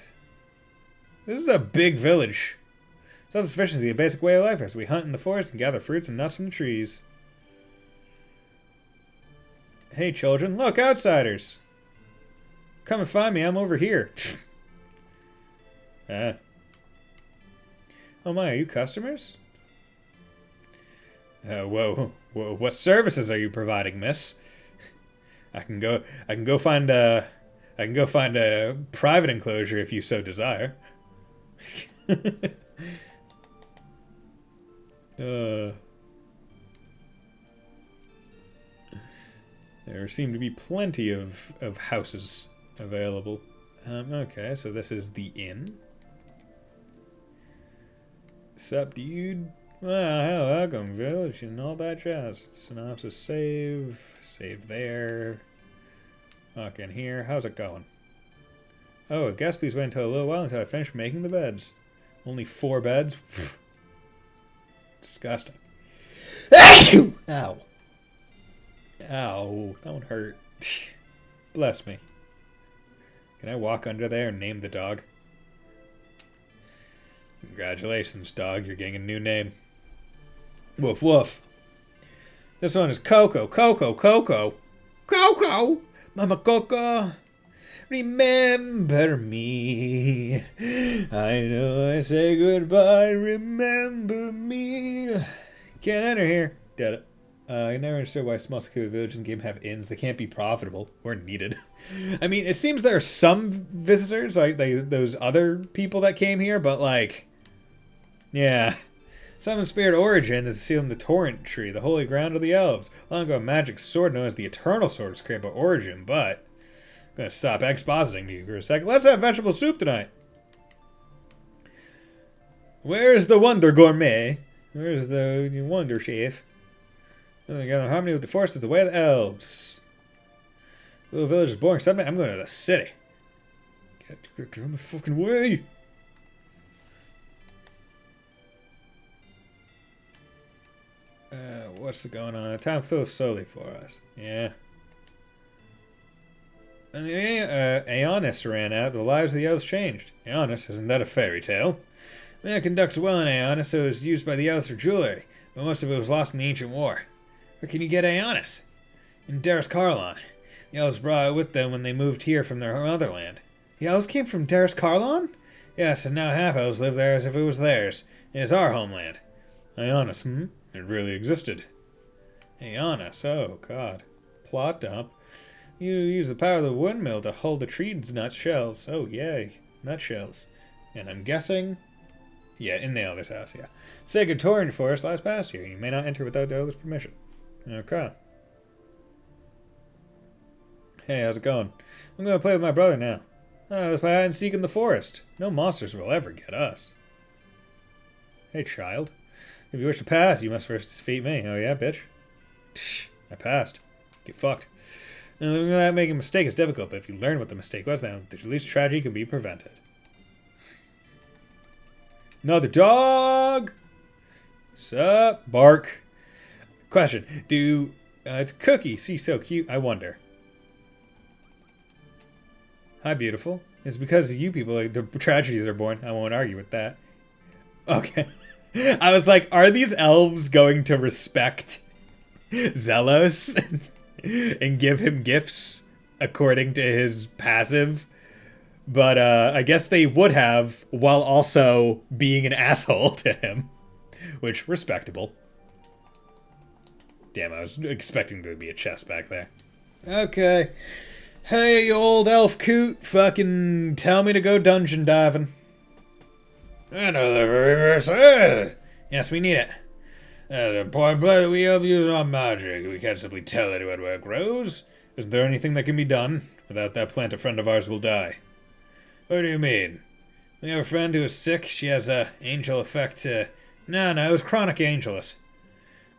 This is a big village. Self-sufficiency, a basic way of life as we hunt in the forest and gather fruits and nuts from the trees. Hey children, look, outsiders! Come and find me, I'm over here. Oh my, are you customers? Whoa, what services are you providing, miss? I can go find a private enclosure if you so desire. There seem to be plenty of houses available. Okay, so this is the inn. Sup, dude? Well, welcome, village, and all that jazz. Synopsis save there. Walk in here. How's it going? Oh, I guess please wait until a little while until I finish making the beds. Only 4 beds? Disgusting. Ow! Ow, that one hurt. Bless me. Can I walk under there and name the dog? Congratulations, dog. You're getting a new name. Woof, woof. This one is Coco. Coco! Mama Coco! Remember me. I know I say goodbye. Remember me. Can't enter here. Did it. I never understood why small secluded villages in the game have inns. They can't be profitable or needed. I mean, it seems there are some visitors, like those other people that came here, but like, yeah. Summon Spirit Origin is sealed in the Torrent Tree, the holy ground of the elves. Long ago, a magic sword known as the Eternal Sword was created by Origin, but gonna stop expositing to you for a second. Let's have vegetable soup tonight. Where's the Wonder Gourmet? Where's the Wonder Chef? Together harmony with the forest is the way of the elves. The little village is boring. Suddenly, I'm going to the city. Get on the fucking way. What's going on? Time flows slowly for us. Yeah. And Aeonis ran out. The lives of the elves changed. Aeonis, isn't that a fairy tale? Man conducts well in Aeonis, so it was used by the elves for jewelry, but most of it was lost in the ancient war. Where can you get Aeonis? In Darris Carlon. The elves brought it with them when they moved here from their motherland. The elves came from Darris Carlon? Yes, and now half-elves live there as if it was theirs. It is our homeland. Aeonis, It really existed. Aeonis, oh god. Plot dump. You use the power of the windmill to hold the tree's nutshells. Oh, yay. Nutshells. And I'm guessing... Yeah, in the elder's house, yeah. Sacred Forest lies past here. You may not enter without the elder's permission. Okay. Hey, how's it going? I'm going to play with my brother now. Let's play hide and seek in the forest. No monsters will ever get us. Hey, child. If you wish to pass, you must first defeat me. Oh, yeah, bitch? I passed. Get fucked. Now, making a mistake is difficult, but if you learn what the mistake was, then at least tragedy can be prevented. Another dog! Sup? Bark. Question. It's Cookie. She's so cute. I wonder. Hi, beautiful. It's because of you people, like, the tragedies are born. I won't argue with that. Okay. I was like, are these elves going to respect Zelos and give him gifts according to his passive? But I guess they would have, while also being an asshole to him. Which, respectable. Damn, I was expecting there to be a chest back there. Okay. Hey, you old elf coot, fucking tell me to go dungeon diving. Another very yes, we need it. The point blank we have used on magic. We can't simply tell anyone where it grows. Isn't there anything that can be done? Without that plant, a friend of ours will die. What do you mean? We have a friend who is sick. She has a angel effect. No, it was chronic angelus.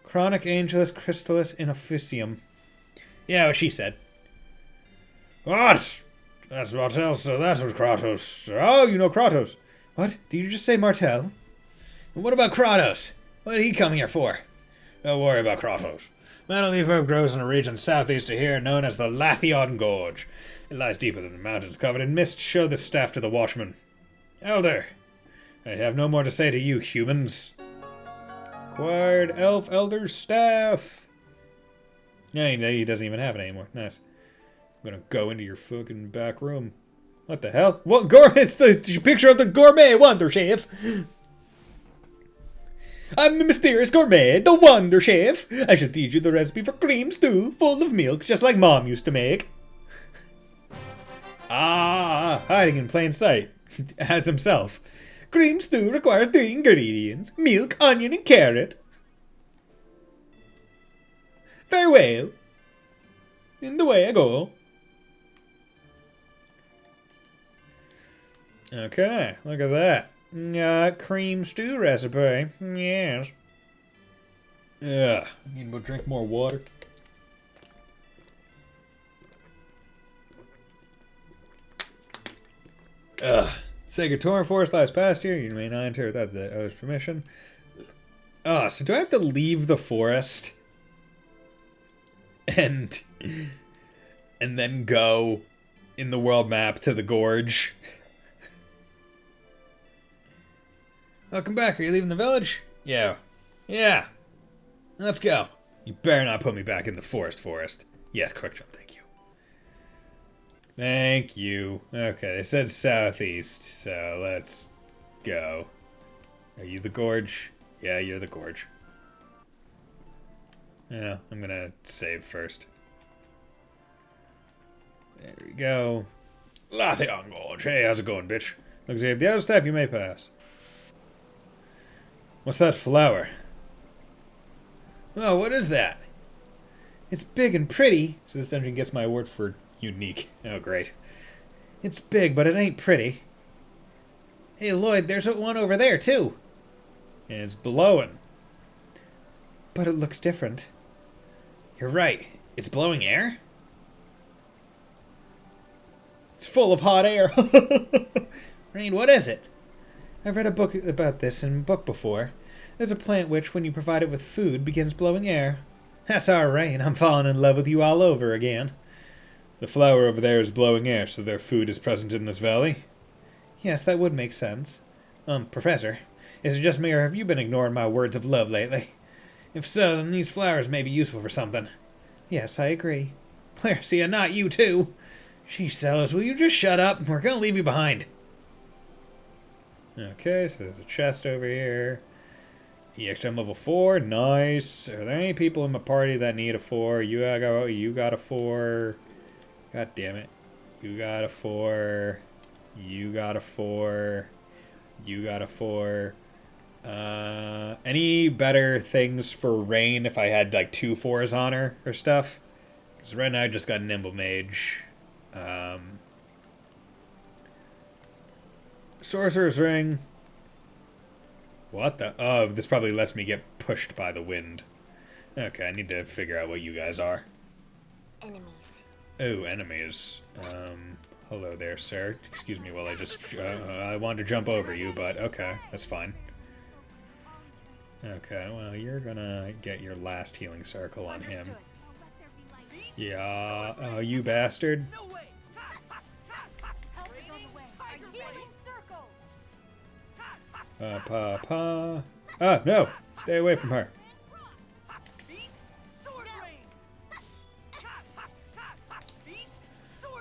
Chronic angelus crystallis in officium. Yeah, what she said. What? That's Martel, so that's what Kratos. Oh, you know Kratos. What? Did you just say Martel? And what about Kratos? What did he come here for? Don't worry about Kratos. Metal leaf herb grows in a region southeast of here known as the Lathion Gorge. It lies deeper than the mountains, covered in mist. Show this staff to the watchman. Elder, I have no more to say to you, humans. Acquired elf elder's staff. Yeah, he doesn't even have it anymore. Nice. I'm gonna go into your fucking back room. What the hell? What gourmet? It's the picture of the gourmet wonder chef. I'm the mysterious gourmet, the wonder chef. I shall teach you the recipe for cream stew, full of milk, just like Mom used to make. Hiding in plain sight, as himself. Cream stew requires 3 ingredients: milk, onion, and carrot. Very well. In the way I go. Okay, look at that. Cream stew recipe. Yes. Ugh. Need to drink more water. Sacred Forest lies past here. You may not enter without the owner's permission. So do I have to leave the forest? And then go in the world map to the gorge? Welcome back. Are you leaving the village? Yeah. Yeah. Let's go. You better not put me back in the forest. Yes, quick jump. Thank you. Thank you. Okay, they said southeast, so let's go. Are you the gorge? Yeah, you're the gorge. Yeah, I'm gonna save first. There we go. Lathion Gorge. Hey, how's it going, bitch? Looks like you have the other stuff you may pass. What's that flower? Oh, what is that? It's big and pretty. So this engine gets my award for Unique. Oh, great. It's big, but it ain't pretty. Hey, Lloyd, there's one over there, too. And it's blowing. But it looks different. You're right. It's blowing air? It's full of hot air. Rain, what is it? I've read a book about this in a book before. There's a plant which, when you provide it with food, begins blowing air. That's our Rain. I'm falling in love with you all over again. The flower over there is blowing air, so their food is present in this valley? Yes, that would make sense. Professor, is it just me, or have you been ignoring my words of love lately? If so, then these flowers may be useful for something. Yes, I agree. Claricia, not you too. Sheesh, Sellers, will you just shut up? We're gonna leave you behind. Okay, so there's a chest over here. EXM level 4, nice. Are there any people in my party that need a 4? You got a 4. God damn it. You got a 4. You got a 4. You got a 4. Any better things for Rain if I had like 2 4s on her or stuff? Because right now I just got Nimble Mage. Sorcerer's Ring. What the? Oh, this probably lets me get pushed by the wind. Okay, I need to figure out what you guys are. Enemies. Oh, enemies. Hello there, sir. Excuse me while I just... I wanted to jump over you, but okay, that's fine. Okay, well, you're gonna get your last healing circle on him. Yeah, oh, you bastard. Ah, no! Stay away from her.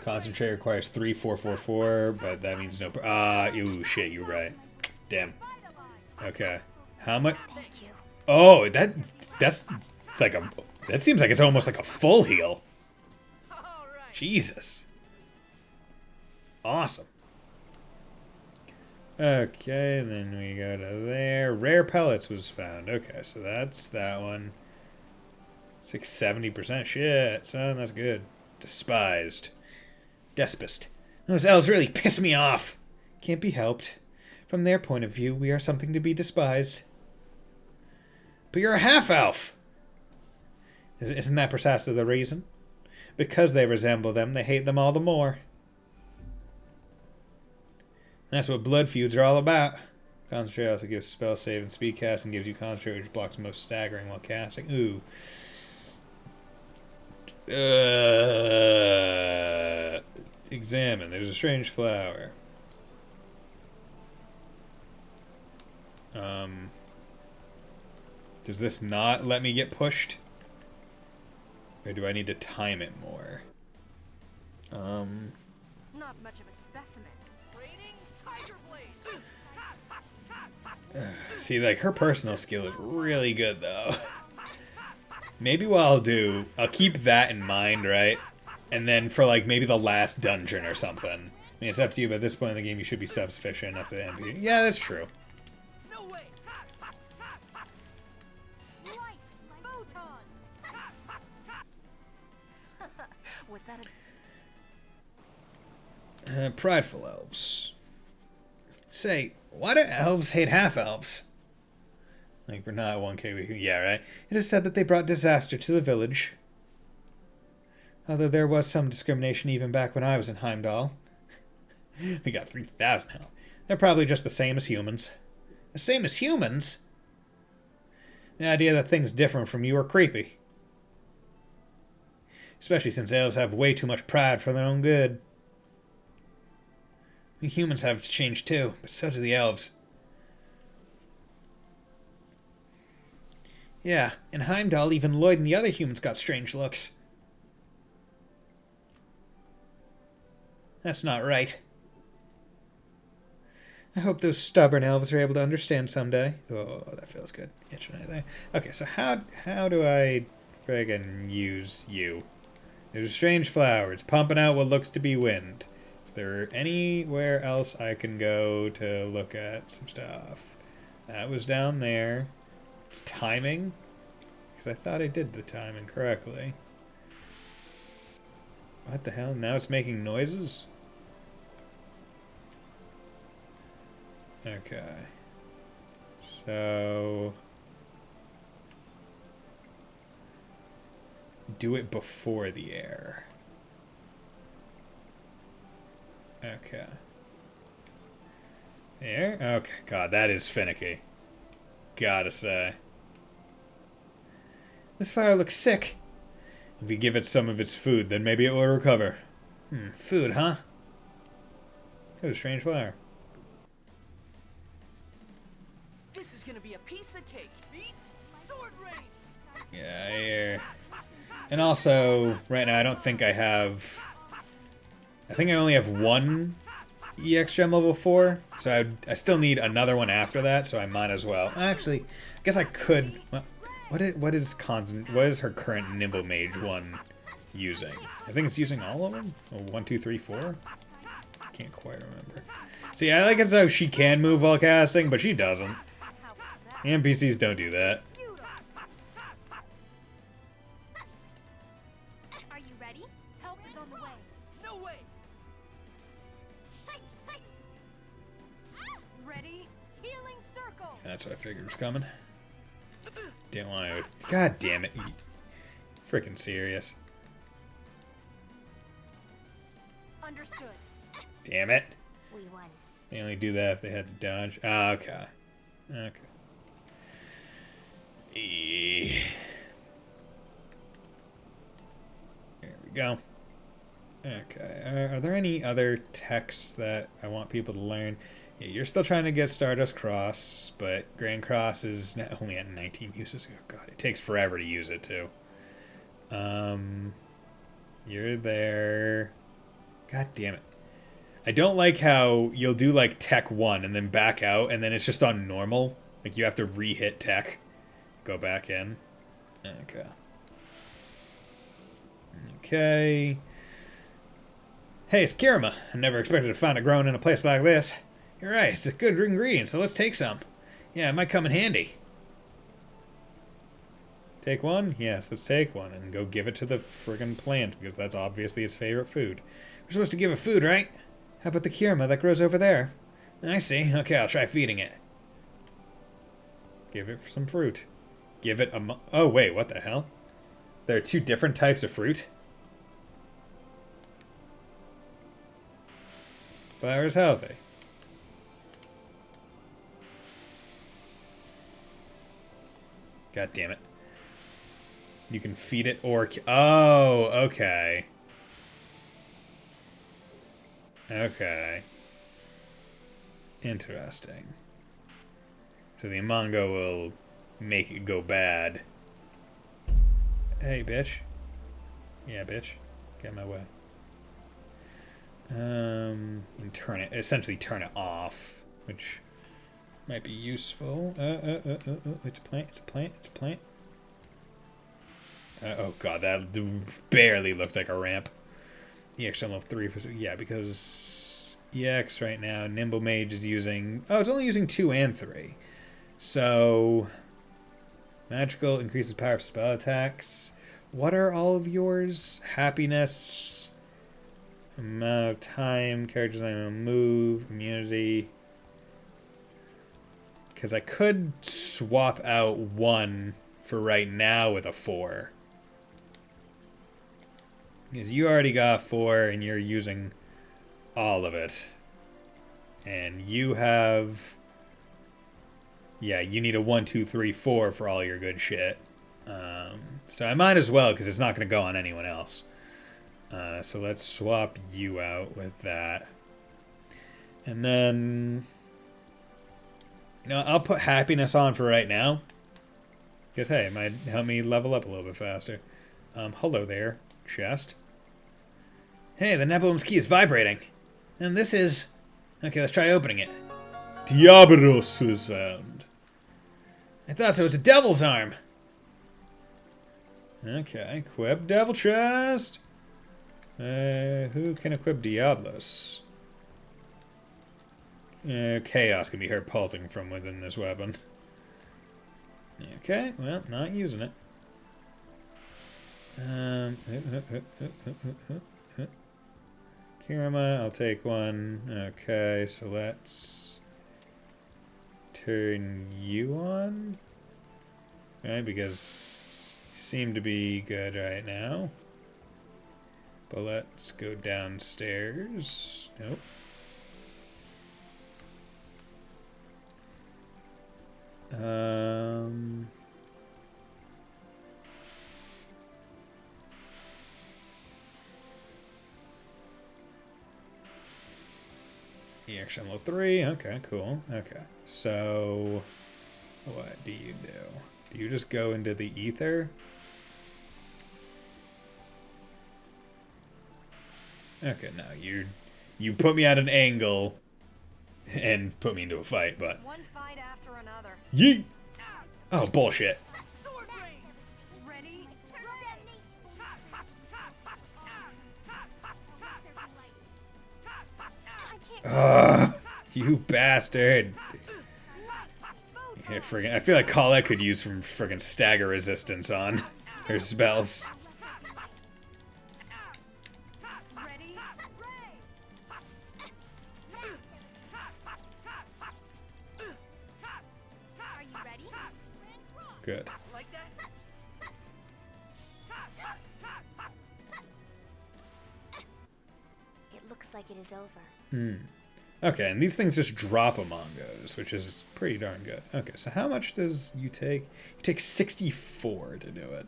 Concentrate requires 3 4 but that means no... ooh, shit, you're right. Damn. Okay. How much... Oh, that's... It's like a... That seems like it's almost like a full heal. Jesus. Awesome. Okay, then we go to there. Rare pellets was found. Okay, so that's that one. 70%. Shit, son, that's good. Despised. Despist. Those elves really piss me off. Can't be helped. From their point of view, we are something to be despised. But you're a half-elf! Isn't that precisely the reason? Because they resemble them, they hate them all the more. That's what blood feuds are all about. Concentrate also gives spell save and speed cast and gives you concentrate, which blocks most staggering while casting. Ooh. Examine. There's a strange flower. Does this not let me get pushed? Or do I need to time it more? Not much of a specimen. See, like, her personal skill is really good, though. Maybe what I'll do, I'll keep that in mind, right? And then for, like, maybe the last dungeon or something. I mean, it's up to you, but at this point in the game, you should be self-sufficient enough to MP. Yeah, that's true. Was that a... prideful elves. Say, why do elves hate half-elves? Like, we're not 1K. Yeah, right? It is said that they brought disaster to the village. Although there was some discrimination even back when I was in Heimdall. We got 3,000 health. They're probably just the same as humans. The same as humans? The idea that things different from you are creepy. Especially since elves have way too much pride for their own good. We humans have changed too, but so do the elves. Yeah, in Heimdall, even Lloyd and the other humans got strange looks. That's not right. I hope those stubborn elves are able to understand someday. Oh, that feels good. Itch right there. Okay, so how do I friggin' use you? There's a strange flower. It's pumping out what looks to be wind. Is there anywhere else I can go to look at some stuff? That was down there. It's timing? Because I thought I did the timing correctly. What the hell? Now it's making noises? Okay. So... do it before the air. Okay. Air? Okay. God, that is finicky. Gotta say. This fire looks sick. If we give it some of its food, then maybe it will recover. Food, huh? What a strange flower. This is gonna be a piece of cake. Sword rain. Yeah, here. And also, right now I don't think I have... I think I only have one EX gem level 4, so I still need another one after that, so I might as well. Actually, I guess I could... Well, what is her current Nimble Mage one using? I think it's using all of them? Oh, 1, 2, 3, 4? Can't quite remember. See, I like it so she can move while casting, but she doesn't. The NPCs don't do that. Are you ready? Help is on the way. No way. Ready? Healing circle. That's what I figured was coming. Didn't want to... God damn it. Freaking serious. Understood. Damn it. We won. They only do that if they had to dodge. Ah, okay. Okay. There we go. Okay. Are there any other texts that I want people to learn? Yeah, you're still trying to get Stardust Cross, but Grand Cross is only at 19 uses. Oh god, it takes forever to use it too. You're there. God damn it. I don't like how you'll do like Tech 1 and then back out, and then it's just on normal. Like you have to re-hit Tech. Go back in. Okay. Okay. Hey, it's Kirima. I never expected to find it growing in a place like this. You're right, it's a good ingredient, so let's take some. Yeah, it might come in handy. Take one? Yes, let's take one and go give it to the friggin' plant, because that's obviously his favorite food. We're supposed to give it food, right? How about the Kirima that grows over there? I see. Okay, I'll try feeding it. Give it some fruit. Give it a oh, wait, what the hell? There are two different types of fruit? Flower is healthy. God damn it. You can feed it or... Oh, okay. Okay. Interesting. So the Amongo will make it go bad. Hey, bitch. Yeah, bitch. Get in my way. And turn it... Essentially turn it off, which... might be useful. It's a plant, it's a plant, it's a plant. Oh god, that barely looked like a ramp. EX level 3 for... Yeah, because EX right now, Nimble Mage is using... Oh, it's only using 2 and 3. So... Magical increases power of spell attacks. What are all of yours? Happiness. Amount of time. Characters able to move. Immunity. Because I could swap out 1 for right now with a 4. Because you already got 4 and you're using all of it. And you have... Yeah, you need a 1, 2, 3, 4 for all your good shit. So I might as well, because it's not going to go on anyone else. So let's swap you out with that. And then... You know, I'll put happiness on for right now. Because, hey, it might help me level up a little bit faster. Hello there, chest. Hey, the Nebulum's key is vibrating. And this is... Okay, let's try opening it. Diablos was found. I thought so. It's a devil's arm. Okay, equip devil chest. Who can equip Diablos? Chaos can be heard pulsing from within this weapon. Okay, well, not using it. Kirima, I'll take one. Okay, so let's turn you on. Right, because you seem to be good right now. But let's go downstairs. Nope. EX level 3. Okay, cool. Okay. So, what do you do? Do you just go into the ether? Okay, no, you put me at an angle and put me into a fight, but One fight after another. yeet! Oh, bullshit. Sword rain. Ready? You bastard. Yeah, friggin', I feel like Colette could use some friggin' stagger resistance on her spells. Ready? Are you ready? Good. Like that? It looks like it is over. Okay, and these things just drop Amongos, which is pretty darn good. Okay, so how much does you take? You take 64 to do it.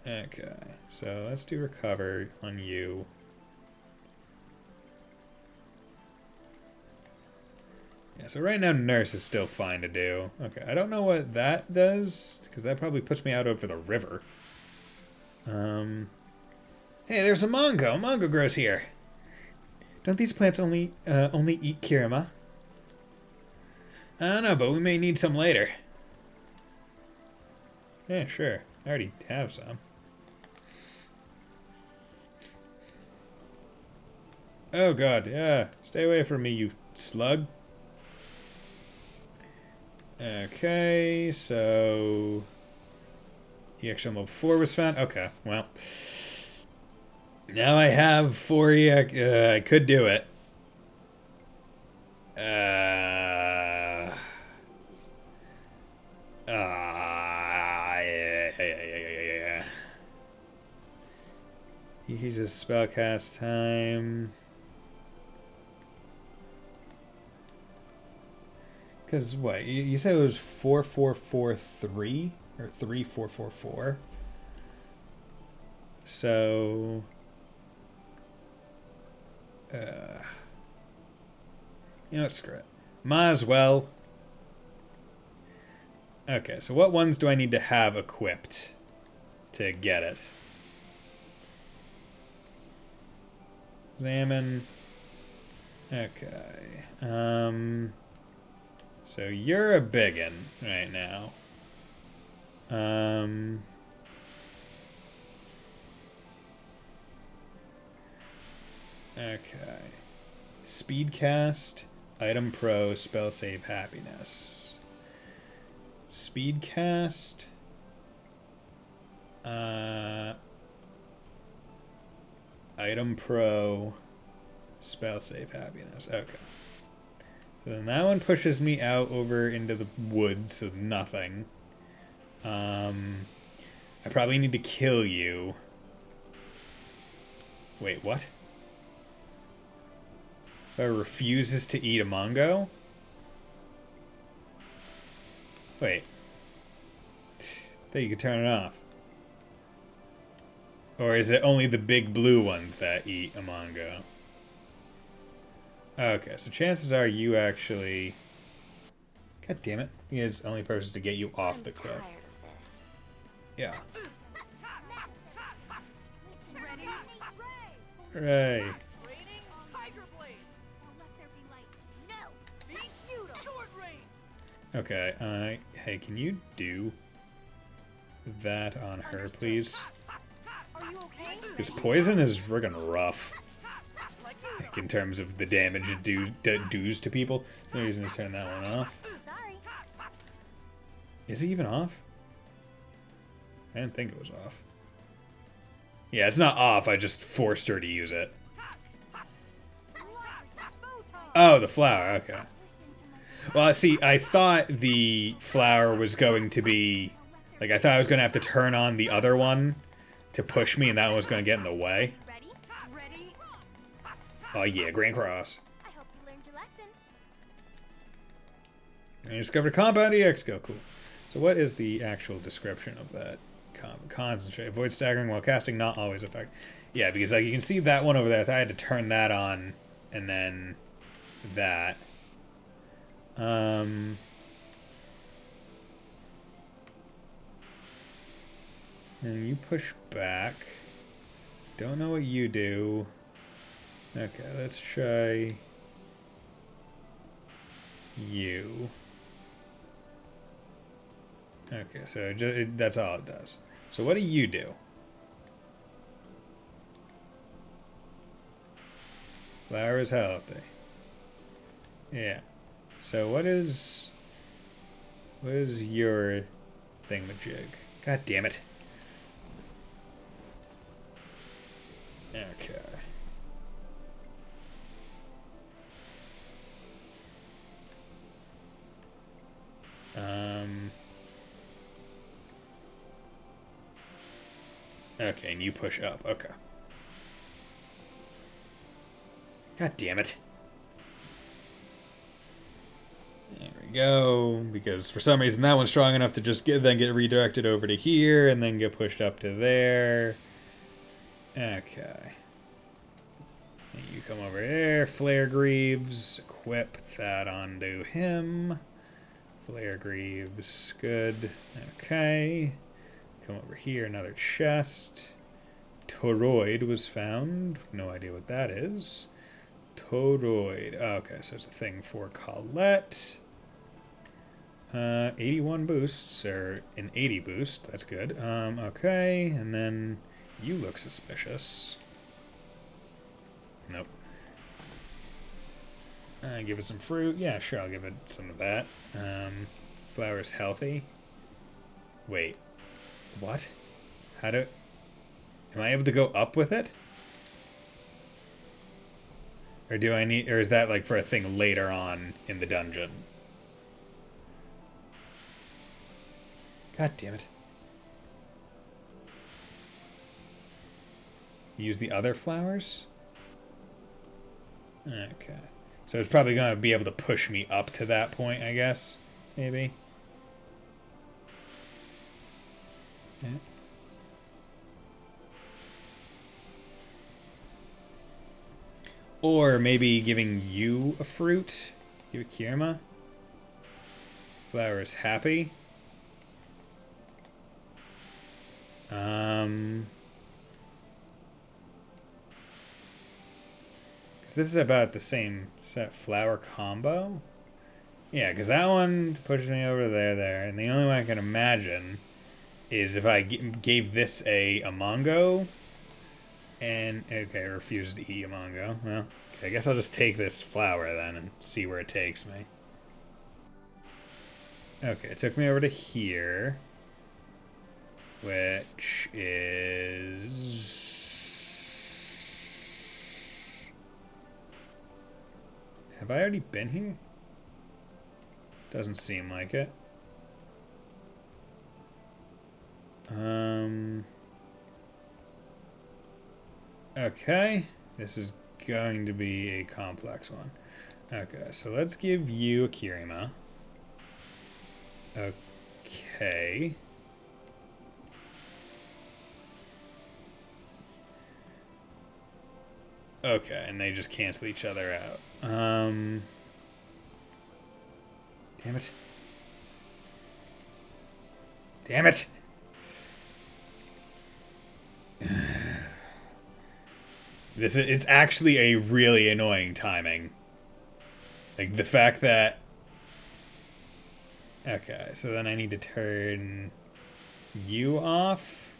Okay, so let's do recover on you. Yeah, so right now Nurse is still fine to do. Okay, I don't know what that does, because that probably puts me out over the river. Hey, there's a Mongo. A Mongo grows here. Don't these plants only eat Kirima? I don't know, but we may need some later. Yeah, sure. I already have some. Oh god, yeah. Stay away from me, you slug. Okay, so... EX level 4 was found? Okay, well... Now I have 4 EX... I could do it. Yeah. He uses spellcast time. Because what? You said it was 4443? Or 3444? So... you know what, screw it. Might as well. Okay, so what ones do I need to have equipped to get it? Examine. Okay. So you're a biggin right now. Okay. Speedcast, item pro, spell save happiness. Speedcast. Item pro, spell save happiness. Okay. So then that one pushes me out over into the woods, so nothing. I probably need to kill you. Wait, what? Refuses to eat a Mongo? Wait. Thought you could turn it off. Or is it only the big blue ones that eat a Mongo? Okay, so chances are you actually... God damn it. His only purpose is to get you off the cliff. Tired of this. Yeah. Ready? Right. Raining tiger blade. Let there be light. No. Beast feudal. Sword rain. Okay, hey, can you do that on her, please? Are you okay? Because poison is friggin' rough. Like, in terms of the damage it does to people. There's no reason to turn that one off. Sorry. Is it even off? I didn't think it was off. Yeah, it's not off. I just forced her to use it. Oh, the flower. Okay. Well, see, I thought the flower was going to be... Like, I thought I was going to have to turn on the other one to push me, and that one was going to get in the way. Oh, yeah, Grand Cross. I hope you learned your lesson. You discovered Compound EX. Go, cool. So what is the actual description of that? Concentrate. Avoid staggering while casting, not always effective. Yeah, because like you can see that one over there. I thought I had to turn that on, and then that. And you push back. Don't know what you do. Okay, let's try you. Okay, so that's all it does. So what do you do? Flower is healthy. Yeah. So what is your thingamajig? God damn it. Okay. Okay, and you push up. Okay. God damn it. There we go. Because for some reason that one's strong enough to just then get redirected over to here and then get pushed up to there. Okay. And you come over there. Flare Greaves. Equip that onto him. Flare Greaves. Good. Okay. Come over here, another chest. Toroid was found. No idea what that is. Toroid. Okay, so it's a thing for Colette. 81 boosts, or an 80 boost. That's good. Okay, and then you look suspicious. Nope. Give it some fruit. Yeah, sure, I'll give it some of that. Flower's healthy. Wait. What? How do... Am I able to go up with it? Or do I need... Or is that like for a thing later on in the dungeon? God damn it. Use the other flowers? Okay. So it's probably going to be able to push me up to that point, I guess. Maybe. Yeah. Or maybe giving you a fruit. Give it Kirima. Flower is happy. Because this is about the same set flower combo. Yeah, because that one pushes me over there. And the only one I can imagine is if I gave this a Amongo. And, okay, I refuse to eat Amongo. Well, okay, I guess I'll just take this flower then and see where it takes me. Okay, it took me over to here. Which is... Have I already been here? Doesn't seem like it. Okay. This is going to be a complex one. Okay, so let's give you a Kirima. Okay. Okay, and they just cancel each other out. Damn it. Damn it! It's actually a really annoying timing. Like, the fact that... Okay, so then I need to turn you off?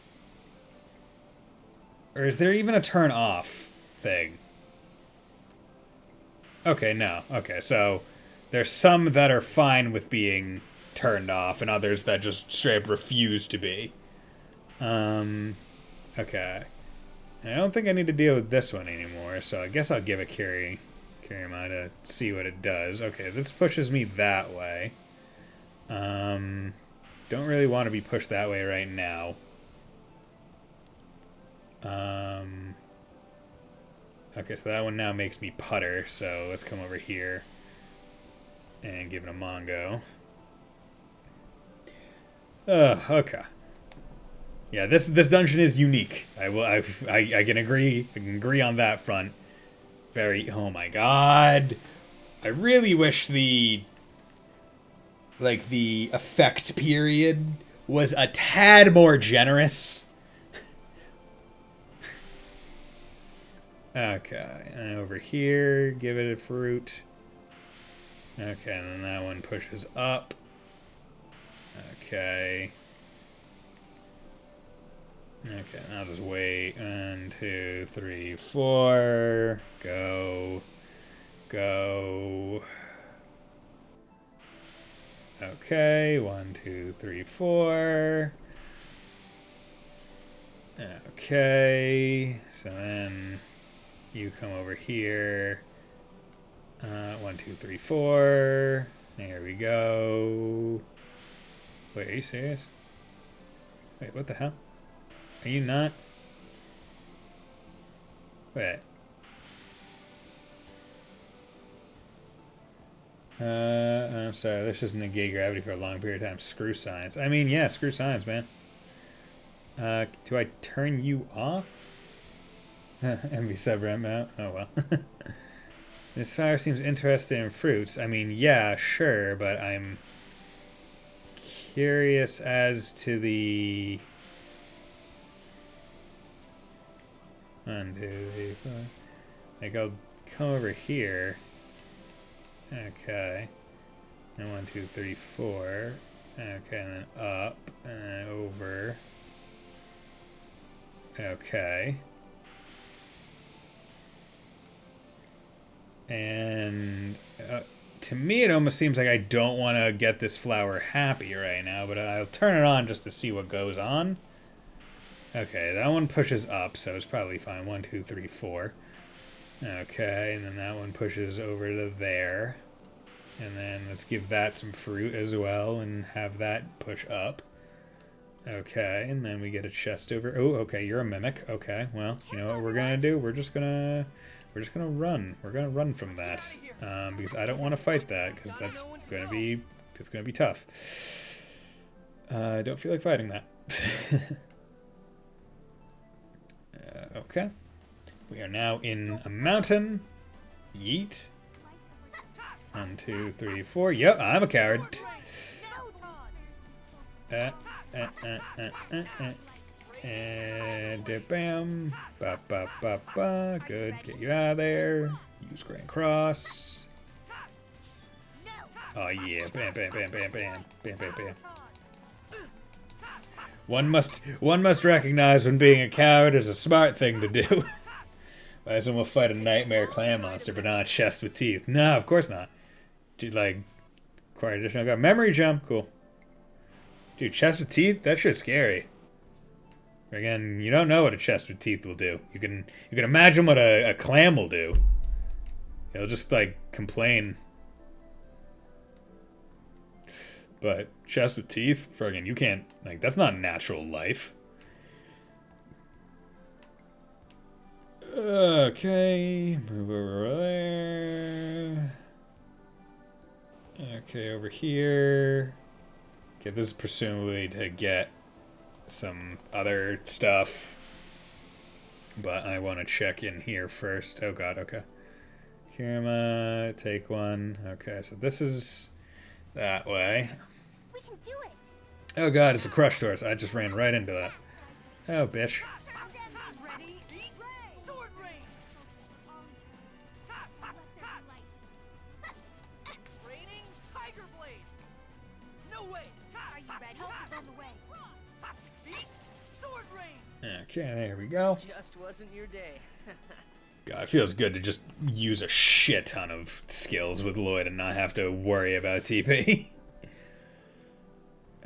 Or is there even a turn off thing? Okay, no. Okay, so there's some that are fine with being turned off and others that just straight up refuse to be. Okay. I don't think I need to deal with this one anymore, so I guess I'll give it Kirima to see what it does. Okay, this pushes me that way. Don't really want to be pushed that way right now. Okay, so that one now makes me putter, so let's come over here and give it a Mongo. Okay. Yeah, this dungeon is unique. I can agree. I can agree on that front. Oh my god. I really wish the effect period was a tad more generous. Okay, and over here, give it a fruit. Okay, and then that one pushes up. Okay. Okay, I'll just wait. 1, 2, 3, 4. Go. Go. Okay, 1, 2, 3, 4. Okay, so then you come over here. 1, 2, 3, 4. There we go. Wait, are you serious? Wait, what the hell? Are you not? Wait. I'm sorry, this just negate gravity for a long period of time. Screw science. I mean, yeah, screw science, man. Do I turn you off? MV sub-ramp out? Oh well. This flower seems interested in fruits. I mean, yeah, sure, but I'm curious as to the... 1, 2, 3, 4. Like, I'll come over here. Okay. And 1, 2, 3, 4. Okay, and then up and then over. Okay. And to me, it almost seems like I don't want to get this flower happy right now, but I'll turn it on just to see what goes on. Okay, that one pushes up, so it's probably fine. 1, 2, 3, 4. Okay, and then that one pushes over to there. And then let's give that some fruit as well and have that push up. Okay, and then we get a chest over. Oh, okay, you're a mimic. Okay, well, you know what we're gonna do? We're just gonna run. We're gonna run from that because I don't want to fight that because that's gonna be tough. I don't feel like fighting that. Okay, we are now in a mountain. Yeet. 1, 2, 3, 4. Yep, I'm a coward. And bam, ba ba ba ba. Good, get you out of there. Use Grand Cross. Oh yeah, bam, bam, bam, bam, bam, bam, bam, bam. One must recognize when being a coward is a smart thing to do. Bison will fight a nightmare clan monster, but not a chest with teeth. No, of course not. Dude, like, acquire additional guard. Memory jump, cool. Dude, chest with teeth? That shit's scary. Again, you don't know what a chest with teeth will do. You can imagine what a clam will do. He'll just, like, complain. But chest with teeth? Friggin', you can't, like, that's not natural life. Okay, move over there. Okay, over here. Okay, this is presumably to get some other stuff. But I want to check in here first. Oh god, okay. Kirima, take one. Okay, so this is that way. We can do it. Oh god, it's a crush doors. I just ran right into that. Oh, bitch. Ready? Sword rain! Raining tiger blade! No way! Are you ready? Help is on the way. Beast sword rain! Okay, there we go. Just wasn't your day. God, it feels good to just use a shit ton of skills with Lloyd and not have to worry about TP.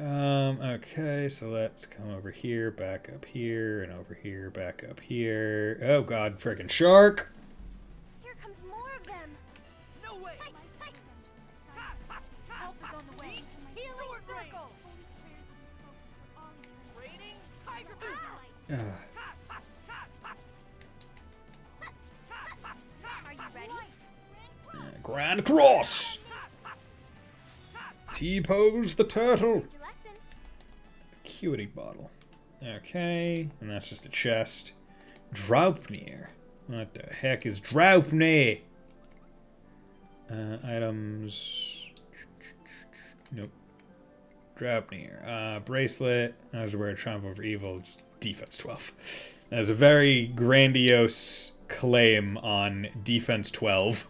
Okay, so let's come over here, back up here, and over here, back up here. Oh god, friggin' shark! Here comes more of them. No way! Help is on the way. Healing circle! Raining tiger boot! Are you ready? Grand Cross! T-pose the turtle! Your lesson. Acuity bottle. Okay, and that's just a chest. Draupnir. What the heck is Draupnir? Items. Nope. Draupnir. Bracelet. I was wearing Triumph over Evil. Just defense 12. That is a very grandiose claim on defense 12.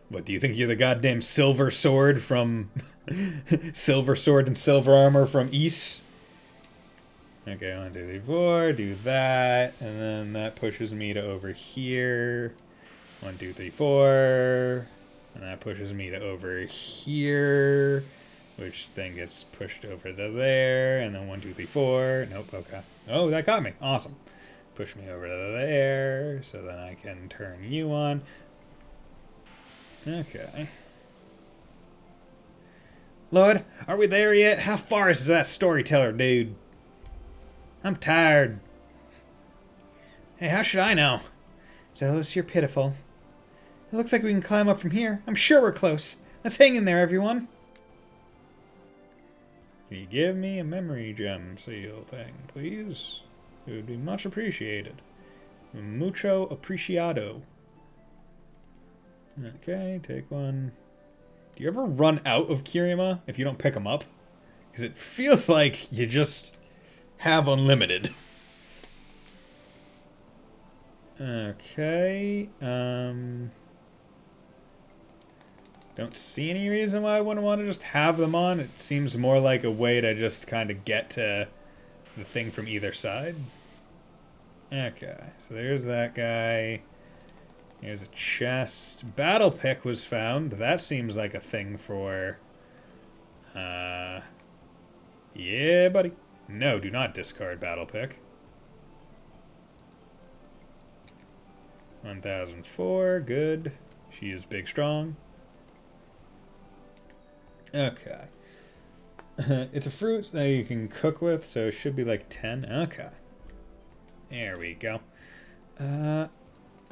What, do you think you're the goddamn Silver Sword from... Silver Sword and Silver Armor from Ys? Okay, 1, 2, 3, 4, do that, and then that pushes me to over here. 1, 2, 3, 4, and that pushes me to over here, which then gets pushed over to there, and then 1, 2, 3, 4, nope, okay. Oh, that got me, awesome. Push me over to there, so then I can turn you on. Okay. Lord, are we there yet? How far is that storyteller, dude? I'm tired. Hey, how should I know? Zealous, you're pitiful. It looks like we can climb up from here. I'm sure we're close. Let's hang in there, everyone. Can you give me a memory gem seal thing, please? It would be much appreciated. Mucho apreciado. Okay, take one. Do you ever run out of Kirima if you don't pick them up? Because it feels like you just have unlimited. Okay, don't see any reason why I wouldn't want to just have them on. It seems more like a way to just kind of get to the thing from either side. Okay, so there's that guy. Here's a chest. Battle pick was found. That seems like a thing for... yeah, buddy. No, do not discard battle pick. 1004, good. She is big strong. Okay. It's a fruit that you can cook with, so it should be like 10. Okay. There we go.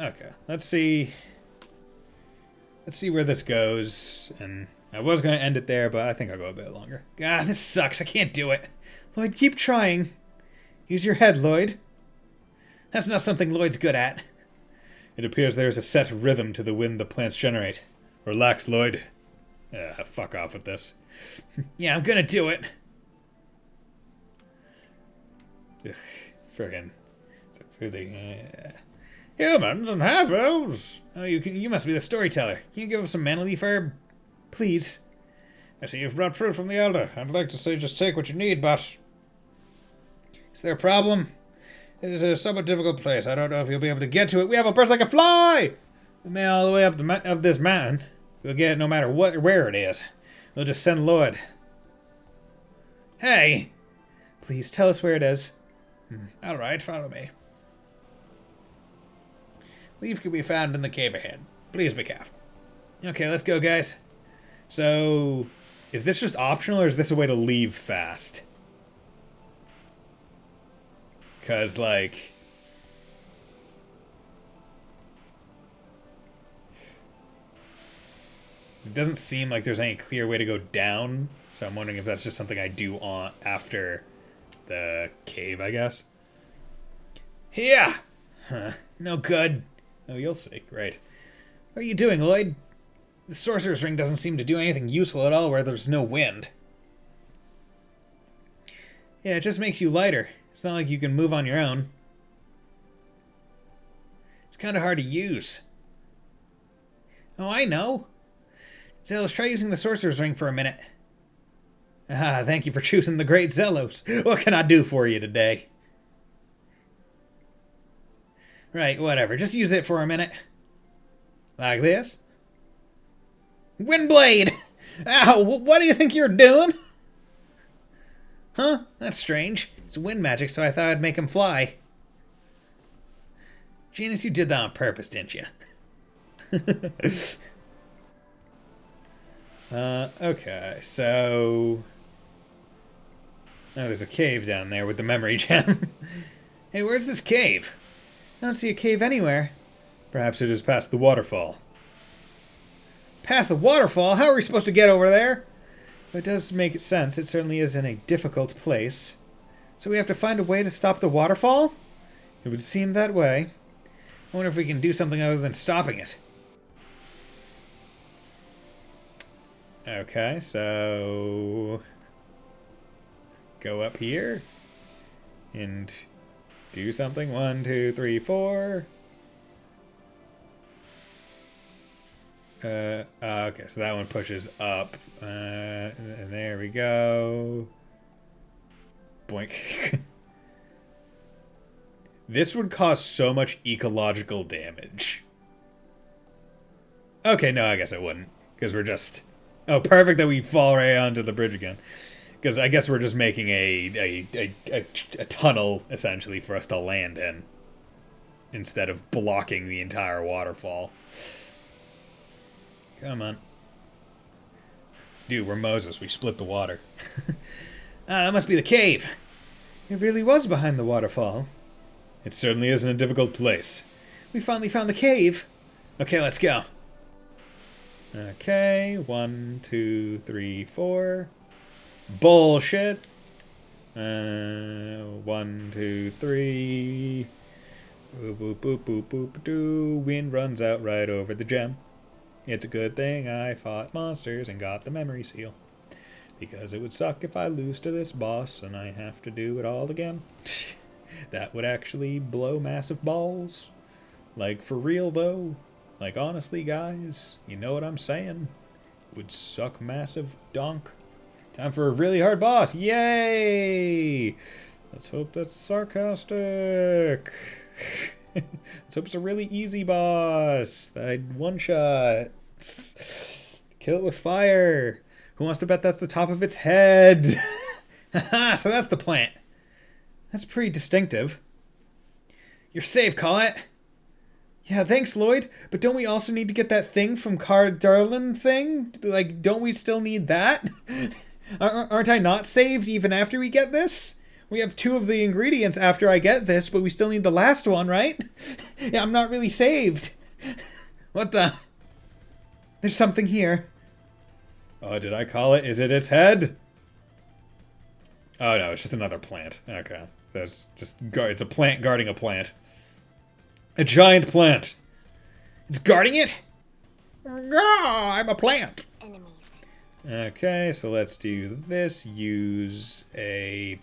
Okay, let's see where this goes, and I was going to end it there, but I think I'll go a bit longer. God, this sucks, I can't do it. Lloyd, keep trying. Use your head, Lloyd. That's not something Lloyd's good at. It appears there is a set rhythm to the wind the plants generate. Relax, Lloyd. Fuck off with this. Yeah, I'm gonna do it. Ugh, friggin'. Humans and half-elves. Oh, you must be the storyteller. Can you give us some mana leaf herb? Please. I see you've brought fruit from the elder. I'd like to say just take what you need, but... Is there a problem? It is a somewhat difficult place. I don't know if you'll be able to get to it. We have a burst like a fly! We may all the way up this mountain. We'll get it no matter what or where it is. We'll just send Lloyd. Hey! Please, tell us where it is. Alright, follow me. Leaf can be found in the cave ahead. Please be careful. Okay, let's go, guys. So, is this just optional, or is this a way to leave fast? Because, like... it doesn't seem like there's any clear way to go down, so I'm wondering if that's just something I do on after the cave, I guess. Here! Huh, no good. Oh, you'll see. Great. What are you doing, Lloyd? The sorcerer's ring doesn't seem to do anything useful at all where there's no wind. Yeah, it just makes you lighter. It's not like you can move on your own. It's kind of hard to use. Oh, I know. Zelos, try using the sorcerer's ring for a minute. Ah, thank you for choosing the great Zelos. What can I do for you today? Right, whatever. Just use it for a minute. Like this. Windblade! Ow! What do you think you're doing? Huh? That's strange. It's wind magic, so I thought I'd make him fly. Genius, you did that on purpose, didn't you? Okay, so... Oh, there's a cave down there with the memory gem. Hey, where's this cave? I don't see a cave anywhere. Perhaps it is past the waterfall. Past the waterfall? How are we supposed to get over there? Well, it does make sense. It certainly is in a difficult place. So we have to find a way to stop the waterfall? It would seem that way. I wonder if we can do something other than stopping it. Okay, so... Go up here. And do something. 1, 2, 3, 4. Okay, so that one pushes up. And there we go. Boink. This would cause so much ecological damage. Okay, no, I guess it wouldn't. Because we're just... Oh, perfect that we fall right onto the bridge again. Because I guess we're just making a tunnel, essentially, for us to land in. Instead of blocking the entire waterfall. Come on. Dude, we're Moses. We split the water. That must be the cave. It really was behind the waterfall. It certainly is in a difficult place. We finally found the cave. Okay, let's go. Okay, 1, 2, 3, 4. Bullshit. 1, 2, 3. Boop, boop, boop, boop, boop, doo. Wind runs out right over the gem. It's a good thing I fought monsters and got the memory seal. Because it would suck if I lose to this boss and I have to do it all again. That would actually blow massive balls. Like, for real, though. Like, honestly, guys, you know what I'm saying? Would suck massive donk. Time for a really hard boss. Yay! Let's hope that's sarcastic. Let's hope it's a really easy boss. I'd one-shot. Kill it with fire. Who wants to bet that's the top of its head? Haha, so that's the plant. That's pretty distinctive. You're safe, Colette. Yeah, thanks, Lloyd. But don't we also need to get that thing from Darlin thing? Like, don't we still need that? Aren't I not saved even after we get this? We have 2 of the ingredients after I get this, but we still need the last one, right? Yeah, I'm not really saved. What the? There's something here. Oh, did I call it? Is it its head? Oh, no, it's just another plant. Okay. There's just... It's a plant guarding a plant. A giant plant. It's guarding it? Oh, I'm a plant. Enemies. Okay, so let's do this. Use a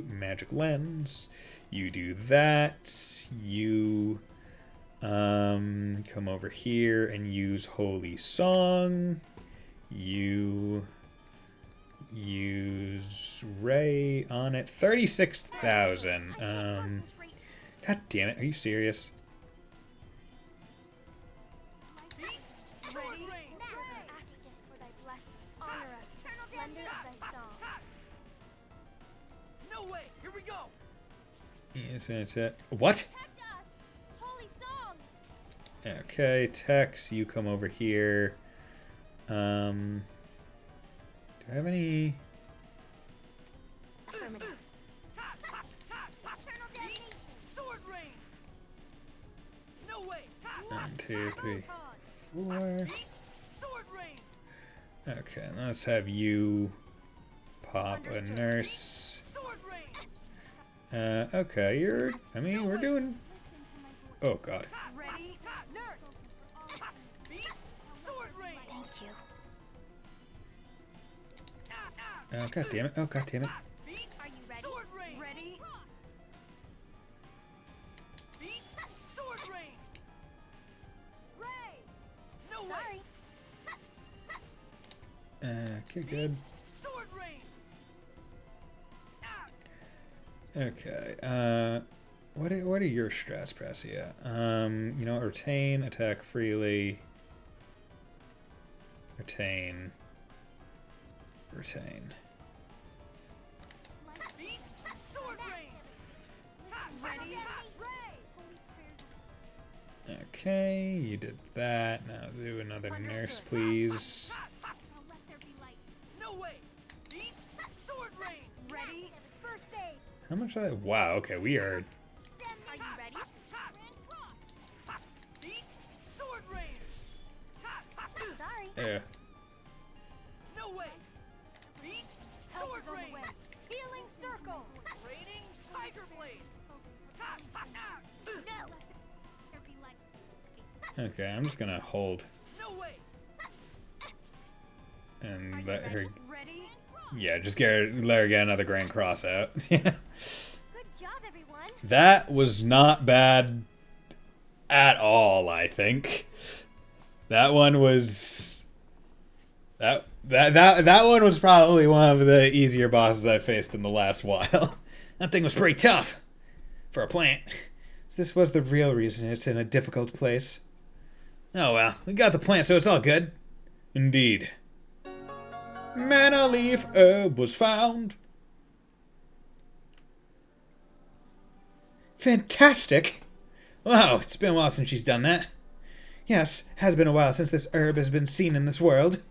magic lens. You do that. You come over here and use Holy Song. You use Ray on it. 36,000. God damn it! Are you serious? No way! Here we go! Yes, that's it. What? Okay, Tex, you come over here. Do I have any... No way! 1, 2, 3, 4. Okay, let's have you pop a nurse. Okay, you're... I mean, we're doing... Oh, God. Ready? Nurse! Thank you. Oh, God damn it. Oh, God damn it. Are you ready? Ready? Sword rain! Ray! No Sorry. Okay, good. Sword rain! Okay, what are your strats, Pressia? You know, retain, attack freely. Retain. Retain. Okay, you did that. Now do another nurse, please. How much of that? Wow, okay, we are... Yeah. No way. Beast, sword rain. Healing circle. Raining tiger blade. Okay, I'm just gonna hold. No way. And let her... Yeah, just let her get another Grand Cross out. Yeah. Good job, everyone. That was not bad at all, I think. That one was... That one was probably one of the easier bosses I've faced in the last while. That thing was pretty tough for a plant. This was the real reason it's in a difficult place. Oh well, we got the plant, so it's all good. Indeed. Mana leaf herb was found. Fantastic! Wow, it's been a while since she's done that. Yes, has been a while since this herb has been seen in this world.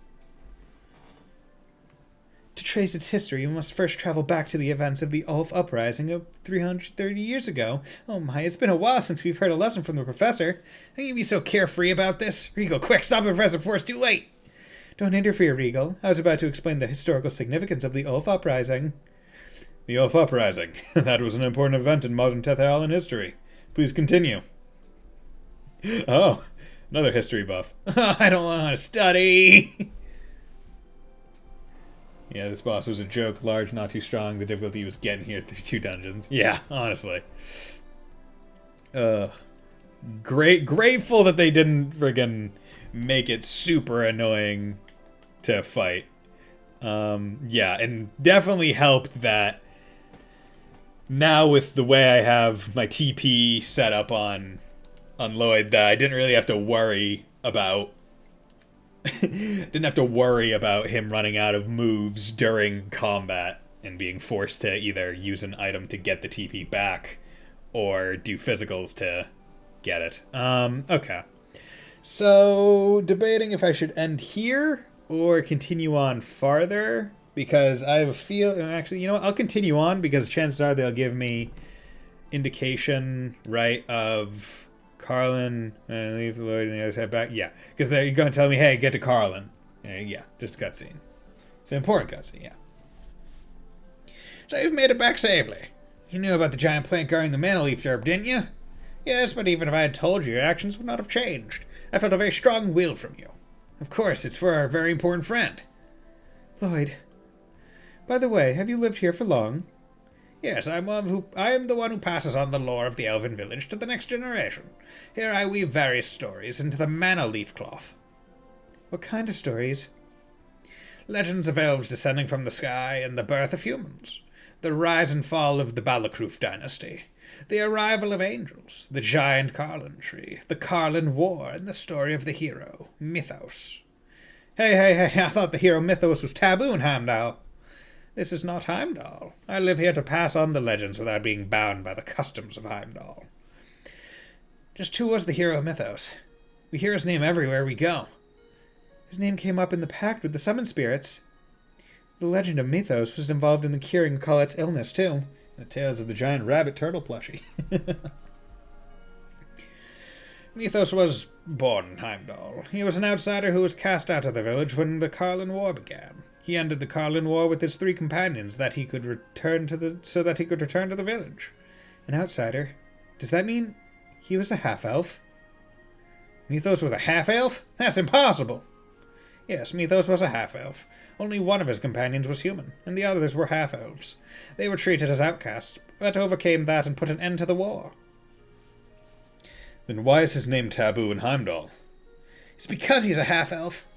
To trace its history, we must first travel back to the events of the Ulf Uprising of 330 years ago. Oh my, it's been a while since we've heard a lesson from the professor. How can you be so carefree about this? Regal, quick, stop the professor before it's too late! Don't interfere, Regal. I was about to explain the historical significance of the Ulf Uprising. The Ulf Uprising. That was an important event in modern Tethealan history. Please continue. Oh, another history buff. I don't want to study! Yeah, this boss was a joke. Large, not too strong. The difficulty was getting here through 2 dungeons. Yeah, honestly. Grateful that they didn't friggin' make it super annoying to fight. Yeah, and definitely helped that now with the way I have my TP set up on Lloyd, that I didn't really have to worry about him running out of moves during combat and being forced to either use an item to get the TP back or do physicals to get it. Okay. So, debating if I should end here or continue on farther, because I have a feel... Actually, you know what? I'll continue on, because chances are they'll give me indication, right, of... Carlin, and leave the Lord and the other side back. Yeah, because they're going to tell me, hey, get to Carlin. Yeah, just a cutscene. It's an important cutscene, yeah. So you've made it back safely. You knew about the giant plant guarding the mana leaf herb, didn't you? Yes, but even if I had told you, your actions would not have changed. I felt a very strong will from you. Of course, it's for our very important friend. Lloyd. By the way, have you lived here for long? Yes, I am the one who passes on the lore of the elven village to the next generation. Here I weave various stories into the mana leaf cloth. What kind of stories? Legends of elves descending from the sky and the birth of humans. The rise and fall of the Balacruf dynasty. The arrival of angels. The giant Carlin tree. The Carlin War and the story of the hero, Mythos. Hey, I thought the hero Mythos was taboo in Heimdall. This is not Heimdall. I live here to pass on the legends without being bound by the customs of Heimdall. Just who was the hero of Mythos? We hear his name everywhere we go. His name came up in the pact with the summon spirits. The legend of Mythos was involved in the curing of Colette's illness, too. The tales of the giant rabbit turtle plushie. Mythos was born in Heimdall. He was an outsider who was cast out of the village when the Carlin War began. He ended the Carlin War with his 3 companions so that he could return to the village. An outsider? Does that mean he was a half-elf? Mythos was a half-elf? That's impossible! Yes, Mythos was a half-elf. Only one of his companions was human, and the others were half-elves. They were treated as outcasts, but overcame that and put an end to the war. Then why is his name taboo in Heimdall? It's because he's a half-elf.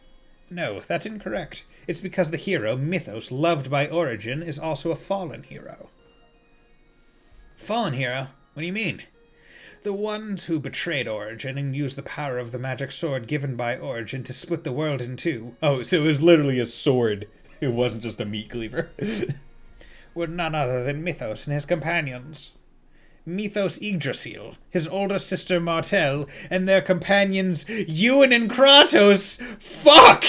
No, that's incorrect. It's because the hero, Mythos, loved by origin, is also a fallen hero. Fallen hero? What do you mean? The ones who betrayed Origin and used the power of the magic sword given by Origin to split the world in two. Oh, so it was literally a sword. It wasn't just a meat cleaver. Were none other than Mythos and his companions. Mythos Yggdrasil, his older sister Martel, and their companions Ewan and Kratos. Fuck!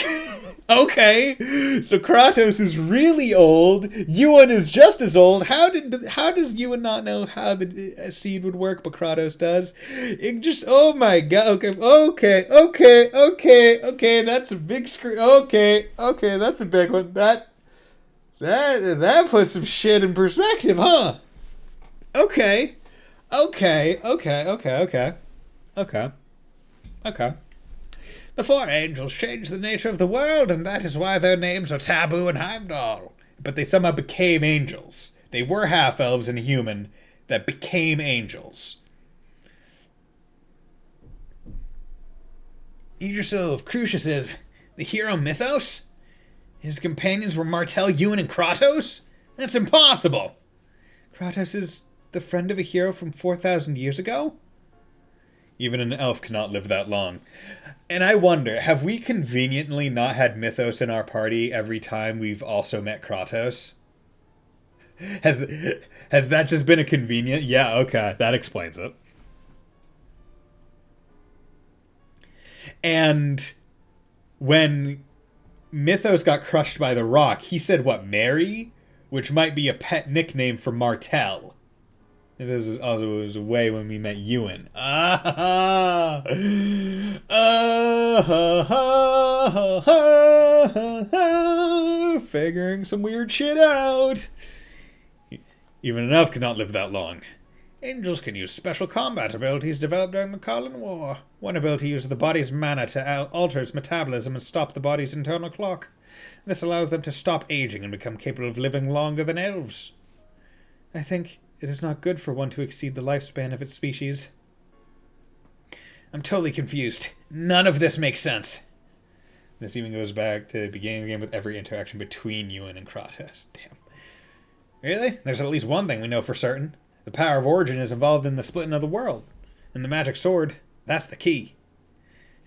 Okay, so Kratos is really old. Ewan is just as old. How does Ewan not know how the seed would work, but Kratos does? It just, oh my god. Okay. That's a big screen. Okay, that's a big one. That puts some shit in perspective, huh? Okay. The four angels changed the nature of the world, and that is why their names are Taboo and Heimdall. But they somehow became angels. They were half-elves and human that became angels. Yggdrasil of Crucius is the hero Mythos? His companions were Martel, Ewan, and Kratos? That's impossible! Kratos is the friend of a hero from 4,000 years ago? Even an elf cannot live that long. And I wonder, have we conveniently not had Mythos in our party every time we've also met Kratos? Has that just been a convenient? Yeah, okay, that explains it. And when Mythos got crushed by the rock, he said, what, Mary? Which might be a pet nickname for Martel. This is also was a way when we met Ewan. Figuring some weird shit out. Even an elf cannot live that long. Angels can use special combat abilities developed during the Kharlan War. One ability uses the body's mana to alter its metabolism and stop the body's internal clock. This allows them to stop aging and become capable of living longer than elves. I think it is not good for one to exceed the lifespan of its species. I'm totally confused. None of this makes sense. This even goes back to the beginning of the game with every interaction between Ewan and Kratos. Damn. Really? There's at least one thing we know for certain. The power of Origin is involved in the splitting of the world. And the magic sword, that's the key.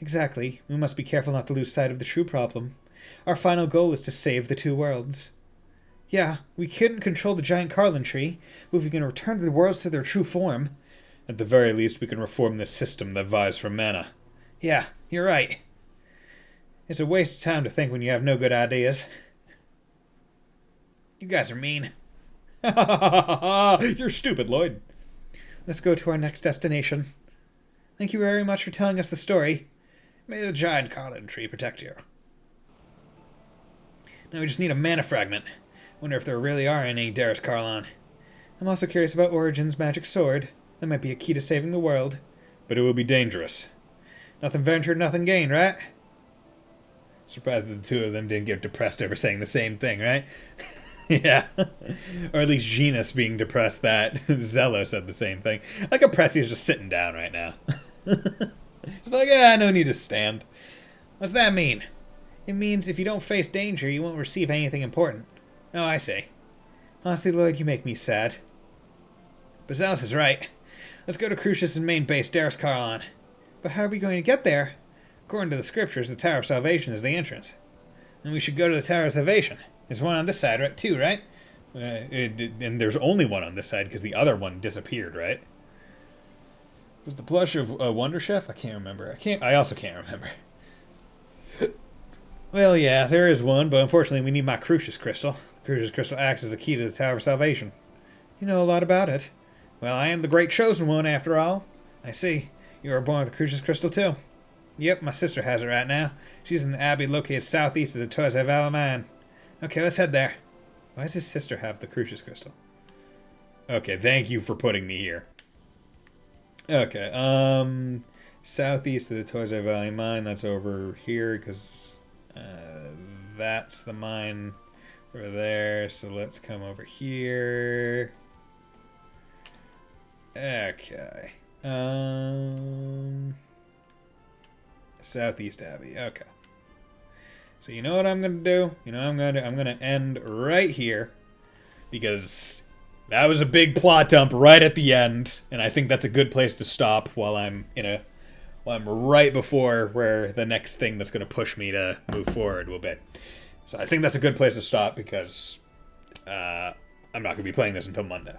Exactly. We must be careful not to lose sight of the true problem. Our final goal is to save the two worlds. Yeah, we couldn't control the giant Kharlan tree, but if we can return the worlds to their true form, at the very least we can reform this system that vies for mana. Yeah, you're right. It's a waste of time to think when you have no good ideas. You guys are mean. You're stupid, Lloyd. Let's go to our next destination. Thank you very much for telling us the story. May the giant Kharlan tree protect you. Now we just need a mana fragment. Wonder if there really are any Darius Kharlan. I'm also curious about Origin's magic sword. That might be a key to saving the world. But it will be dangerous. Nothing ventured, nothing gained, right? Surprised that the two of them didn't get depressed over saying the same thing, right? Yeah. Or at least Genus being depressed that Zello said the same thing. Like Oppressi's just sitting down right now. She's like, yeah, no need to stand. What's that mean? It means if you don't face danger, you won't receive anything important. Oh, I see. Honestly, Lloyd, you make me sad. But Zealous is right. Let's go to Crucius' main base, Darius Kharlan. But how are we going to get there? According to the scriptures, the Tower of Salvation is the entrance. Then we should go to the Tower of Salvation. There's one on this side, right? Two, right? And there's only one on this side because the other one disappeared, right? Was the plush of Wonder Chef? I can't remember. I also can't remember. Well, yeah, there is one, but unfortunately we need my Crucius Crystal. The Crucius Crystal acts as a key to the Tower of Salvation. You know a lot about it. Well, I am the great chosen one, after all. I see. You were born with the Crucius Crystal, too. Yep, my sister has it right now. She's in the abbey located southeast of the Tours of Valley. Okay, let's head there. Why does his sister have the Crucius Crystal? Okay, thank you for putting me here. Okay, southeast of the Tours of Valley Mine. That's over here, because that's the mine over there. So let's come over here. Okay. Southeast Abbey. Okay. So you know what I'm gonna do? I'm gonna end right here because that was a big plot dump right at the end, and I think that's a good place to stop while I'm right before where the next thing that's going to push me to move forward will be. So I think that's a good place to stop because I'm not going to be playing this until Monday.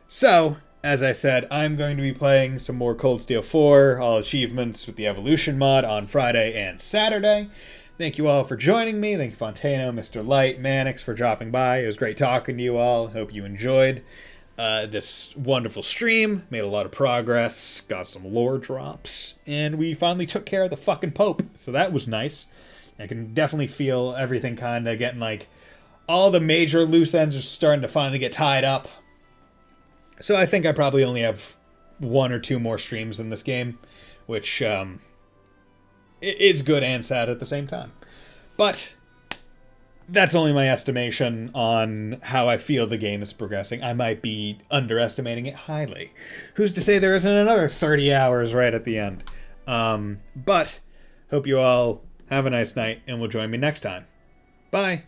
So, as I said, I'm going to be playing some more Cold Steel 4, all achievements with the Evolution mod on Friday and Saturday. Thank you all for joining me. Thank you, Fontano, Mr. Light, Mannix, for dropping by. It was great talking to you all. Hope you enjoyed this wonderful stream. Made a lot of progress. Got some lore drops. And we finally took care of the fucking Pope. So that was nice. I can definitely feel everything kind of getting like... all the major loose ends are starting to finally get tied up. So I think I probably only have 1 or 2 more streams in this game. Which... is good and sad at the same time. But that's only my estimation on how I feel the game is progressing. I might be underestimating it highly. Who's to say there isn't another 30 hours right at the end? But hope you all have a nice night and will join me next time. Bye.